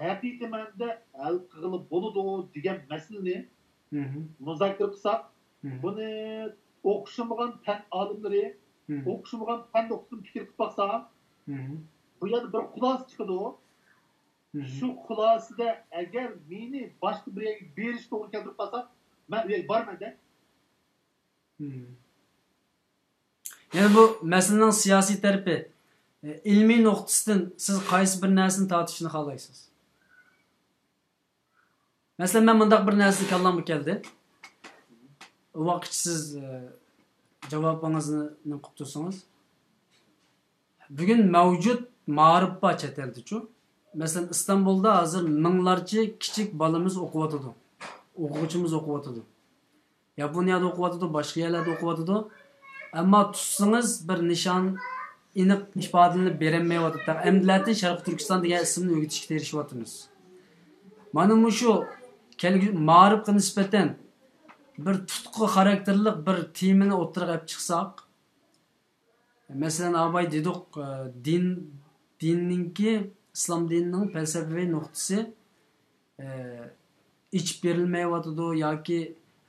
haqiqiy ma'noda hal qilib bo'ladi degan masalani muzokara qilsak, buni o'qishmagan fan olimlari, o'qishmagan fan o'qituvchilar fikr qilib baqsa, bu yerda bir xulosa chiqadi. Şu xulasida agar meni boshqa bir yerga berish to'g'ri keltirib qolsa, men u yerga bormayman. Yani bu meselenin siyasi tarafi, ilmiy nuqtasidan siz qaysi bir narsani tortishni xohlaysiz? Mesela men bundaq bir narsa kallamga keldi. O vaqt siz javobingizni qilib tursangiz. Bugun mavjud ma'rif bor chet elda-chu. Mesela İstanbul'da hazır minglarca kichik balamiz o'qiyotidi. O'quvchimiz o'qiyotidi. Yaponiyada o'qiyotidi, boshqa yerlarda o'qiyotidi. Ammo tutsangiz bir nishon aniq ifodalanib berilmayotdi. Amdilatin Sharq Turkiston degan ismni o'rgatishga erishyapmiz. Mana shu ma'rifga nisbatan bir tutqu xarakterlik bir temani o'tirib olib chiqsak, masalan, Abay dedik, dinninki islom dinining falsafiy nuqtasi ichib berilmayotidi yoki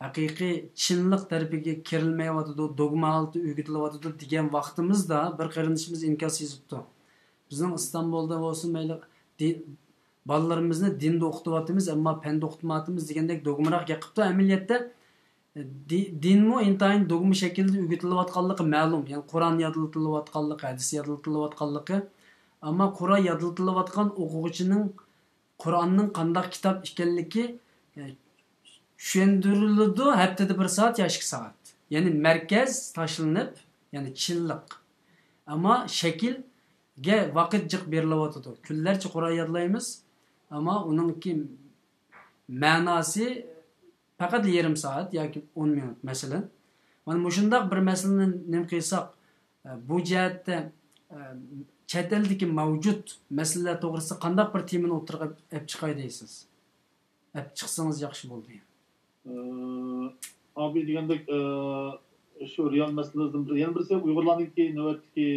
haqiqiy chinlik tarafiga kirilmayotidi, dogma holati o'rgatilyotidi degan vaqtimizda bir qarindishimiz inkos yozibdi. Bizning Istanbulda bo'lsin mayli bolalarimizni dinda o'qityapmiz, ammo fanda o'qitmayapmiz degandek dogmaroq gapiribdi. Amaliyotda dinmi intayin dogma shaklida o'rgatilayotganligi ma'lum. Ya'ni Qur'on yodlatilayotganligi, hadis yodlatilayotganligi, ammo Qur'on yodlatilayotgan o'quvchining Qur'onning qanday kitob ekanligi tushuntiriladi haftada 1 soat yoki 2 soat. Ya'ni markaz tashlanib, ya'ni chinlik. Ammo shaklga vaqt jiq berilyotdi. Kunlarcha Qur'on yodlaymiz, ammo uningki ma'nosi faqat yarım soat yoki 10 minut masalan. Mana shunday bir masalani nima qilsak, bu jihatda chet eldagi mavjud masalalar to'g'risida qanday bir temani o'tirib olib chiqay deysiz? Olib chiqsangiz yaxshi bo'ldi. Abi degandek şu real meselesinden yana birisi Uyg'urlarningki navbatdagi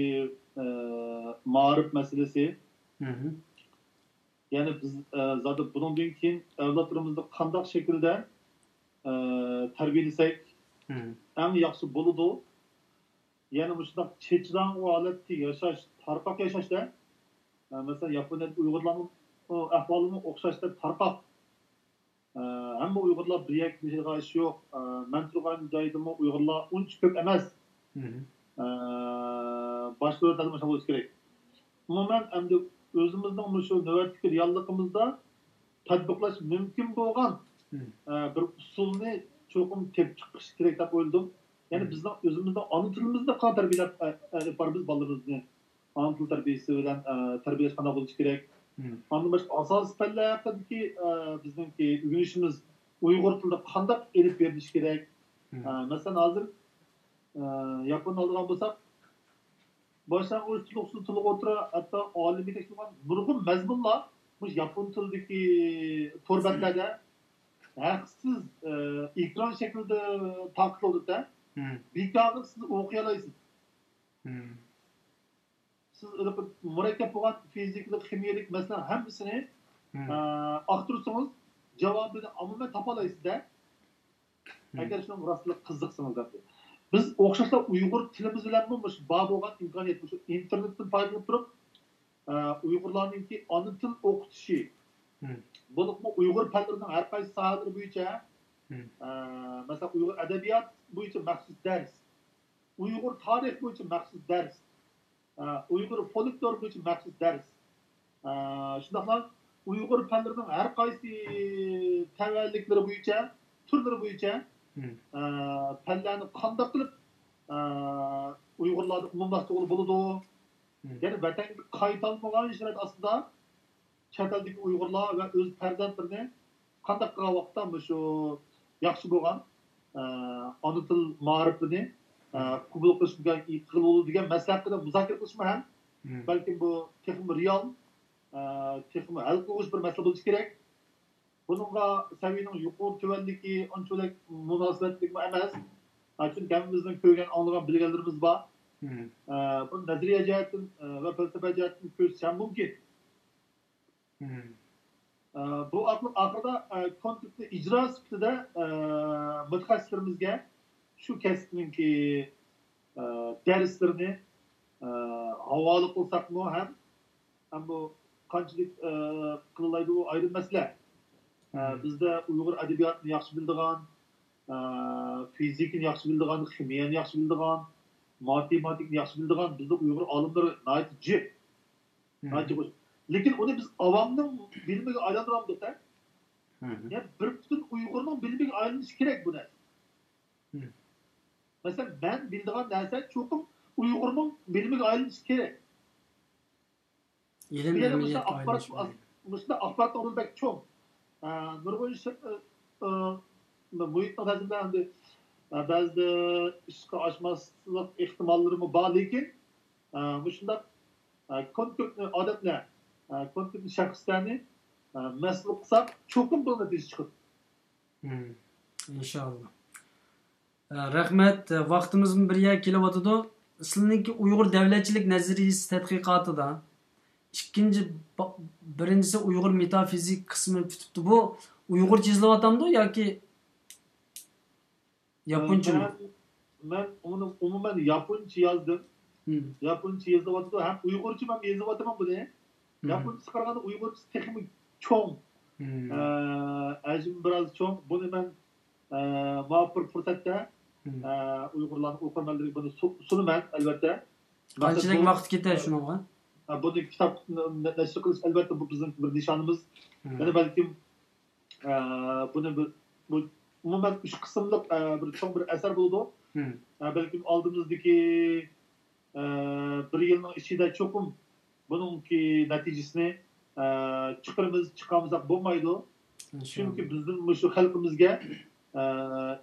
ma'rif masalasi. Yani biz zaten bundan keyin avlodlarimizni qanday shaklda tarbiyalasak eng yaxshi bo'ladi. Yani bu şunday chechran holatda yashash, tarqoq yashashda, mesela Yaponiyada Uyg'urlarning ahvolini o'xshashda tarqoq. Hamma Uyg'urlar bir yaklaşığa iş yok. Men turgan joydami Uyg'urlar uncha ko'p emas. Boshqa o'rtada mana bo'lish kerak. Umuman endi o'zimizning shu navbatdagi realligimizda tatbiqlash mumkin bo'lgan bir usulni cho'qim tepib chiqish kerak deb o'yladim. Yani bizning o'zimizning ona tilimizda qanday tarbiyalab biz bolalarimizni ana til tarbiyasi bilan tarbiyalash qanday bo'lishi kerak? Ondan başka asas fanlar haqidagi bizningki o'rganishimiz Uyg'ur tilida qanday elib berilishi kerak? Masalan, hozir Yapon olgan bo'lsak, boshlang'ich tilga o'tira, hatto olimiy tekshirgan nurg'un mazmunlar bu Yapon tilidagi to'rbatlarda haqsiz ekran shaklida taqdirlanadi. Bekorga siz o'qiy olasiz. Siz murakkab bo'lgan fiziklik, kimiyalik masalalar hammasini aqtirsangiz javobini umuman topa olasizda. Agar shuni rostlik qiziqsangiz deb. Biz o'xshashlar Uyg'ur tilimiz bilan bo'lmuş bor bo'lgan imkoniyat shu internetdan foydalanib turib Uyg'urlarningki ona til o'qitishi. Bo'libmi Uyg'ur fanlarining har qaysi sohalari bo'yicha masalan Uyg'ur adabiyot bo'yicha maxsus dars, Uyg'ur tarix bo'yicha maxsus dars, Uyg'ur folklor bo'yicha maxsus dars. Shundaqla Uyg'ur fanlarining har qaysi tavalliklari bo'yicha, turlari bo'yicha fanlarni qanday qilib Uyg'urlarni umumlashtirib bo'ladi? Ya'ni vatanga qaytalmagan sharoit ostida chet eldagi Uyg'urlar va o'z farzandlarini qanday qilgan vaqtda shu yaxshi bo'lgan ona til ma'rifini qabul qilishga qilib degan masala haqida muzokara qilishmi ham balkim bu texnik real texnik hal qilish bir masala bo'lishi kerak. Bununla saviyaning yuqori tuvanligi unchalik munosabatli emas. Chunki hammamizning ko'rgan, anglagan, bilganlarimiz bor. Bu nazariya jihatdan va falsafa jihatdan ko'rish ham mumkin. Bu oxirida kontekstda ijro sifatida mutaxassislarimizga shu kasbningki darslarini havola qilsakmi ham bu qanchalik qilinadi u ayrim masala. Bizda Uyg'ur adabiyotini yaxshi biladigan, fizikani yaxshi biladigan, kimiyani yaxshi biladigan, matematikani yaxshi biladigan bizda Uyg'ur olimlari nayt jip. Lekin uni biz avomning bilimiga aylantiramiz-da. Yani bir butun Uyg'urning bilimiga aylanishi kerak bu narsa. Masalan, men biladigan narsa cho'qim Uyg'urning bilimiga aylanishi kerak. Ilim bilimiga aylanishi. Mushunda axborot o'rnidek cho'ng. Nurg'un muhitni ta'sirida endi ba'zida ishga oshmaslik ehtimollarimi bor, lekin shunda konkret odatlar, konkret shaxslarni mas'ul qilsak, cho'qim bu natija chiqadi. Inshaalloh. Rahmat, vaqtimiz birga kelyotidi. Sizlarning Uyg'ur davlatchilik nazariyasi tadqiqotida birincisi Uyg'ur metafizik kısmı tuttu. Bu Uyg'urcha izlayaptamdı yoki Yaponcha? Ben onu umumen Japonca yazdım. Japonca yazıvatı hem Uygurca ben yazıvatımam bu ne? Japonca çıkarganda Uygurca tekimi çoğun. Acım biraz çok. Bunu ben muvaffak fırsatta Uygurların okurmanları bunu sunumen elbette. Qanchalik vaqt ketadi shunga? Bunu kitap neşr kılış elbette bu bizim bir nişanımız. Yani belki bunu bu umumen 3 kısımlık bir çok bir eser buldu. Belki aldığımızdaki bir yılın içinde çokum bununki neticesini çıkamazsak bulmaydı. Çünkü bizim şu halkımızga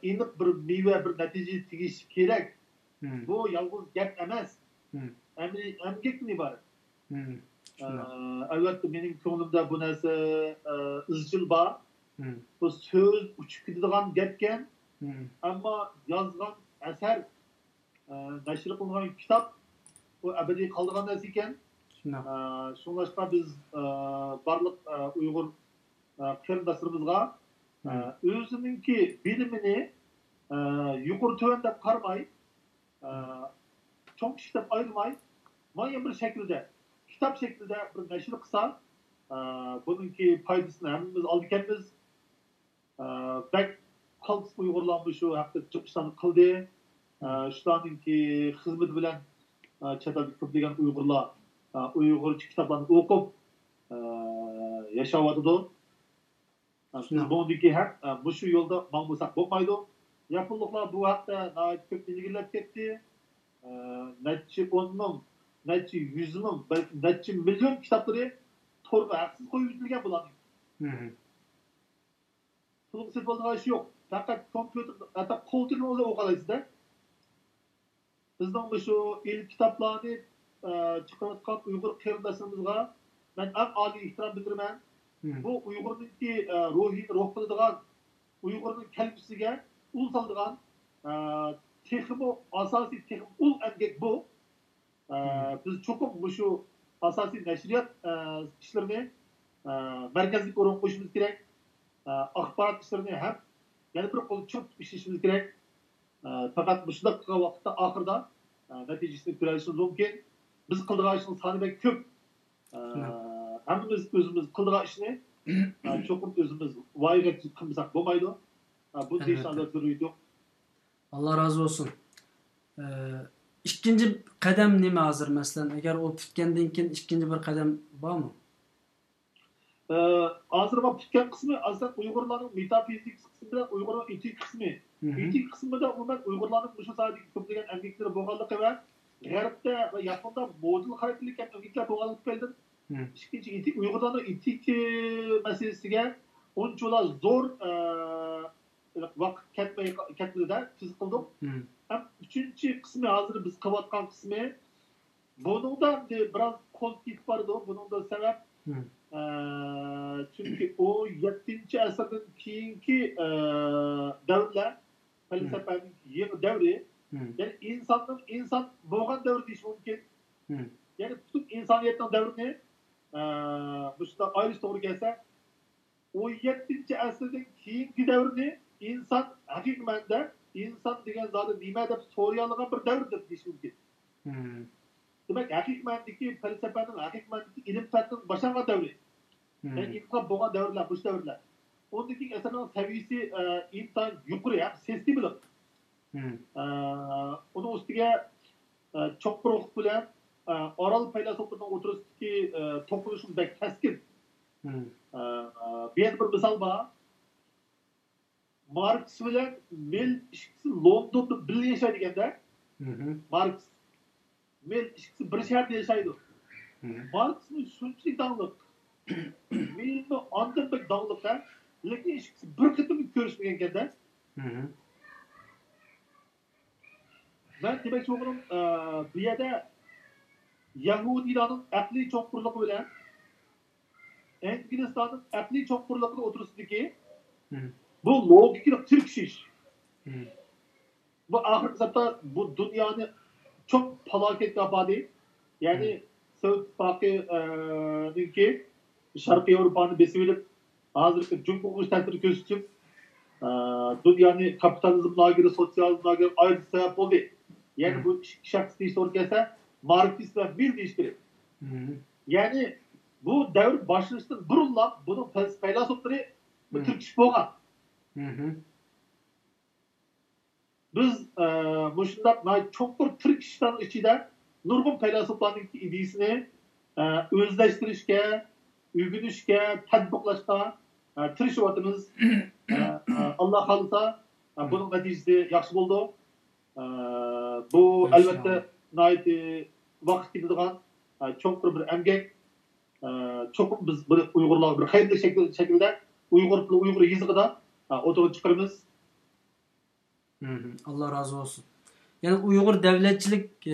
iniq bir meyve bir netice tegish kerak. Bu yalnız gap emas. Emgekten ibaret. Albatta mening ko'nglimda bu narsa izchil bor. Bu so'z uchib ketadigan gapkan. Ammo yozgan asar, nashr qilingan kitap bu abadiy qoldigan narsa ekan. Shunlashqa biz barliq Uyg'ur qarindoshlarimizga o'zininki bilimini yuqori tuvan deb qaramay, cho'ng kishi deb ayirmay, muayyan bir shaklda, kitap shaklida bir nashr qilsa, buningki foydasini hammamiz olib ekanmiz. Bak qaltis Uyg'urlar shu haqda chiqishlarni qildi. Shularninki xizmat bilan chet elda ko'plagan Uyg'urlar Uyg'urcha kitoblarni o'qib yashayotdi. Biz bundaki ham shu yo'lda mang'usak bo'lmaydi. Yaponliklar bu haqda ko'p ilgilab ketdi. Necha 10 ming, necha 100 ming, balki necha million kitoblari to'rga haqsiz qo'yib yuborilgan bularning. Pulni sotib oladigan ish yo'q. Faqat kompyuter, hatto qo'l tilini o'qiysizda. Bizning shu ilk kitoblarni chiqarayotgan Uyg'ur qarindoshlarimizga men eng oliy ehtirom bildiraman. Bu Uyg'urniki ruhini ruh qiladigan, Uyg'urning kelgusiga ul soladigan texmi asosiy texmi ul emgak bu. Biz cho'qim shu asosiy nashriyat ishlarini markaziy o'rin qo'yishimiz kerak. Axborot ishlarini ham yana bir qo'l cho'p ishlashimiz kerak. Faqat shunday qilgan vaqtda oxirida natijasini ko'rishimiz mumkin. Biz qiladigan ishning soni bek ko'p. Hammamiz o'zimiz qiladigan ishni cho'qim o'zimiz voyaga qilmasak bo'lmaydi. Bu deyishlarda zaruriyat yo'q. Allah razı olsun. İkinci qadam nima hozir masalan agar o bitgandan keyin ikkinchi bir qadam bormi? Hozir bu bitgan qismi aslida Uyg'urlarning metafizik qismi bilan Uyg'urning etik qismi. Etik qismida umuman Uyg'urlarning shu sohadagi ko'plagan emgaklari bo'lganligi va G'arbda va Yaponda model xarakterli emgaklar bo'lganligi keldi. İkinci etik Uyg'urlarning etik masalasiga unchalar zo'r vaqt ketmadi siz qildik. Ham uchinchi qismi hozir biz qilayotgan qismi buningda biroz qo'l ketib bordi. Buningda sabab çünkü o 7. asırdan keyinki davrlar falsafanın yeni devri yani insan bo'lgan davr deyish mumkin. Yani bütün insaniyetning davrini bu işte ayrış doğru gelse o 7. asırdan keyinki davrini insan hakikaten insan degan zotni nima deb so'raydigan bir davr deb deyish mumkin. Demek hakikaten falsafanın hakikaten ilim fanning boshlangan davri. Yani inqilab bo'lgan davrlar, bu davrlar. Ondaki eserning saviyasi inson yuqori, ham sezgi bilan. Onun ustiga cho'qqiroq bilan oral faylasufining o'tirisidagi to'qnashuvlar bek keskin. Bir misal bor. Marx bilan Mill ikkisi Londonda birga yashaydiganda, Marx Mill ikkisi bir shaharda yashaydi. Marxning shunchalik danglik, Millni ondan bir danglikda, lekin ikkisi bir qatim ko'rishmaganda. Ben demek olduğum bu yerda Yahudilarning aqliy cho'qqiriligi bilan Inglizlarning aqliy cho'qqirligida o'tirisidagi bu logikalik tirkishish. Bu ahir zatta bu dunyoni çok felaket yapadi. Yani Sovet İttifaqı'nınki Şarkı Avrupa'nı besip hazır Cumhurbaşkanı ta'siri ko'rsatib dunyoni kapitalizm lageri, sotsializm lageri ayrı sebep oldu. Yani bu şahs deyiş doğru gelse Marksist ve bir deyiş kerak. Yani bu devir başlanıştan burunlap bunun felsefeleri Türk bo'lgan. Biz muşundaq çok bir Türk işlerinin içinde nurgun felsefelerinin ideyasini özleştirişke, ügünüşke, tatbiqlashga tirishayotimiz. Allah kalırsa bunun neticesi yaxshi bo'ldi. Bu elbette vaqt ketadigan çok bir emgek. Çok biz Uygurlar bir hayırlı şekilde Uygur yazıqida o'tirib chiqaramiz. Allah razı olsun. Yani Uygur devletçilik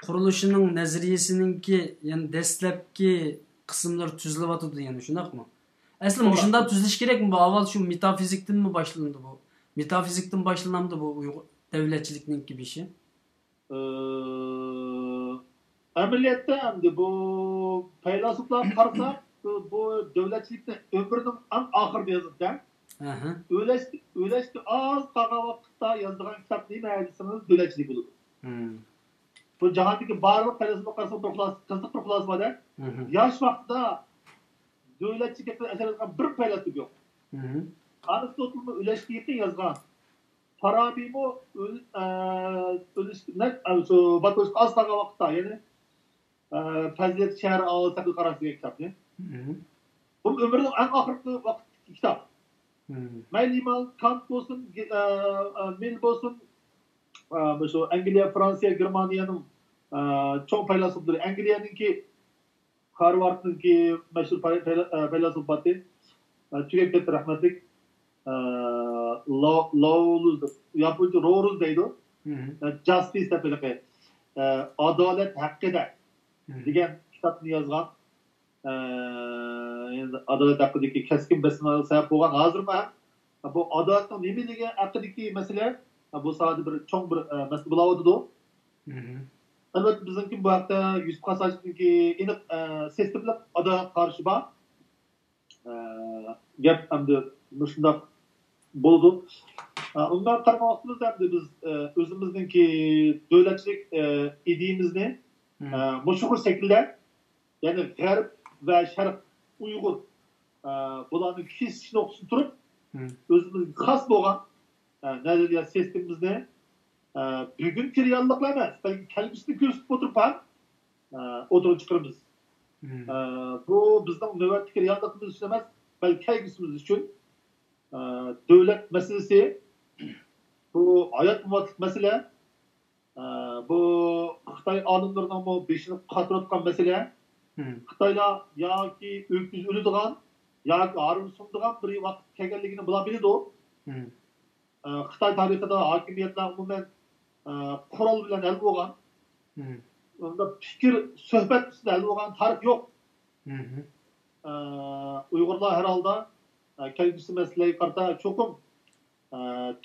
kuruluşunun nazariyesininki yani dastlabki kısımlar tüzülevatıdı yani şunak mı? Aslında şundan tüzülüş gerek mi bu? Aval şu metafizikten mi başlandı bu? Metafizikten başlandı bu Uygur devletçiliknin gibi işi. Ameliyatda endi bu feylasuflar qarasa bu devletçilikni ömrünün en ahırda yazıldı. Öleşti az qalan vaqtda yazılgan kitap neymi ayırsanız devletçilik olur. Bu jahondagi barliq feylasuflar qarasa qiziq bir xulosa yosh vaqtida devletçilik eser yazgan bir feylasuf yo'q. Aristotelni Öleşti yaqin yazgan. Farabi'mi Öleşti az qalan vaqtda yani Fazilet Şehri Ağızaklı Karası'ya kitap ne? Bu ömrünün en ahırklı vakit kitap. Meylimal, Kant olsun, Mill olsun, Angliya, Fransa, Germanya'nın çok felsefeleri. Angliya'nınki Harvard'ınki meşhur felsefesi batı. Tükeklet rahmetlik Lawluz, yapıcı Roruz deydi. Justice de böyle adalet hakkıda degan kitapni yozgan. Endi adolat haqidagi keskin basmalar sabab bo'lgan. Hozir men bu adolatning nimaligi haqidagi masala bu sohada bir cho'ng bir masala bo'layotdi. Albatta bizniki bu haqda Yusuf Qasasovniki aniq sistemli adolat qarashi bor. Gap endi shundoq bo'ldi. Undan qarag'animiz endi biz o'zimizniki davlatchilik ideyamizni muşukur şekilde yani G'arb ve Şarq Uygur bularning kesish noktasini turib o'zimizga xos bo'lgan nazariya sistemimizni bugungi realliklar emas, balki kelgusini ko'rsatib o'tirib o'tirib chiqaramiz. Bu bizning navbatdagi reallikimiz uchun emas, balki kelgusimiz uchun davlat masalasi bu hayot muvatlik masala. Bu Xitoy olimlarining bu beshini qatirayotgan masala. Xitoylar yoki o'kuz o'ladigan yoki arun sundigan bir vaqt kelganligini bular biladi. Xitoy tarixida hokimiyatlar umuman qurol bilan hal bo'lgan. Unda fikr, suhbat ustida hal bo'lgan tarix yo'q. Uyg'urlar har holda kelgusi masalaga qarata cho'qim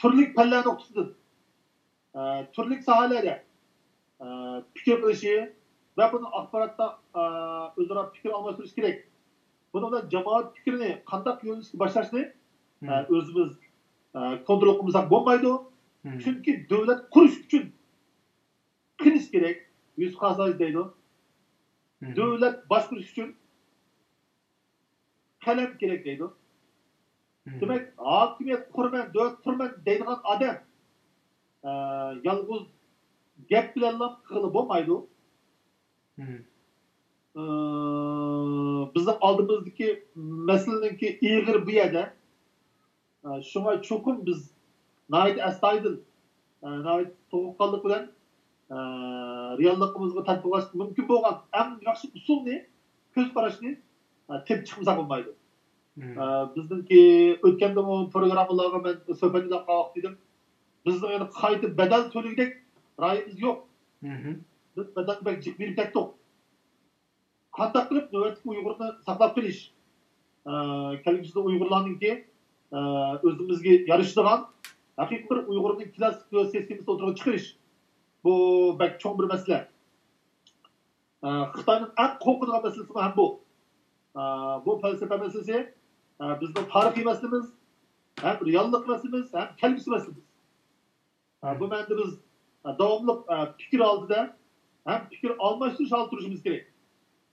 turli pallar nuqtasidan turli sohalarda fikr qilishi ve bunu axborotda o'zaro fikr almashtirish kerak. Buni bilan jamoat fikrini qanday yo'nalishga boshlashni o'zimiz kontrol qilmasak bo'lmaydi. Chunki davlat qurish uchun qilish kerak. Yusuf Qasas deydi. Davlat boshqarish uchun qalam kerak deydi. Demak, hokimiyat qurman, davlat qurman deydigan odam yolg'iz gap bilan qilib bo'lmaydi. Bizning oldimizdagi masalaninki ig'ir bu yerda. Shunga cho'qim biz nayt astoydil, nayt to'g'riqonlik bilan realligimizga tatbiqlash mumkin bo'lgan eng yaxshi usulni, ko'z qarashni tepib chiqmasak bo'lmaydi. Bizningki o'tganda bu programmalarga men suhbatlar qilib dedim. Bizning endi qaytib badal to'lagidek rayimiz yo'q. Biz badal berib ketdik. Qanday qilib navbatdagi Uyg'urni saqlab qolish, kelgusida Uyg'urlarninki o'zimizga yarashadigan haqiqiy bir Uyg'urning klassik sistemasiga o'tirib chiqarish. Bu bak cho'ng bir masala. Xitoyning eng qo'rqadigan masalasi ham bu. Bu falsafa masalasi bizning tarixiy masalamiz, hem reallik masalamiz, hem kelgusi masalamiz. Bu menda biz davomli fikir oldida hem fikir almashtirish olib turishimiz kerak.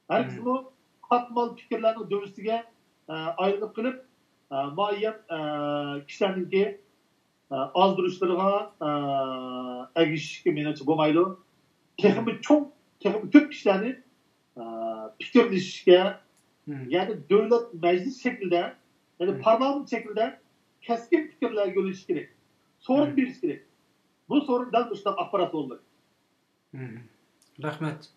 Herkes bu katmal fikirlerinin dövüşüge ayrılıp kılıp muayyen kişilerinki az duruşlarına erişki menimce bulmaydı. Tekimi çok, tekimi köp kişilerini fikirleşişke yani devlet meclis şekilde yani parlament şekilde keskin fikirler görüşü gerek. Sorun bir gerek. Bu sorun dal dışında aparat oldu. Rahmet.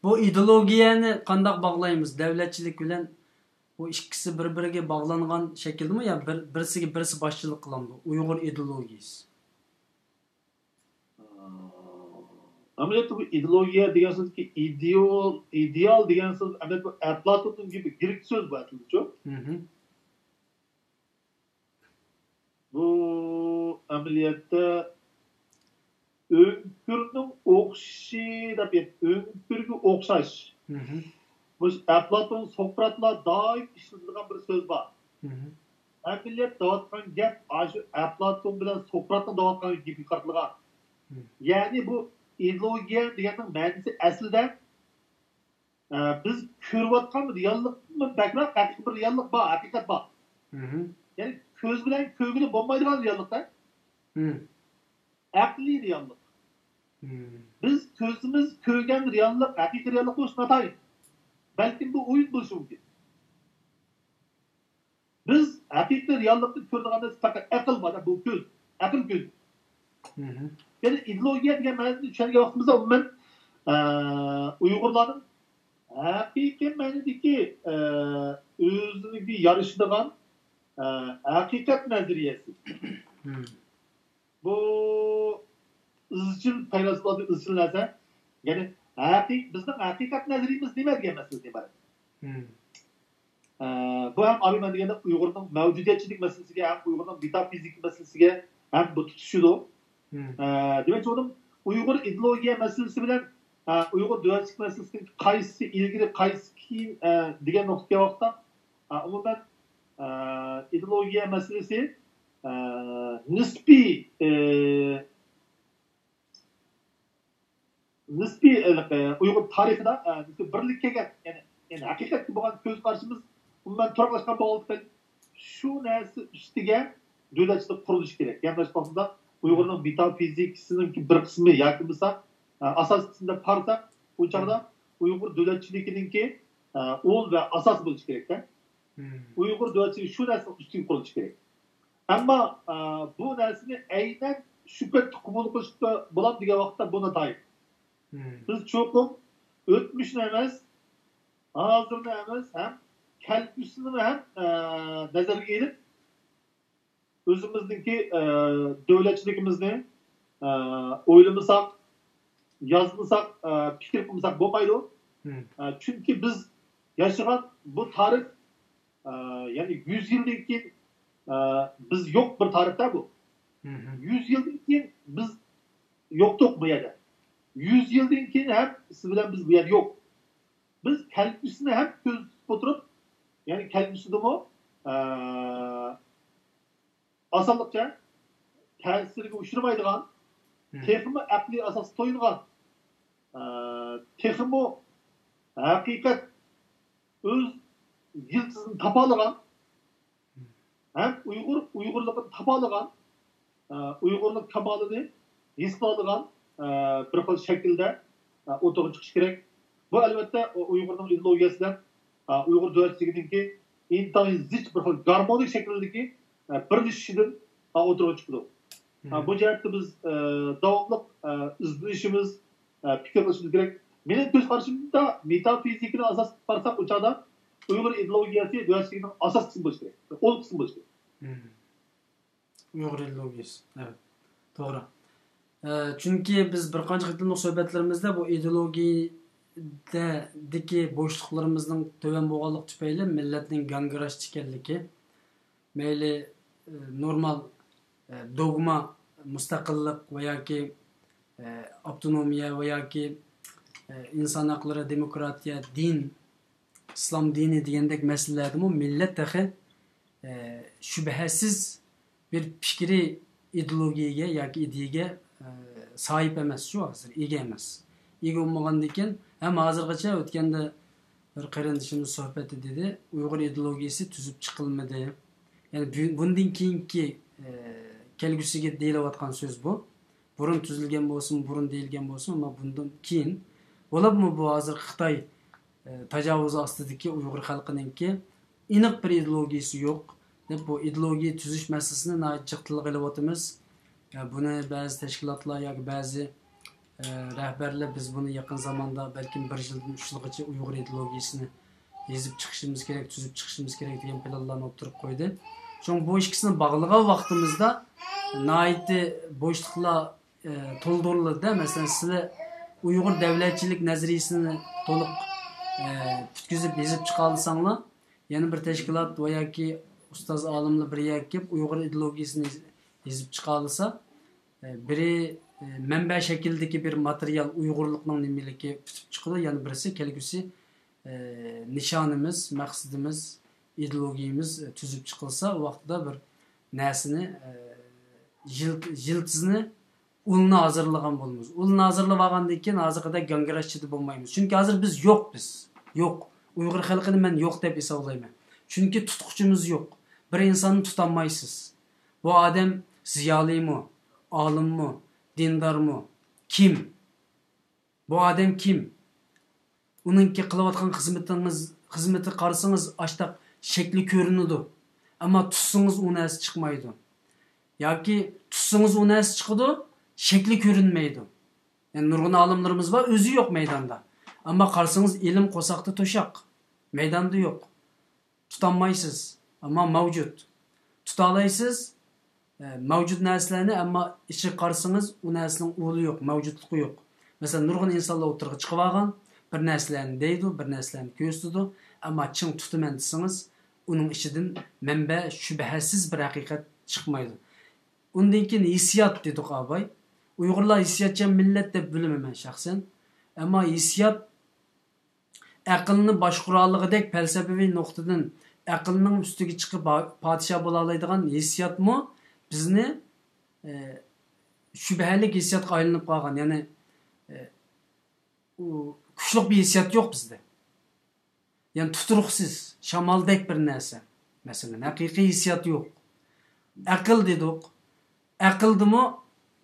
Bu ideologiyani qandaq bağlaymiz? Davlatchilik bilan bu ikkisi bir-biriga bog'langan shakldami yo birisiga birisi boshchilik qiladi? Uyg'ur ideologiyasi. Ameliyatı bu ideologiya degan so'zki ideal degan so'z ameliyat bu Platon gibi Grek söz bu aslında çok. Bu ameliyatta öngkürning o'qishi deb öngkürga o'xshash. Bu Platon, Sokratlar doim ishlatilgan bir so'z bor. Amaliyat davotgan gap shu Platon bilan Sokratning davotgan gapi qartilgan. Ya'ni bu ideologiya deganning ma'nosi aslida biz ko'rayotgan reallikmi bakroq haqiqiy bir reallik bor, haqiqat bor. Ya'ni ko'z bilan ko'rgili bo'lmaydigan reallikda. Aqliy reallik. Biz ko'zimiz ko'rgan reallik haqiqiy reallik bo'lishi notayin. Balki bu o'yin bo'lishi mumkin. Biz haqiqiy reallikni ko'rganda faqat aql bor, bu ko'z, aql ko'z. Yani ideologiya degan ma'nosini tushungan vaqtimizda umuman Uyg'urlarning haqiqiy ma'nodagi o'ziga yarashadigan haqiqat nazariyasi. Bu izchil faylasuflarning izchil narsa. Yani bizning haqiqat nazariyamiz nima degan masala iborat. Bu ham abiman deganda Uyg'urning mavjudiyatchilik masalasiga, ham Uyg'urning metafizik masalasiga ham bu tutishidi. Demek oğlum Uygur ideologiya masalasi bilan Uygur davlatchilik masalasining qaysi ilgili qaysi keyin degan nuqtaga vaqtda umuman ideologiya masalasi nisbiy Uygur tarixida birlik kelgan yani haqiqatga bo'lgan ko'z qarashimiz umuman turaqlashgan bo'ldi. Shu narsa ustiga davlatchilik qurilishi kerak. Yanglishmasiz Uygur'un metafizikisinin bir kısmı yakınmışsa, asas kısmında parsa, o çağda Uygur devletçiliğinin ki oğul ve asas buluşu gerekten. Uygur devletçiliği şu dersin üstün kuruluşu gerek. Ama bu dersini aynen şüphe tukumulukta bulan diye vakitte buna dair. Biz çokum ötmüşün emez, ağzını emez, hem kelbüsünü hem nazar gelip özümüzdeki devletçilikimizni oylamasak, yazmasak, fikir kılmasak bo'lmaydi. Çünkü biz yaşayan bu tarih yani 100 yıldan keyin biz yok bir tarihte bu. 100 yıldan keyin biz yoktuk bu yerde. 100 yıldan keyin hem siz bilen biz bu yerde yok. Biz kelbisini hem göz oturup yani kelbisini mi asallıkça tesirge uçurmaydigan, texmi aqliy asos to'yingan, texmi haqiqat o'z yiltizini topalagan, hem Uyg'urlikni topalagan, Uyg'urlik kamolini his qiladigan bir xil shaklda o'tirib chiqish kerak. Bu albatta Uyg'urning ideologiyasidan Uyg'ur davlatchiligininki intayin zich bir xil garmonik shakldagi birleşişidir oturup çıkıyor. Bu cihette biz devamlı izleyişimiz, fikir alışımız gerek. Benim göz karşımda metafizikine asas varsak uçağda Uygur ideologiyası devletçiliğinin asas kısmı boş gerek. Ol kısmı boş gerek. Uygur ideologiyası. Evet. Doğru. Çünkü biz bir qancha qıtımlıq söhbətlərimizdə bu ideologiyadagi boşluqlarımızın töven boğanlıq tüpeyli milletinin gangraş ekanligi, meyli normal dogma, müstakillik veya ki otonomiya veya ki inson haqlari, demokratiya, din, islom dini degandek masalalardami millat dahi shubhasiz bir fikri ideologiyaga yoki ideyaga sahip emas, shu hozir ega emas. Ega bo'lmagandan keyin ham hozirgacha o'tganda bir qarindishimiz suhbati dedi, Uyg'ur ideologiyasi tuzib chiqilmadi. Yani bundan keyingi kelgusiga deyilayotgan so'z bu. Burun tuzilgan bo'lsin, burun deyilgan bo'lsin, ama bundan keyin bo'libmi bu hozir Xitoy tajovuz ostidagi Uyg'ur xalqininki aniq bir ideologiyasi yo'q deb bu ideologiya tuzish masalasini jiq tilga qilyapmiz. Buni ba'zi tashkilotlar yoki ba'zi rahbarlar biz buni yaqin zamanda balkim 1 yildan 3 yilgacha Uyg'ur ideologiyasini yezib chiqishimiz kerak, tuzib chiqishimiz kerak degan planlarni o'tirib qo'ydi. So'ng bu ikkisini bog'lagan vaqtimizda naiti bo'shliqlar to'ldirildi. Masalan, sizlar Uyg'ur davlatchilik nazariyasini to'liq tutkizib yezib chiqa olsanglar, yana bir tashkilot va yoki ustoz olimlar bir kelib Uyg'ur ideologiyasini yezib chiqa olsa, biri manba shaklidagi bir material Uyg'urlikning nimaligi tutib chiqadi, yana birisi kelgusi nishonimiz, maqsadimiz, ideologiyamiz tuzib chiqilsa, o vaqtida bir narsani yiltizni ulni hazırlagan bo'lamiz. Ulni hazırlab olgandan keyin hozirda gangrashchida bo'lmaymiz. Chunki hozir biz yo'qmiz. Yo'q. Uyg'ur xalqini men yo'q deb hisoblayman. Chunki tutquchimiz yo'q. Bir insonni tutanmaysiz. Bu odam ziyolimi, olimmi, dindarmi? Kim? Bu odam kim? Uningki qilayotgan xizmati qarasangiz ashtaq shakli ko'rinadi. Ammo tutsangiz u narsa chiqmaydi. Yoki tutsangiz u narsa chiqadi, shakli ko'rinmaydi. Yani nurg'un olimlarimiz var, o'zi yo'q maydonda. Ammo qarasangiz ilm qo'saqda to'shaq. Maydonda yo'q. Tutanmaysiz, ammo mavjud. Tuta olaysiz, mavjud narsalarni, ammo ichi qarasangiz u narsaning o'li yo'q, mavjudligi yo'q. Masalan, nurg'un insonlar o'tirg'i chiqib olgan, bir narsalarni deydi, bir narsalarni ko'rsatadi, ammo chin tutaman desangiz, uning ichidan manba shubhasiz bir haqiqat chiqmaydi. Undan keyin hissiyot dedik abay. Uyg'urlar hissiyotchan millat deb bilaman shaxsan. Ammo hissiyot aqlni boshqarolligidek falsafiy nuqtadan aqlning ustiga chiqib podshoh bo'la oladigan hissiyotmi bizni shubhali hissiyotga aylanib qolgan. Ya'ni kuchli bir hissiyot yo'q bizda. Yani tuturuqsiz, shamoldek bir narsa. Masalan, haqiqiy hissiyot yo'q. Aql dedik. Aqldimi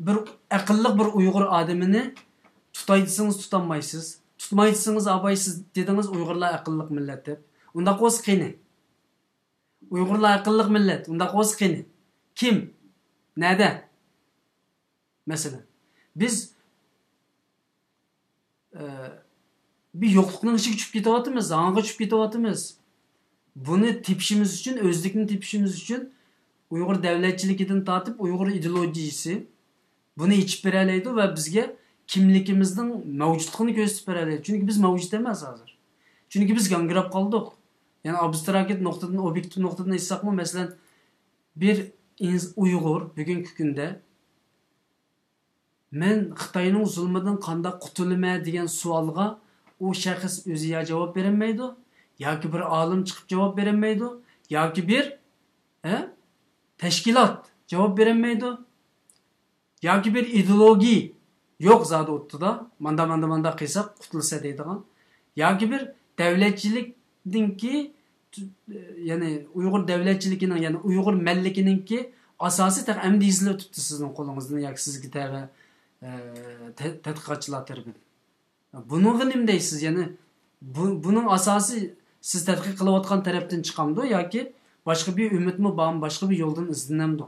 bir aqlli bir Uyg'ur odamini tutaydisangiz tutanmaysiz. Tutmaydisangiz abaysiz dediniz Uyg'urlar aqlli millat deb. Unda qo'z qini. Uyg'urlar aqlli millat. Unda qo'z qini. Kim? Nada? Masalan, biz bir yo'qlikning ichiga tushib ketyapmiz, zang'a tushib ketyapmiz. Buni tepishimiz uchun, o'zlikni tepishimiz uchun Uyg'ur davlatchiligidan tortib Uyg'ur ideologiyasi buni ichib beradi va bizga kimligimizning mavjudligini ko'rsatib beradi. Chunki biz mavjud emas hozir. Chunki biz gangrab qoldik. Yani abstrakt nuqtadan, obyektiv nuqtadan hissaqmi, masalan, bir Uyg'ur bugungi kunda men Xitoyning zulmidan qanday qutulaman degan savolga o shaxs o'zi ya javob berolmaydi, yoki bir olim chiqib javob berolmaydi, yoki bir tashkilot javob berolmaydi, yoki bir ideologiya yo'q zodi o'tida, manda qilsa qutulsa deydigan, yoki bir davlatchilikninki, ya'ni Uyg'ur davlatchiligining, ya'ni Uyg'ur mallikininki asosi taq amdi izlab tutdi sizning qo'lingizdan yoki sizga tava tadqiqotchilar tarafidan. Buning nima deysiz? Ya'ni buning asosi siz tadqiq qilayotgan tarafdan chiqamdi yoki boshqa bir umidmi bormi, boshqa bir yo'ldan izlanamdi?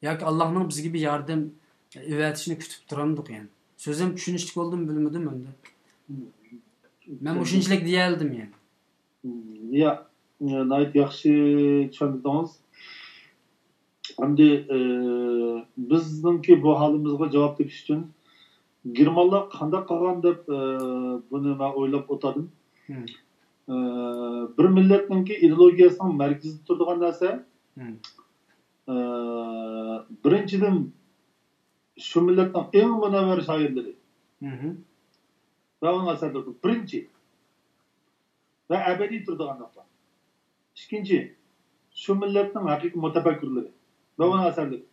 Yoki Allohning bizga bir yordam evatishini kutib turamdik yani. So'zim tushunishlik bo'ldimi bilmadim endi. Men shunchalik deya oldim yani. Ya, nayt yaxshi tushundingiz. Endi bizningki bu holimizga javob tepish uchun Germanlar qanday qilgan deb buni men o'ylab o'tadim. Bir millatningki ideologiyasining markazida turadigan narsa birinchidan shu millatning eng munavvar shoirlari. va uning asarlari birinchi va abadiy turadiganlar. Ikkinchi, shu millatning haqiqiy mutafakkirlari va uning asarlari.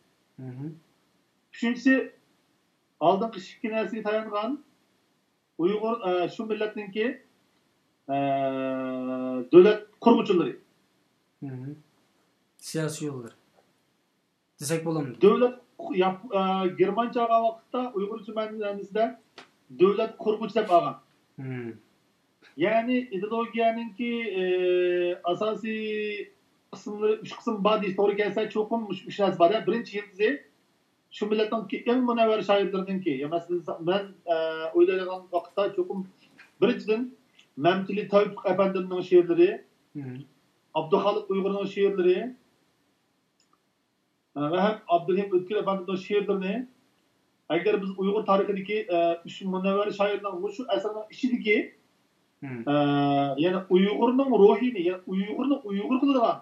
Üçüncüsü, aldığın ikki narsaga tayangan Uyg'ur shu millatninki davlat qurg'uvchilari. Siyosiy yo'llar. Desak bo'ladimi? Davlat Germancha olgan vaqtda Uyg'urcha ma'nosida davlat qurg'uvchi deb olgan. Ya'ni ideologiyaninki asosiy qismlari 3 qism bor deyish to'g'ri kelsa, cho'qim 3 narsa bor. Birinchi yildizi shu millatninki eng munavvar shoirlarninki, masalan, men o'ylaydigan vaqtda cho'qim birinchidan Mamtili Tavfiq Efendining she'rlari, Abduxoliq Uyg'urning she'rlari va ham Abdurahim O'tkir Efendining she'rlarini agar biz Uyg'ur tarixidagi 3 munavvar shoirning shu asarning ichidagi ya'ni Uyg'urning ruhini, ya'ni Uyg'urni Uyg'ur qiladigan,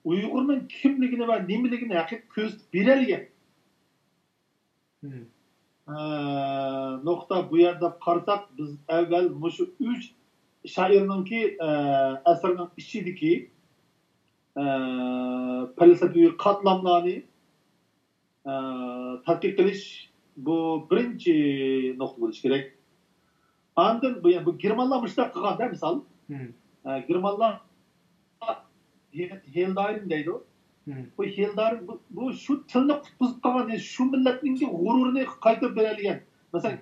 Uyg'urning kimligini va nimaligini haqiqiy ko'z beradigan nokta bu yerde qarsak biz evvel şu 3 şairninki eserinin içindeki felsefi katlamlarını tadqiq qilish bu birinchi nokta bo'lishi kerak. Andın bu Germanlar müştak qilganda misal Germanlar Heldarin deydi. Bu Heldarin bu şu tilni buzib qolgan, şu millatning g'ururini qaytarib beradigan. Masalan,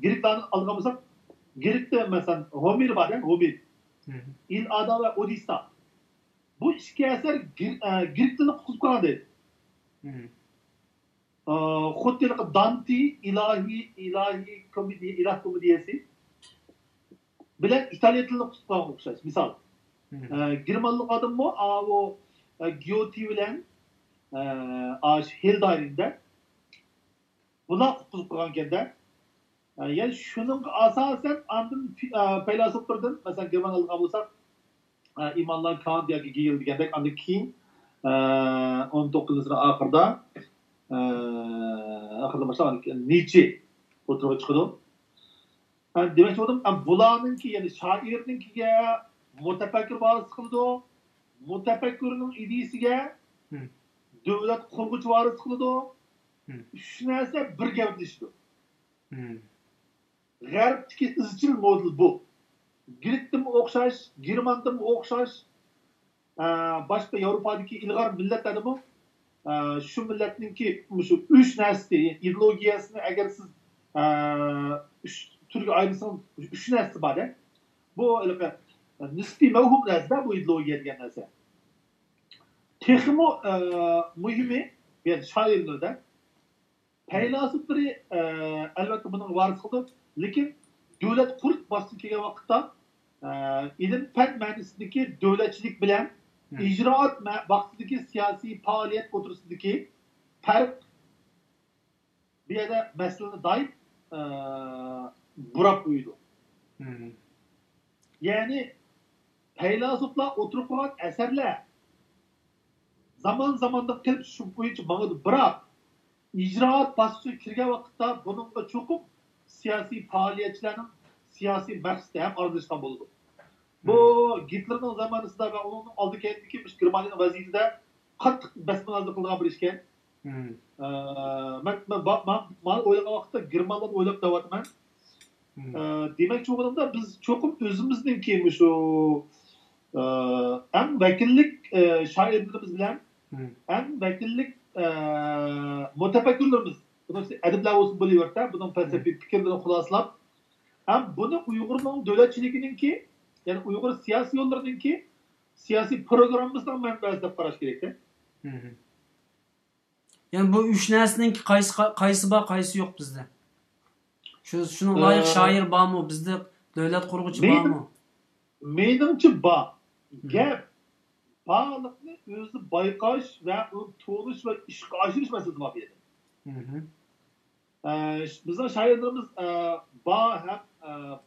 Greklarni olgan bo'lsak, Grekda masalan Homer bor, Homer. İl-Ada ve Odissa. Bu ikki asar Grek tilini buzib qolgan deydi. Xuddi Dante ilahi komediyasi bilan İtalya tilini buzib qolgan o'xshash. Misal, Germanlik odammi o Goethe bilan Heldarin'de bular qutqizib qo'ygan ekanda, ya'ni shuning asosan andin faylosoflardan, masalan, German olgan bo'lsak, Immanuel Kant yoki Hegel degandek, andan keyin 19-asr oxirida boshlangan Nietzsche o'tirib chiqdi. Demak bo'ldim, bularninki, ya'ni shoirninkiga mutafakkir varis qildi, mutafakkirning ideyasiga davlat qurg'uvchi varis qildi. Uch narsa birga birlashdi. G'arbdagi izchil model bu. Grekdan o'xshash, Germandan o'xshash, boshqa Yevropadagi ilg'or millatlarmi shu millatninki shu 3 narsa ideologiyasini agar siz 3 turga ayirsangiz 3 narsa bor. Bu nisbiy mavhum narsa, bu ideologiya degan narsa. Texmo muhimi, yani shoirlarda faylasuflari albatta buni varis qildi, lekin davlat qurib bosib kelgan vaqtda ilm fan ma'nosidagi davlatchilik bilan ijroat vaqtidagi siyosiy faoliyat o'tirisidagi farq bu yerda masalani doim burab qo'ydi. Ya'ni faylasuflar o'tirib qolgan asarlar zaman kelib shu bo'yicha ma'noda, biroq ijroat bosqichiga kirgan vaqtda buningga cho'qib siyosiy faoliyatchilarning siyosiy maqsadi ham aralashgan bo'ldi. Bu Gitlerning zamonasida va uning oldiga kelgandiki, Germaniyaning vaziyatida qattiq basmanazir qilgan bir ish ekan. Men o'ylagan vaqtda Germanlarni o'ylab topyapman. Demak, cho'g'imda biz cho'qim o'zimizningki shu eng vakillik shoirlarimiz bilan eng vakillik mutafakkirlarimiz, buni adiblar bo'lsin bo'laversa, buning falsafiy fikrlarini xulosalab, ham buni Uyg'urning davlatchiligininki, ya'ni Uyg'ur siyosiy yo'llarininki siyosiy programmasidan manbasi deb qarash kerak-da. Ya'ni bu 3 narsaninki qaysi bor, qaysi yo'q bizda. Shuni loyiq shoir bormi, bizda davlat qurg'uvchi bormi? Menimcha bor. Gap barliqni o'zi bayqash va to'g'rish va ishga oshirish masalasi bor edi. Bizning shoirlarimiz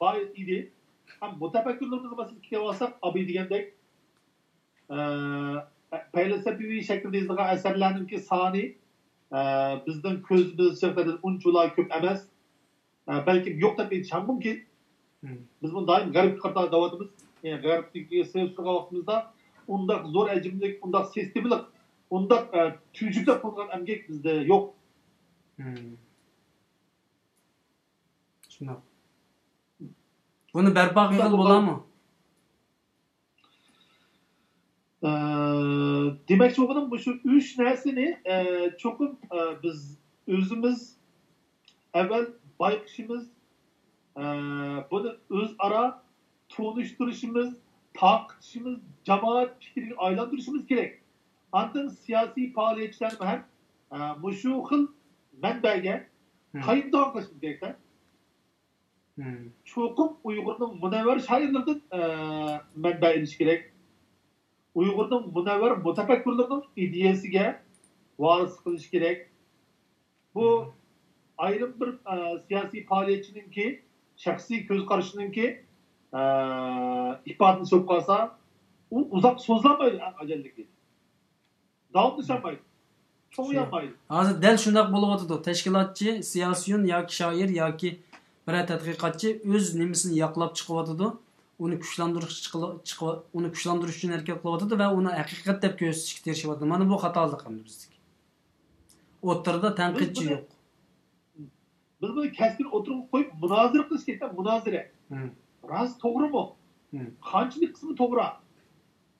bor edi. Ham mutafakkirlarimiz masalasiga kelsak, abi degandek falsafiy shaklda yozilgan asarlarninki soni bizning ko'zimiz chiqadi unchalar ko'p emas. Balki yo'q deb aytishim mumkin. Biz bunu daim garip qarta davatımız. Yani garipteki sevsuga vaqtimizda undaq zor ajimlik, undaq sistemlik, undaq tüjüde qolgan emgek bizde yok. Shundoq. Buni barpo qilib bo'ladimi? Demek çoğunun bu şu üç nersini çokum biz özümüz evvel baykışımız bunu öz ara tonuşturuşumuz, takışımız, cemaat fikrini aylandırışımız gerek. Antın siyasi faaliyetçiler hem bu şu hıl menbege kayıp dağıtlaşımız gerekler. Çokum Uygur'un münevver şairlerden menbe ediş gerek. Uygur'un münevver mutafekkirlerinin ideyasiga varis qilish kerak. Bu ayrım bir siyasi faaliyetçininki, şahsi göz karışınınki ifadını söp kalsa o uzak sözlenmeydi acelliki. Davamlaşamaydı. Çoğu yapmaydı. Hazır del shundoq bo'lib o'tadi. Tashkilotchi, siyosiyun yoki shoir yoki bir tadqiqotchi o'z nimasini yoqlab chiqib o'tadi. Uni kuchlantirish uchun harakat qilyapti va uni haqiqat deb ko'rsatishga tirishyapti. Mana bu xatolik ham bizniki. O'tirda tanqidchi yo'q. Biz bunu keskin oturup koyup münazara qilish kerak, münazara. Raz to'g'ri mu? Qanchalik qismi to'g'ri?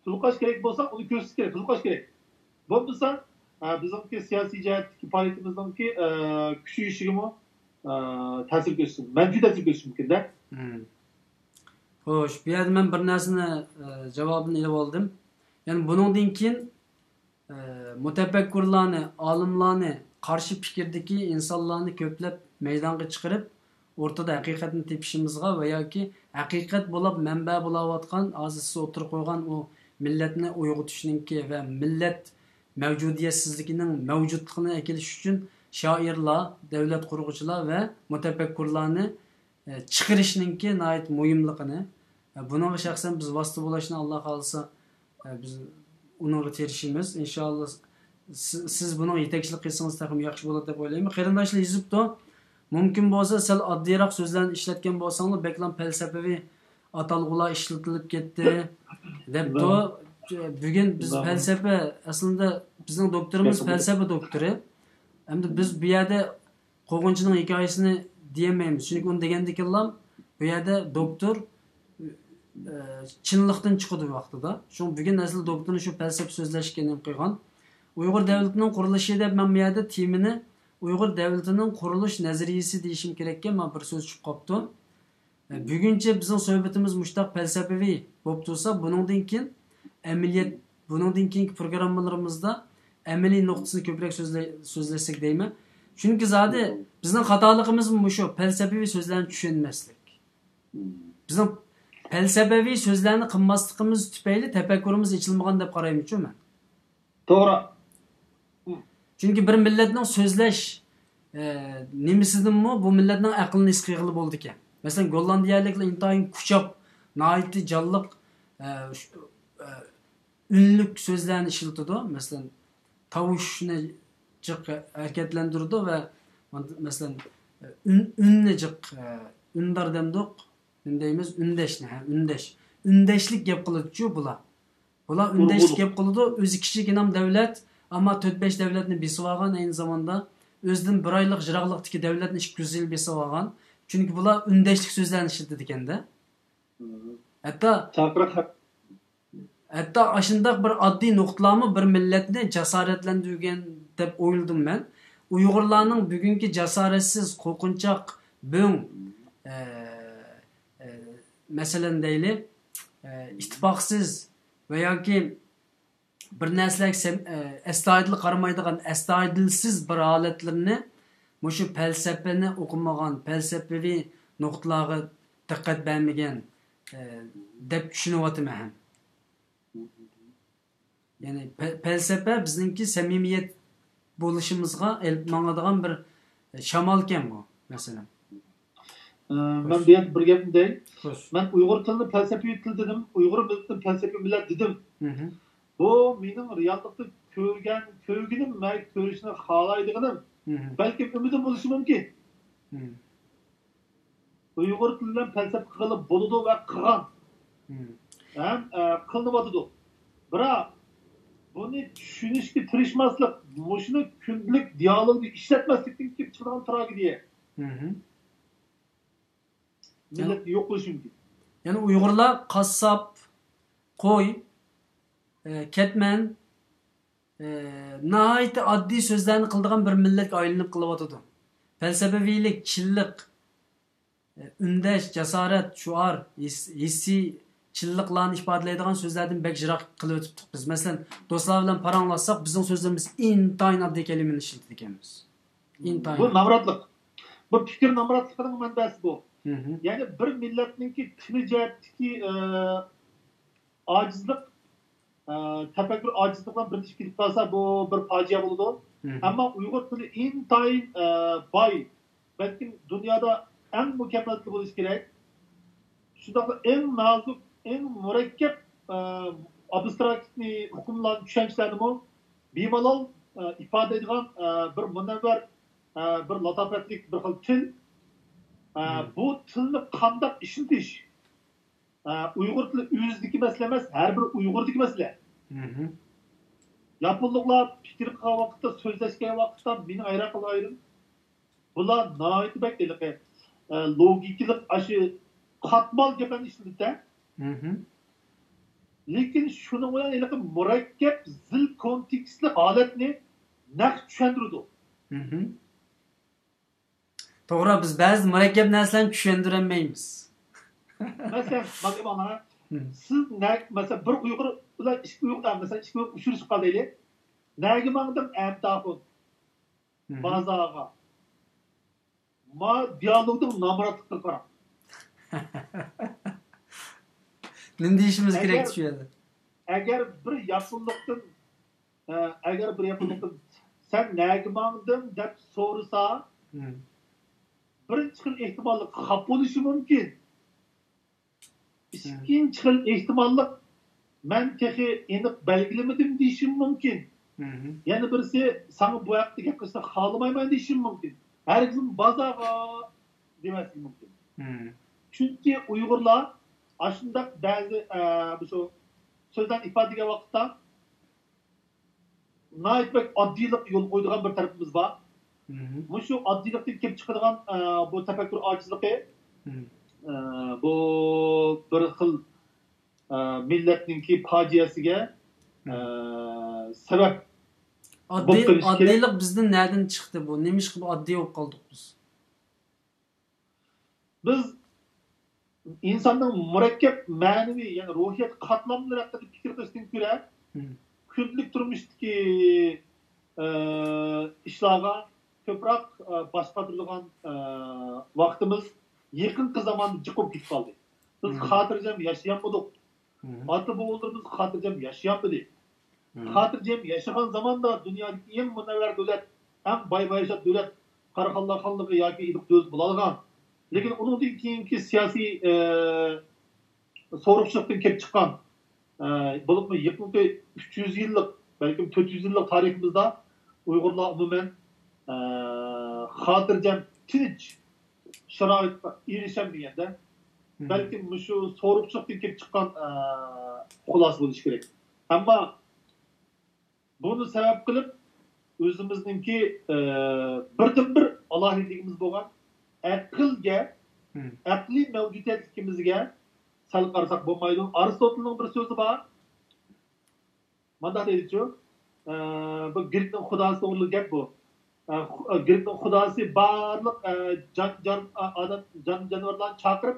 Qiziqish kerak bo'lsa, uni ko'rsatish kerak, qiziqish kerak. Bo'lmasa, bizimki siyosiy jihatdagi faoliyatimizdanki kuchayishigimi ta'sir ko'rsatsin. Manfiy ta'sir ko'rsatishi mumkin-da. Xo'sh, bu yerda men bir narsani javobini olib oldim. Ya'ni buningdan keyin mutafakkirlarni, olimlarni, qarshi fikrdagi insonlarni ko'plab maydonga chiqarib, o'rtada haqiqatni tepishimizga va yoki haqiqat bo'lib manba bo'layotgan, hozir siz o'tirib qo'ygan u millatni uyg'otishninki va millat mavjudiyatsizligining mavjudligini akilish uchun shoirlar, davlat qurg'uvchilar va mutafakkirlarni chiqarishninki nihoyat muhimligini, bunga shaxsan biz vosita bo'lishni Alloh xolisa biz unga erishimiz. Inshaalloh siz buni yetakchilik qilsangiz ham yaxshi bo'ladi deb o'ylayman. Qarindoshlar yozibdi. Mumkin bo'lsa sal oddiyroq so'zlarni ishlatgan bo'lsangiz, beklan falsafaviy atalg'ular ishlatilib ketdi debdi. Bugun biz falsafa aslında bizning doktorimiz falsafa doktori. Endi biz bu yerda qo'g'inchining hikoyasini deyemaymiz. Chunki uni degandikanlar bu yerda doktor chinlikdan chiqadi vaqtida. Shu bugun asl doktorni shu falsafa so'zlashga nim qilgan. Uyg'ur davlatining qurilishi deb men bu yerda temini Uyg'ur davlatining qurilish nazariyasi deyishim kerakkan, men bir so'z chiqib qopti. Buguncha bizning suhbatimiz mushtaq falsafaviy bo'lib tursa, buningdan keyin amaliyat, buningdan keyingi programmalarimizda amaliy nuqtasini ko'proq so'zlasak deyman. Chunki zodi bizning xatoligimiz shu falsafaviy so'zlarni tushunmaslik. Bizning falsafaviy so'zlarni qilmasligimiz tufayli tafakkurimiz ichilmagan deb qarayman-ku men. To'g'ri. Chunki bir millatning so'zlash nimasidanmi bu millatning aqlini his qilg'ili bo'ldi ekan. Masalan, gollandiyaliklar intayin kuchab, nihoyatda jonliq unlik so'zlarni ishlatadi. Masalan, tovushni jiq harakatlantirdi va masalan unni jiq undar demdiq. Undaymiz undashni, undash. Undashlik gap qiladi-ku bular. Bular undashlik gap qiladi, o'zi kichikina davlat, ammo 4-5 davlatni besib olgan, aynı zamanda o'zidan bir oylik jiroqlikdagi davlatni 200 yil besib olgan. Chunki bular undashlik so'zlarni ishlatadi ekanda. Hatto ashundaq bir oddiy nuqtalarni bir millatni jasoratlantirgan deb o'yladim men. Uyg'urlarning bugungi jasoratsiz, qo'rqinchoq, bo'ng masalan deyli, ittifoqsiz va yoki bir narsalar astoydil qaramaydigan, astoydilsiz bir holatlarni mushu falsafani o'qimagan, falsafaviy nuqtalarga diqqat bermagan deb tushunyapman ham. Ya'ni falsafa bizningki samimiyat bo'lishimizga elib mangadigan bir shamol ekan bu, masalan. Ben bir yer bir gapim deyim. Ben Uygur tilini felsefi til dedim. Uygur milletini felsefi millet dedim. Bu benim reallıkta kövgünüm ve körüşüne halaydığım. Belki ümidim oluşu mümkün. Uyg'ur tili bilan falsafa qilib bo'ladi va qilgan ham qilinadi. Biroq buni tushunishga tirishmaslik, shuni kundalik dialogda ishlatmaslikdan kelib chiqadigan tragediya. Millat yo'q bo'lishi mumkin. Ya'ni Uyg'urlar qassob, qo'y, ketman, nihoyatda oddiy so'zlarni qiladigan bir millatga aylanib qilyotidi. Falsafaviylik, chilliq, undash, jasorat, shuar, hissiy chilliqlarni ifodalaydigan so'zlardan bek jiroq qilib o'tibdik biz. Masalan, do'stlar bilan paranglashsak, bizning so'zlarimiz intayin oddiy kalimani ishlatib ekanmiz. Intayin. Bu namratlik. Bu fikr namratligining manbasi bu. Ya'ni bir millatningki tili jihatdagi ojizlik, tafakkur ojizlik bilan birlashib ketib qolsa, bu bir fojia bo'ladi. Ammo Uyg'ur tili intayin boy, balkim dunyoda eng mukammal til bo'lishi kerak. Shunday eng nozik, eng murakkab abstrakt hukmlarni tushunishlarni bemalol ifoda etadigan bir munavvar, bir latofatli bir xil til. Bu tilni qanday ishiltish? Uyg'ur tili o'zidagi masala emas, har bir Uyg'urdagi masala. Yaponlar fikr qilgan vaqtda, so'zlashgan vaqtda meni ayron qilgan. Bular nihoyat bakdalik, logikalik aşı qatmal gaplarni ishlatdi. Lekin shuni bilan iliq murakkab, zil kontekstli holatni naq tushuntirdi. To'g'ri, biz ba'zi murakkab narsalarni tushuntirolmaymiz. Masalan, siz mesela bir Uyg'ur bilan ikki Uyg'urdan mesela ikki Uyg'ur uchrashib qoldinglar. Nega mangdim amtaqon bazaga. Ma dialogning namratlikka qarab. Nima deyishimiz kerak shu yerda? Agar bir yaponlikdan sen nega mangdim deb so'rasa, birinchi xil ehtimollik xafa bo'lishi mumkin. İkinci xil ehtimollik men texi aniq belgilamadim deyishim mumkin. Yana birisi sana bu haqda gapirishni xohlamayman deyishim mumkin. Herkesin bazaga demesi mumkin. Çünkü Uygurlar aslında bazı bu sözden ifade ettiği vakitte naitbek addilik yol koyduğun bir tarafımız var. Şu addilikten kelip çıkadigan bu tefekkür acizliği bu bir xil milletninki faciasiga sebep. Oddiylik bizden nereden çıktı bu? Neymiş ki bu oddiy bo'lib qoldik biz? Biz insanın murakkab ma'naviy, yani ruhiyat qatlamlari haqida fikr qilishdan ko'ra, kundalik turmushdagi ishlarga ko'proq boshqarilgan vaqtimiz yaqinqi zamonda chiqib ketib qoldi. Biz xotirjam yashayapmidik. Ota-bobolarimiz xotirjam yashayapmidi. Xotirjam yashagan zamonda dunyodagi eng munavvar davlat, eng boy-boyashat davlat Qaraxonlar xonligi yoki Idiq davlat bo'lgan. Lekin uningdan keyingi siyosiy so'roqchilikdan kelib chiqqan bo'libmi yaqinqi 300 yillik, balkim 400 yillik tariximizda Uyg'urlar umuman xotirjam, tinch sharoitga erishilmaganda, balkim shu so'roqchilikdan kelib chiqqan xulosa bo'lishi kerak. Ammo buni sabab qilib o'zimizningki birdan-bir alohidligimiz bo'lgan aqlga, aqliy mavjudiyatligimizga sal qarasak bo'lmaydi. Aristotelning bir so'zi bor. Mana deydi-ku, bu Grekning xudosi to'g'rili gap bu. Grekning xudosi barliq jonivorlarni chaqirib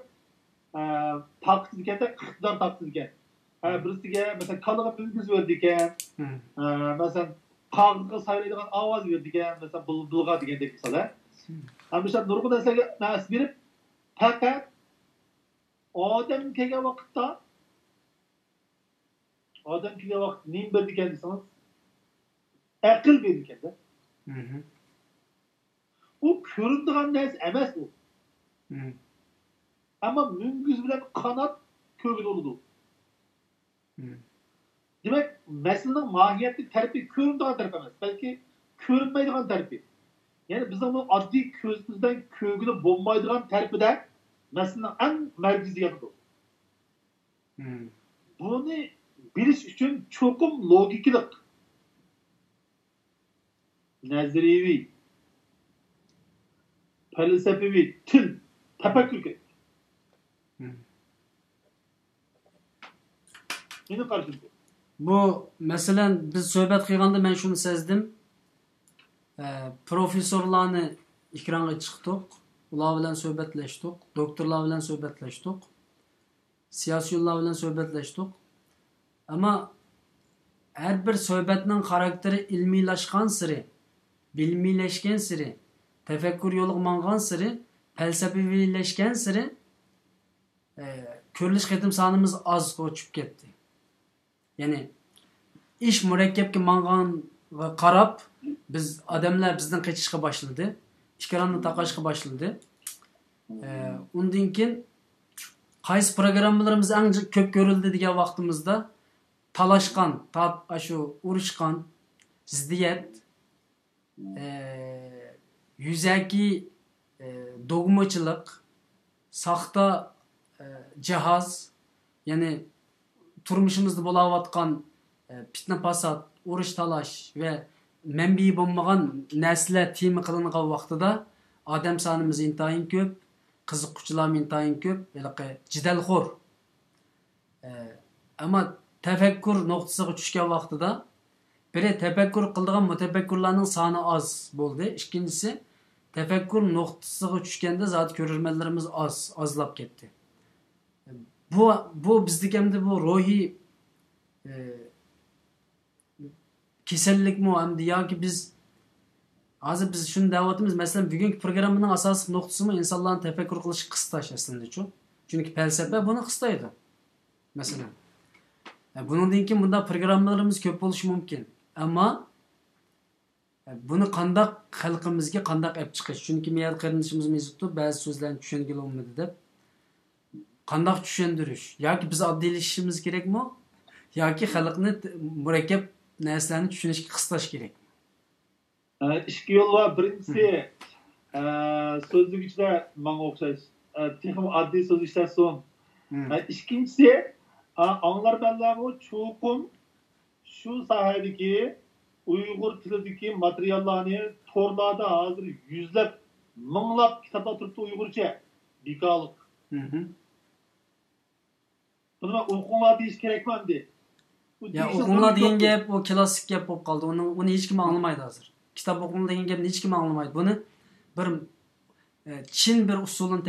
taqsid ekanda, iqtidor taqsid ekan. Birisiga mesela kalaga mülgüz verdi ekan, mesela qag'inga sayraydigan ovoz berdi ekan, mesela bulg'a degandek misol. Mesela nurg'un narsaga nas berib, faqat odam kelgan vaqtda nim berdi ekan desangiz, aql berdi ekanda. U ko'rinadigan narsa emas u. Ammo mülgüz bilan qanot ko'ngil bo'ladi. Demek meselenin mahiyetli tarifi ko'rinadigan taraf emas, balki ko'rinmaydigan tarifi. Yani bizim bu adli közümüzden kögülü bulmaydigan tarifide meselenin en merkeziyetidir. Bunu biliş için çokum logiklik, nazariyevi, felsefevi, til, tefekkür gerek. Benim karşım bu. Bu mesela biz sohbet kılganda ben şunu sezdim. Profesörlerini ekrana çıktık. Ular bilen sohbetleştik. Doktorlar bilen sohbetleştik. Siyasiyolar bilen sohbetleştik. Ama her bir sohbetinin karakteri ilmileşken sırı, bilmileşken sırı, tefekkür yolu mangan sırı, felsefileşken sırı, körlüş ketim sanımız az koçup gitti. Yani iş mürekkepki mangan ve karab biz adamlar bizden kaçışka başladı. İşkaranlı takaşka başladı. Ondan keyin qaysi programmalarımız en köp görüldü degan vaqtimizda talashgan, shu urushgan, ziddiyat, yuzaki dogmachilik, saxta jihoz, ya'ni turmushimizda bo'layotgan fitna fasod, urush talash va manbai bo'lmagan narsalar tema qilingan vaqtida odam sonimiz intayin ko'p, qiziquvchilar intayin ko'p, jidalxo'r. Ammo tefekkür noktasına tushgan vaqtida biri tefekkür qiladigan mutafakkurlarning soni oz bo'ldi. Ikkinchisi tefekkür noktasına tushganda zot ko'rarmanlarimiz ozlab ketdi. Bu bizdeki hem de bu ruhi kasallik mi hem de ya ki biz hozir biz shuni davatimiz mesela bugungi programmaning asosiy nuqtasi mı insonlarni tefekkür qilish qistash aslında şu. Çünkü felsefe bunu qistaydi. Mesela bundan keyin bunda programmalarımız köp bo'lishi mumkin. Ammo buni qandaq xalqimizga qandaq olib chiqish. Chunki miyat qarindishimiz mezutdi, ba'zi so'zlarni tushungil olmadi deb. Qandaq tushundirish yoki biz oddiylashishimiz kerakmi? Yoki xalqni murakkab narsalarni tushunishga qistash kerakmi? İki yol var. Birincisi sözlük içinde bana okşayış. Texim adli sözlükler son. İkincisi anlar benler o çoğum şu sahadaki Uygur tilideki materyallarını torlarda hazır yüzlep, mınlap kitapta turuptu Uygurca. Bikalık. Bunu ben okunlar deyiş gerekmendi. Ya okunlar deyin gap, o klasik gap olup kaldı. Onu hiç kim anlamaydı hazır. Kitap okunlar deyin gapni hiç kim anlamaydı. Bunu bir Çin bir usulun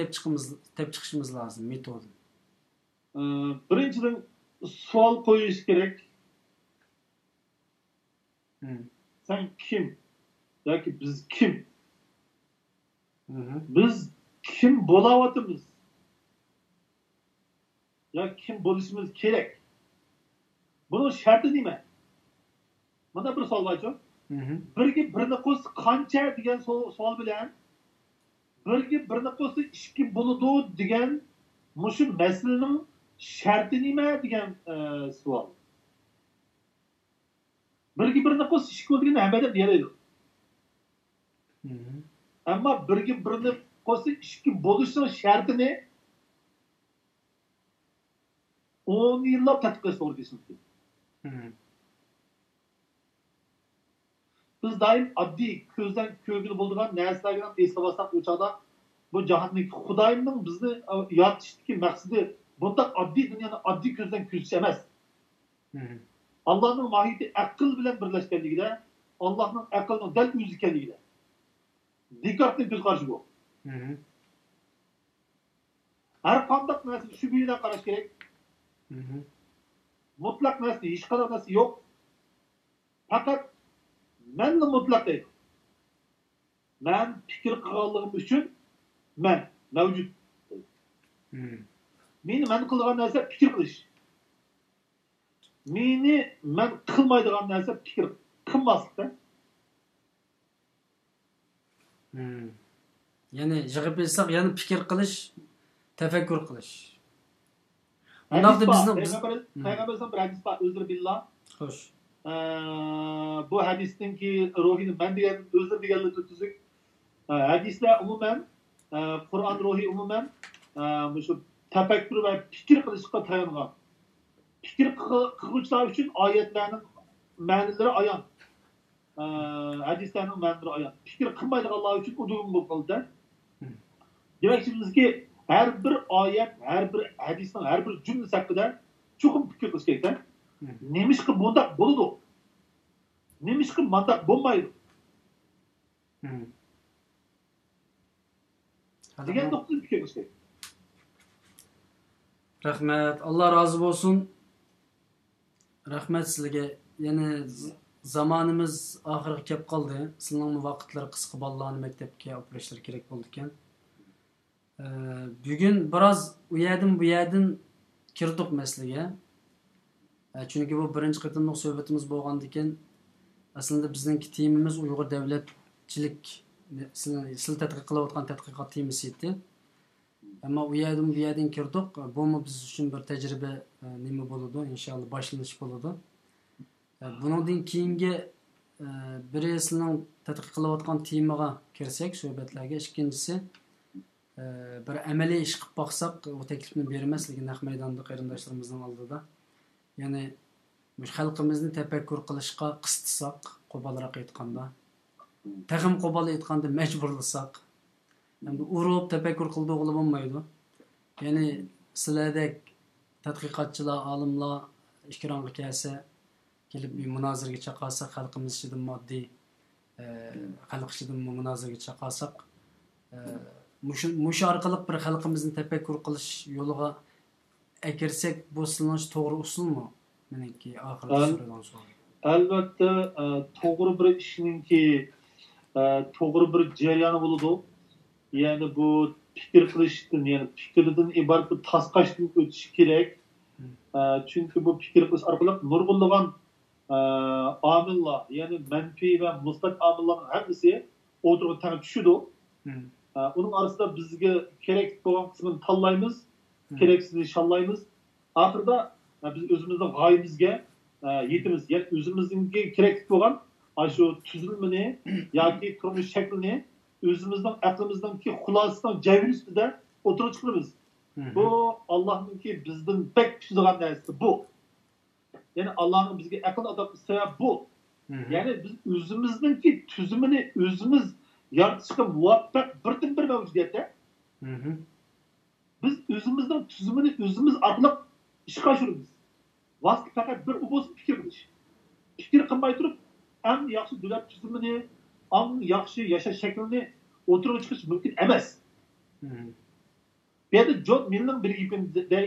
tep çıkışımız lazım, metodun. Birinciden sual koyuş gerek. Sen kim? Ya ki biz kim? Biz kim bolavatımız? Ya kim boluşumuz gerek? Bunun şartı değil mi? Bana bir sual var çok. Birini ko'z qancha degan savol bilan birini ko'z ikki bo'ladi degan mushu masalaning sharti nima degan savol. Birini ko'z ikki bo'ladigan hamada deyiladi. Ammo birini ko'z ikki bo'lishning shartini 10 yillab tadqiq qilish mumkin. Biz daim addi, közden kögülü bulduğun neslerden esnafasından uçada bu cahannaki Hudayım'ın bizni yaratıştaki maksidi bunda addi dünyanın addi közden küzüşemez. Allah'ın mahiyeti akıl bilen birleşkenliğiyle, Allah'ın akılının del müzikenliğiyle. Dikkatli göz karşı bu. Her kandak nesli şu birine karşı gerek. Mutlak nesli, hiç kadar nesli yok. Fakat men mutlak değil. Men fikir qilganligim uchun men mavjud. Men qilgan narsa fikir qilish. Men qilmaydigan narsa fikir qilmaslik. Ya'ni yig'ib bilsak, ya'ni fikir qilish, tefekkür qilish. Undaqda bizni Peygamberimizden bir hadis var, özür billah. Xo'sh. Bu hadistin ki ruhini ben diyen özür diyenle tutuzuk. Hadisler umumen Kur'an ruhi umumen shu tafakkur va fikr qilishga tayangan. Fikr qiluvchilar uchun oyatlarning ma'nolari ayon. Hadislarning ma'nolari ayon. Fikr qilmaydiganlar uchun udum bo'lib qoldi. Demak, bizga har bir oyat, har bir hadisning har bir jumlasi haqida chuqur fikr qilish kerak. Nemishqa bundaq bo'ladi? Nemishqa mandaq bo'lmaydi? degan nuqtada fikr qilish kerak. Rahmat. Allah razı olsun. Rahmat sizlarga. Yani zamanımız ahirga kelib qoldi. Sizlarning vaqtlari qisqa, bolalarni maktabga olib borishlar kerak bo'ldi ekan. Bugun biroz u yerdan kirdik masalaga. Chunki bu birinchi qatimliq suhbatimiz bo'lgandan keyin aslida bizning temamiz Uyg'ur davlatchilik sizlar tadqiq qilayotgan tadqiqot temasi edi. Ammo u yerdan kirdik. Bu biz uchun bir tajriba nima bo'ladi? Inshaalloh boshlanish bo'ladi. Bundan keyingi birisinin tadqiq qilayotgan temaga kirsak, suhbatlarga, ikkinchisi bir amaliy ish qilib boqsak, o taklifni bermasligini naq maydonda qarindoshlarimizning oldida. Ya'ni bu xalqimizni tafakkur qilishga qistisaq, qo'bolroq aytganda, tag'im qo'bol aytganda majburlasak, endi urib tafakkur qildiqli bo'lmaydi. Ya'ni sizlardek tadqiqotchilar, olimlar ikkironga kelsa, kelib bir munozaraga chaqirsak, xalqimiz ichidan moddiy xalq ichidan munozaraga chaqirsak, mush orqali bir xalqimizni tafakkur qilish yo'liga akirsak, bu sizlar to'g'ri usulmi? Meniki oxirgi so'radan so'ng. Albatta, to'g'ri bir ishninki to'g'ri bir jarayoni bo'ladi. Ya'ni bu fikr qilishdan, ya'ni fikrdan iborat bir tasqashdan o'tish kerak. Chunki bu fikr qilish orqali nurg'unlagan omillar, ya'ni manfiy va musbat omillarning hammasi o'tirib tanib tushadi. Uning orasida bizga kerak bo'lgan qismini tanlaymiz, keraksizini shallaymiz. Oxirida biz o'zimizning g'oyamizga yetimiz. Ya'ni o'zimizga kerak bo'lgan shu tuzilmani yoki turmush shaklini o'zimizning aqlimizdanki xulosasining javri ustida o'tirib chiqamiz. Bu Allohningki bizdan bek kutadigan narsa bu. Yani Allah'ın bizge aql ato qilsa bu. Yani biz o'zimizningki tuzumini o'zimiz yaratishga muvaffaq birdan-bir mavjudiyatda. Biz o'zimizning tuzumini o'zimiz orqali ishga oshiramiz. Vaqt faqat bir o'z fikr qilish. Fikr qilmay turib, eng yaxshi davlat tuzumini, eng yaxshi yashash shaklini o'tirib chiqish mumkin emas. Bu yerda John Millning bir gapinday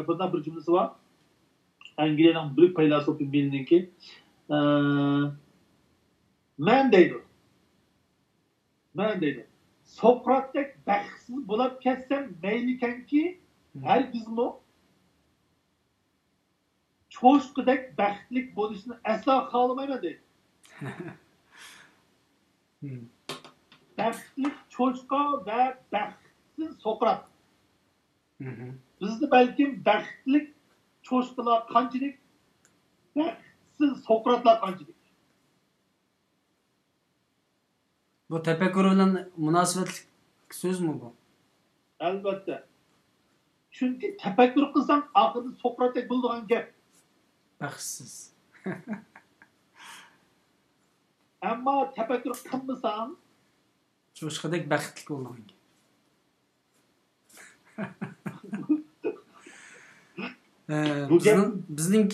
bundan bir cümlesi var. Angliya'nın büyük faylasufı Mill'nin ki men deydi. Sokrat'tek baxtsiz bo'lib ketsem meylikenki herkizmi çoşqidek baxtlik bo'lishni asla xohlamayman deydi. Baxtlik çoşqa ve baxtsiz Sokrat. Bizde belki baxtlik çoşqalar qanchalik, baxtsiz Sokratlar qanchalik. Bu tefekkür bilan munosabatli so'z mi bu? Albatta. Chunki tefekkür qilsang, oxirida Sokratdek bo'ladigan gap. Baxtsiz. Ammo tefekkür qilmasang, cho'shqadek baxtli bo'ladigan gap. Bizning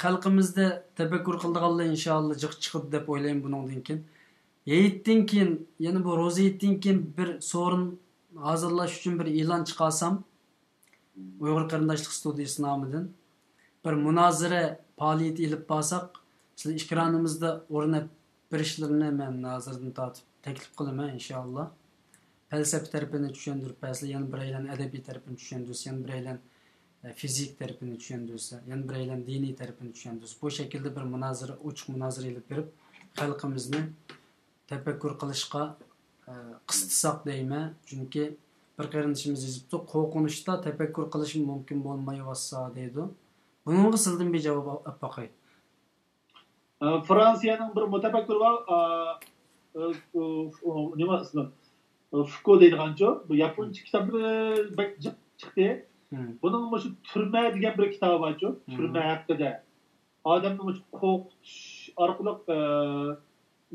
xalqimizda tefekkür qildiganlar inshaalloh jiq chiqadi deb o'ylayman bundan keyin. Yeyitdan keyin, ya'ni bu ro'za yeyitdan keyin bir so'rin hozirlash uchun bir e'lon chiqarsam, Uyg'ur qarindoshlik studiyasi nomidan bir munozara faoliyati ilib borsak, sizlar ikronimizda o'rnab birishlarini men hozirdan tortib taklif qilaman inshaalloh. Falsafa tarafini tushundirib, yana biraylan adabiy tarafini tushundirsa, yana biraylan fizik tarafini tushundirsa, yana biraylan diniy tarafini tushundirsa, bu şekilde bir munozara, ochiq munozara ilib berib, xalqimizni tefekkür qilishga qistisaq deyman. Chunki bir qarindoshimiz yozibdi, qo'rqinishda tefekkür qilish mumkin bo'lmayotsa deydi. Buningga sizdan bir javob olib boqay. Fransiyaning bir mutafakkir var, nima ismi? Foucault deydigancho, bu Yaponcha kitoblari bak chiqdi. Buning shu turma degan bir kitobi borchu, turma haqida. Odamni shu qo'rqitish orqali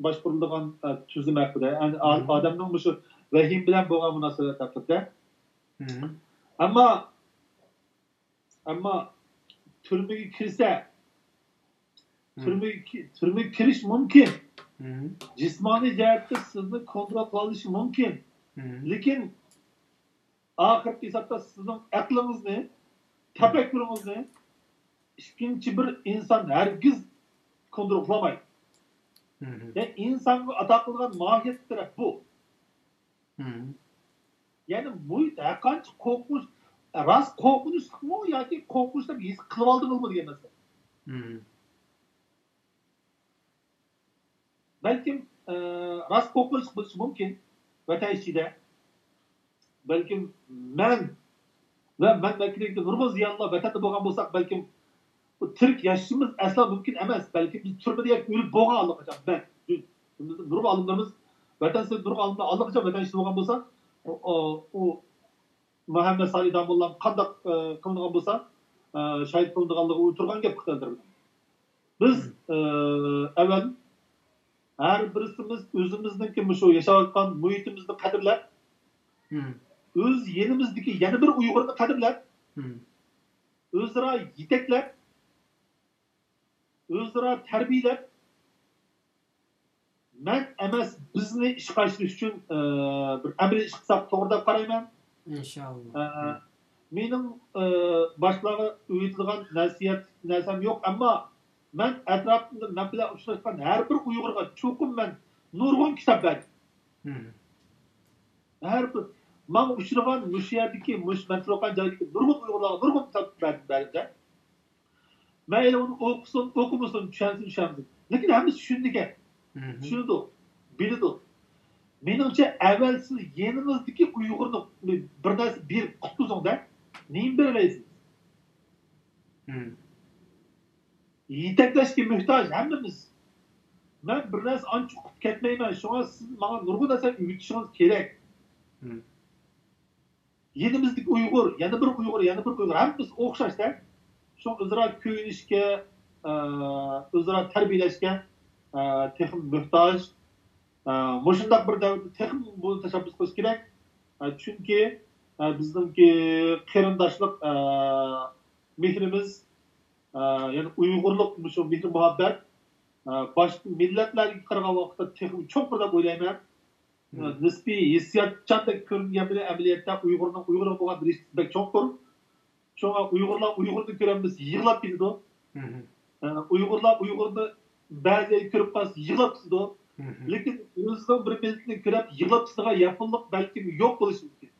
boshqarilgan tuzum haqida. Yani odamning shu vahim bilan bo'lgan munosabat haqida. Ammo turmaga kirsa, turmaga kirish mumkin. Jismoniy jihatda sizni kontrol qilish mumkin. Lekin oxirgi hisobda sizning aqlingizni, tafakkuringizni ikkinchi bir inson hargiz kontrol qilmaydi. Yani insonga ato qilgan mohiyat taraf bu. Yani bu qancha qo'rqinch, rost qo'rqinchmi yoki qo'rqinch deb his qilib oldingizmi degan narsa. Belki rost qo'rqinch bo'lishi mumkin vatan ichida. Belki men vakillikda nurg'un ziyonlar vatanda bo'lgan bo'lsak, balki tirik yashashimiz aslo mumkin emas. Balki biz turmada o'lib bo'lgan allaqachon. Nurg'un olimlarimiz vatan sevib nurg'un olimlar allaqachon vatan ichida bo'lgan bo'lsa, u Muhammad Salih Damullam qanday qilingan bo'lsa, shahid qilinganligi o'tirgan gap qildirdi. Biz avval har birimiz o'zimizniki shu yashayotgan muhitimizni qadrlab, o'z yerimizdagi yana bir Uyg'urni qadrlab, o'zaro yetaklab, o'zaro tarbiyalab, men emas bizni ishga oshirish uchun bir amaliy ish qilsak to'g'ri deb qarayman. İnşallah. Mening boshqalarga o'ytilgan narsam yo'q, ammo men atrofimda men bilan uchrashgan har bir Uyg'urga cho'qim men nurg'un kitob berdim. Har bir men uchragan mush yerdagi men turgan joydagi nurg'un Uyg'urlarga nurg'un kitob berdim. Mayli uni o'qisin, o'qimasin, tushunsin. Lekin hammasi tushundiga. Tushunadi, biladi. Menimcha avval siz yeningizdagi Uyg'urni bir narsa bir qutqizingda, nima berasiz? Yetaklashga muhtoj hammamiz. Men bir narsa ancha qutib ketmayman. Shunga siz menga nurg'un narsa o'rgatishingiz kerak. Yenimizdagi Uyg'ur, yana bir Uyg'ur hammamiz o'xshashda. Shu o'zaro ko'yinishga, o'zaro tarbiyalashga texnik muhtoj. Mushundaq bir davrda texnik buni tashabbus qilish kerak. Chunki bizningki qarindoshlik mehrimiz, ya'ni Uyg'urlik shu mehr muhabbat boshqa millatlarga qaragan vaqtda texnik cho'q bir deb o'ylayman. Nisbiy hissiyotchandek ko'ringan bilan amaliyotda Uyg'urga bo'lgan rishta cho'qdir. Shunga Uyg'urni ko'ramiz, yig'lab ketadi. Uyg'urni ba'zi ko'rib qolsa yig'lab ketadi. Lekin o'zining bir millatni ko'rib yig'lab ketadigan yaponlik balki yo'q bo'lishi mumkin.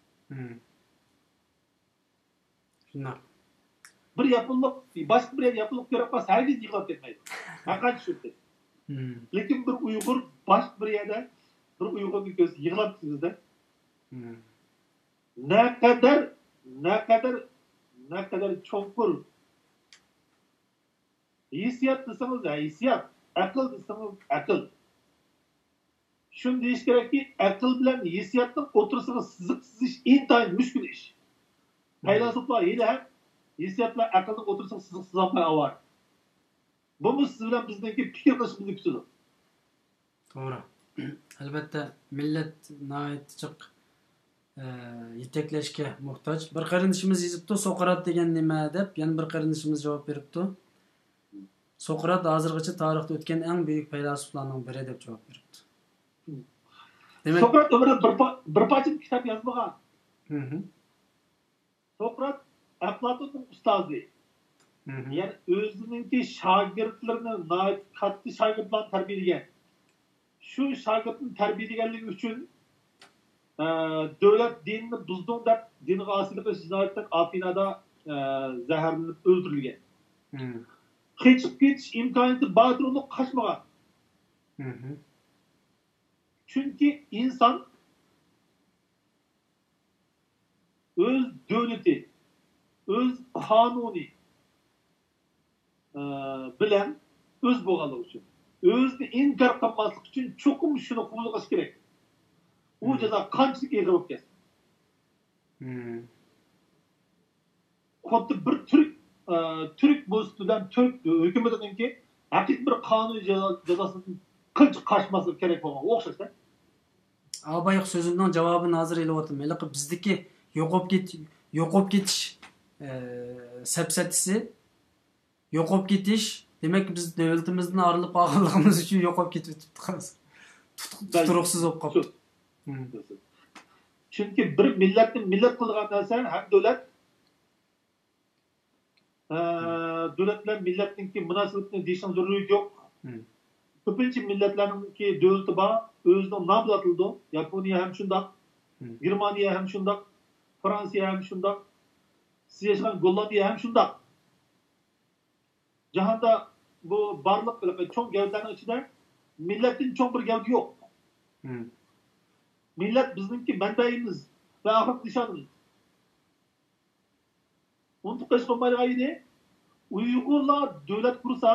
Shunday. Bir yaponlik boshqa bir yaponlik ko'rib qolsa hargiz yig'lab ketmaydi. Haqiqat shudir. Lekin bir Uyg'ur boshqa bir yerda bir Uyg'urni ko'rsa yig'lab ketadi. Naqadar cho'nqur hissiyot desangiz hissiyot, aql desangiz aql. Shuni deyish kerakki, aql bilan hissiyotning o'tirishini sizish intayin mushkul ish. Faylasuflar hali ham hissiyot bilan aqlning o'tirishini sizolmay avar. Bu siz bilan bizniki fikr qilishimizni kutadi. To'g'ri. Albatta millat nihoyatda yetaklashga muhtoj. Bir qarindishimiz yozibdi, Sokrat degan nima deb, yana bir qarindishimiz javob beribdi. Sokrat hozirgacha tarixda o'tgan eng buyuk faylasuflarning biri deb javob beribdi. Demek Sokrat ömrüde bir parça kitap yazmagan. Sokrat Aflatun'un ustazı. Yani özününki şagirdlerini kattı şagirdlerini terbiyeleyen. Şu şagirdlerini terbiyeleyenliği için devlet dinini buzdun da dini asilik ve cinayetten Atina'da zehirlenip öldürülgen. Kaçıp geçiş imkaniyeti bağdır onu kaçmagan. Çünkü insan öz devleti, öz kanuni bilen öz boğalığı için, özünü inkar kılmaslık için çokum şunu kullanması gerek. O jazo qanchalik ig'ir bo'lib ketsin. Xuddi bir Türk bo'lsa Türk hukumatininki haqiqiy bir qonuniy jazosidan qancha qaçması kerak bo'lgan o'xshashda. Abayıq sözümden cevabını hazır eləvatım. Elə ki bizdeki yo'qolib ketish sepsetisi yo'qolib ketish demek ki biz devletimizden ayrılıp ağırlığımız için yo'qolib ketib turibdi. Tuturuqsiz bo'lib qolibdi. Çünkü bir millatning millat qilgan narsa ham devlet bilan millatninki munosabatini deyishning zaruriyati yo'q. Ko'pincha millatlarninki davlati bor, o'zining nomi atildi. Yaponiya ham shundoq, Germaniya ham shundoq, Fransiya ham shundoq, siz yashagan Gollandiya ham shundoq. Jahonda bu barliq cho'ng gavdaning ichida millatning cho'ng bir gavdi yo'q. Millat bizningki manbaimiz va oxirat nishonimiz. Unutib qo'yish qolmaydigan edi. Uyg'urlar davlat qursa,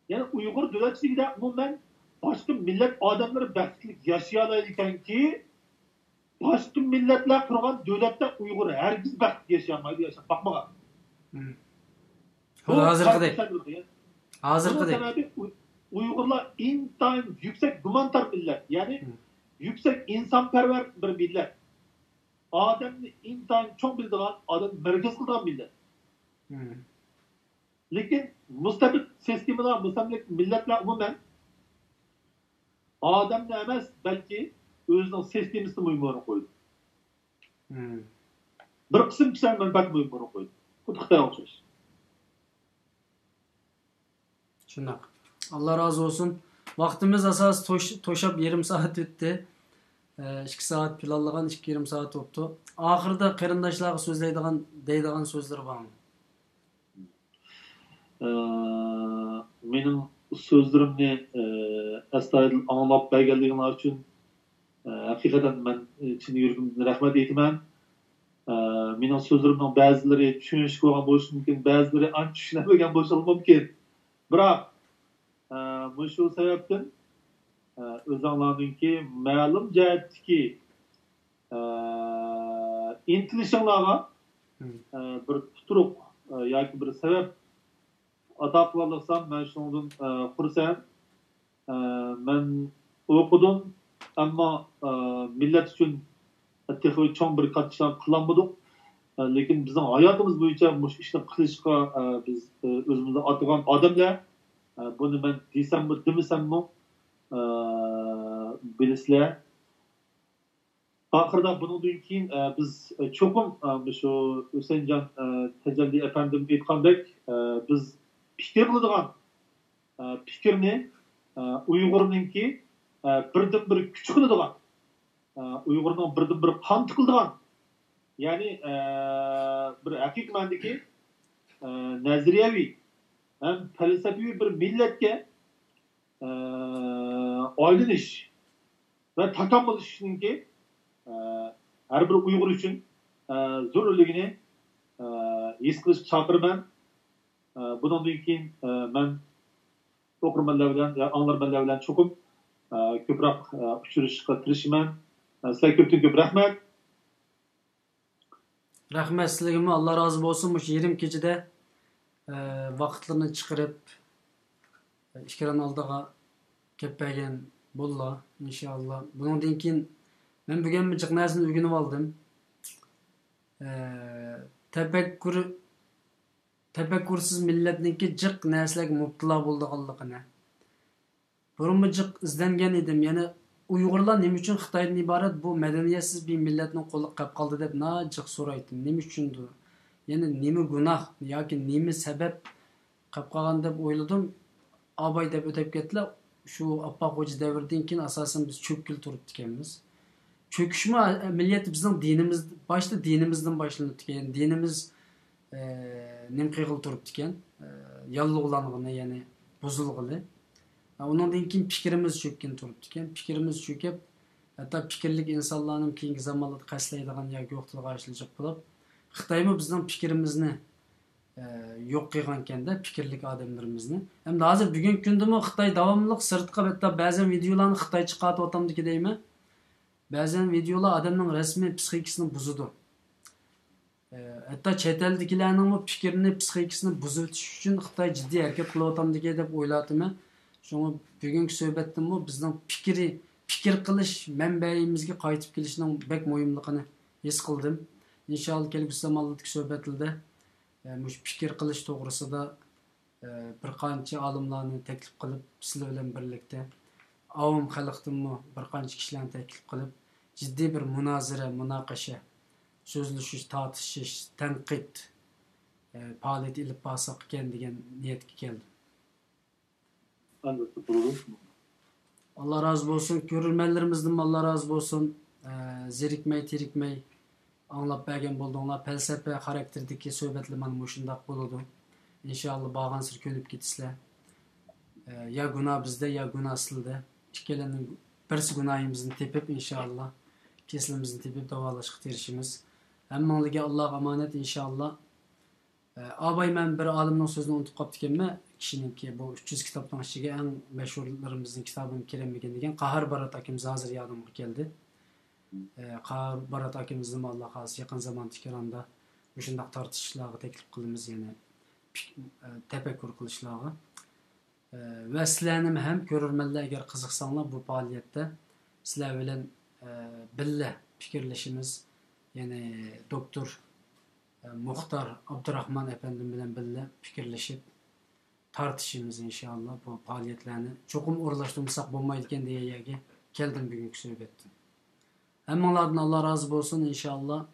yani Uyghur devletçilikde umumen başka millet adamları baxtli yaşayalaydı ekanki, başka milletler kurgan devlette Uyghur herkes baxtli yaşayamaydı, bakmağa. Hazırkıdek. Uygurlar intayın yüksek gumantar millet. Yani yüksek insanperver bir millet. Ademni intayın çok bildiğin adam merkez kıldıran millet. Lekin mustabid sistemlar, mustamlik milletler umumen adamni emas, balki o'zining sistemasini mo'yinga qo'ydi. Bir qism kishilar manfaat mo'yinga qo'ydi. Xuddi Xitoy o'xshash. Shundoq. Allah razı olsun. Vaktimiz asas to'shab yarım saat o'tdi. 2 saat planlagan 2,5 saat o'tdi. Oxirida qarindoshlarga deydigan so'zlar bormi? Benim sözlerimni astoydil anglab berganliginglar uchun hakikaten ben chin yuragimdan rahmat aytaman. Mening so'zlarimning ba'zilari tushunishga bo'lgan bo'lishi mumkin, ba'zilari ancha tushunmagan bo'lishi mumkin. Biroq shu sababdan o'zinglarningki ma'lum jihatdagi intilishinglarga bir tuturuq yoki bir sabab ata qılalıqsam, ben şundan xursand. Ben okudım ama millet için texi çoğun bir katışlar kılanmadık. Lekin bizim hayatımız boyunca bu işni qilishga biz o'zimizga atgan odamlar buni men desammi demasammi bilasizlar. Oxirida bundan keyin biz cho'qim shu Husaynjon Tajalli efendim aytgandek biz fikir qiladigan fikrni Uyg'urninki birdan bir kuch qiladigan Uyg'urning birdan bir qon tiqiladigan ya'ni bir haqiqiy ma'nodagi nazariyaviy ham falsafiy bir millatga aylanish va takomillanishninki har bir Uyg'ur uchun zarurligini his qilish chaqiraman. Bundan keyin men o'qirmanlar bilan, anglarmanlar bilan cho'qim ko'proq uchrashishga tirishaman. Sizlarga ko'p rahmat. Rahmat sizlarga, Allah razı olsun. Bu yerim kechida vaqtlarni chiqarib ishkaran oldiga kelib bergan bo'ldi inshaalloh. Bundan keyin men bugun bir narsani o'rganib oldim. Tefekkursiz milletninki jiq narsalarga mubtalo bo'lganligini. Burunmi jiq izlangan edim. Yani Uyg'urlar nima uchun Xitoydan iborat bu madaniyatsiz bir millatning qo'liga qolib qoldi deb jiq so'raydim. Nima uchundir? Yani nima gunoh yoki nima sabab qolib qolgan deb o'yladim. Abay deb o'tib ketdilar. Shu Appak Hoca davridan keyin asosan biz cho'kil turibdi ekanmiz. Çöküşme milliyet bizning dinimiz başta dinimizden başlanıp ekan. Dinimiz nimqig'il turibdi ekan. Yallig'lanig'ini, ya'ni buzilg'ili. Undan keyin fikrimiz cho'kkan turibdi ekan. Fikrimiz cho'kib, hatto fikrlik insonlarning keyingi zamonlarda qaslaydigan yoki yo'qtilib qarshilajak bo'lib, Xitoymi bizning fikrimizni yo'q qilgan ekanda, fikrlik odamlarimizni. Endi hozir bugungi kundami Xitoy davomli sirtqa hatto ba'zan videolarni Xitoycha chiqarib o'tamdiki deymi? Ba'zan videolar odamning rasmiy psixikasini buzadi. Hatta chet eldagilarning fikrini, psixikasini buzib o'tish uchun Xitoy jiddiy harakat qilyotgandiki deb o'ylayapman. Shunga bugungi suhbatdan bizning fikr qilish manbayimizga qaytib kelishning bek muhimligini his qildim. İnşallah kelgusi zamonlardagi suhbatlarda fikr qilish to'g'risida bir qancha olimlarni taklif qilib, sizlar bilan birlikda avom xalqdanmi bir qancha kishilarni taklif qilib, jiddiy bir munozara, munoqasha, so'zlashish, tortishish, tanqid faoliyati ilib borsak ekan degan niyatga keldim. Albatta bo'ladi. Allah razı olsun. Görürmenlerimizden Allah razı olsun. Zerikmey, terikmey anlap bergen bolduğunlar. Felsefe karakterdeki söhbetli mana muşundaq boludu. İnşallah bağansır könüp gitisler. Ya günah bizde ya günah sizde. İkelenin birisi günahımızın tepip inşallah kesilimizin tepip davalaşık terişimiz. Hemmanlığa Allah emanet inşallah. Abay men bir alimning sözünü unutup qaptıkenme. Kişininki bu 300 kitaptan içige en meşhurlarımızın kitabını kiremegen degen Qahar Barat akimiz hazır yadımga keldi. Qahar Barat akimizning Allah xas yaqin zaman tikiranda shundaq tartishlarga taklif qilamiz, yani tefekkür qilishlarga. Ve sizlarni ham ko'rurmanlar agar qiziqsanglar bu faoliyatda sizlar bilan birga fikrlashimiz, yani doktor Muhtar Abdurrahman efendim bilen birga fikrlashib tartışımız inşallah bu faaliyetlerini çokum uğurlaştırmışsak bulmayırken diye yerge geldim bugünkü söhbettim. Hemmalardan Allah razı olsun inşallah.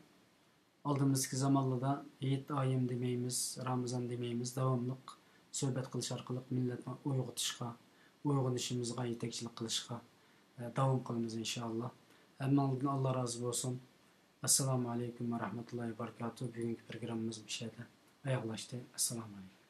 Aldığımızki zamanla da Eid ayım demeyimiz, Ramazan demeyimiz devamlık söhbet kılış arkalık milletine uygutuşka, uygun işimizge yetekçilik kılışka devam kılımız inşallah. Hemmalardan Allah razı olsun. Esselamu Aleyküm ve Rahmetullahi ve Berekatuhu. Bugünkü programımız bir şeyde ayaklaştı. Esselamu Aleyküm.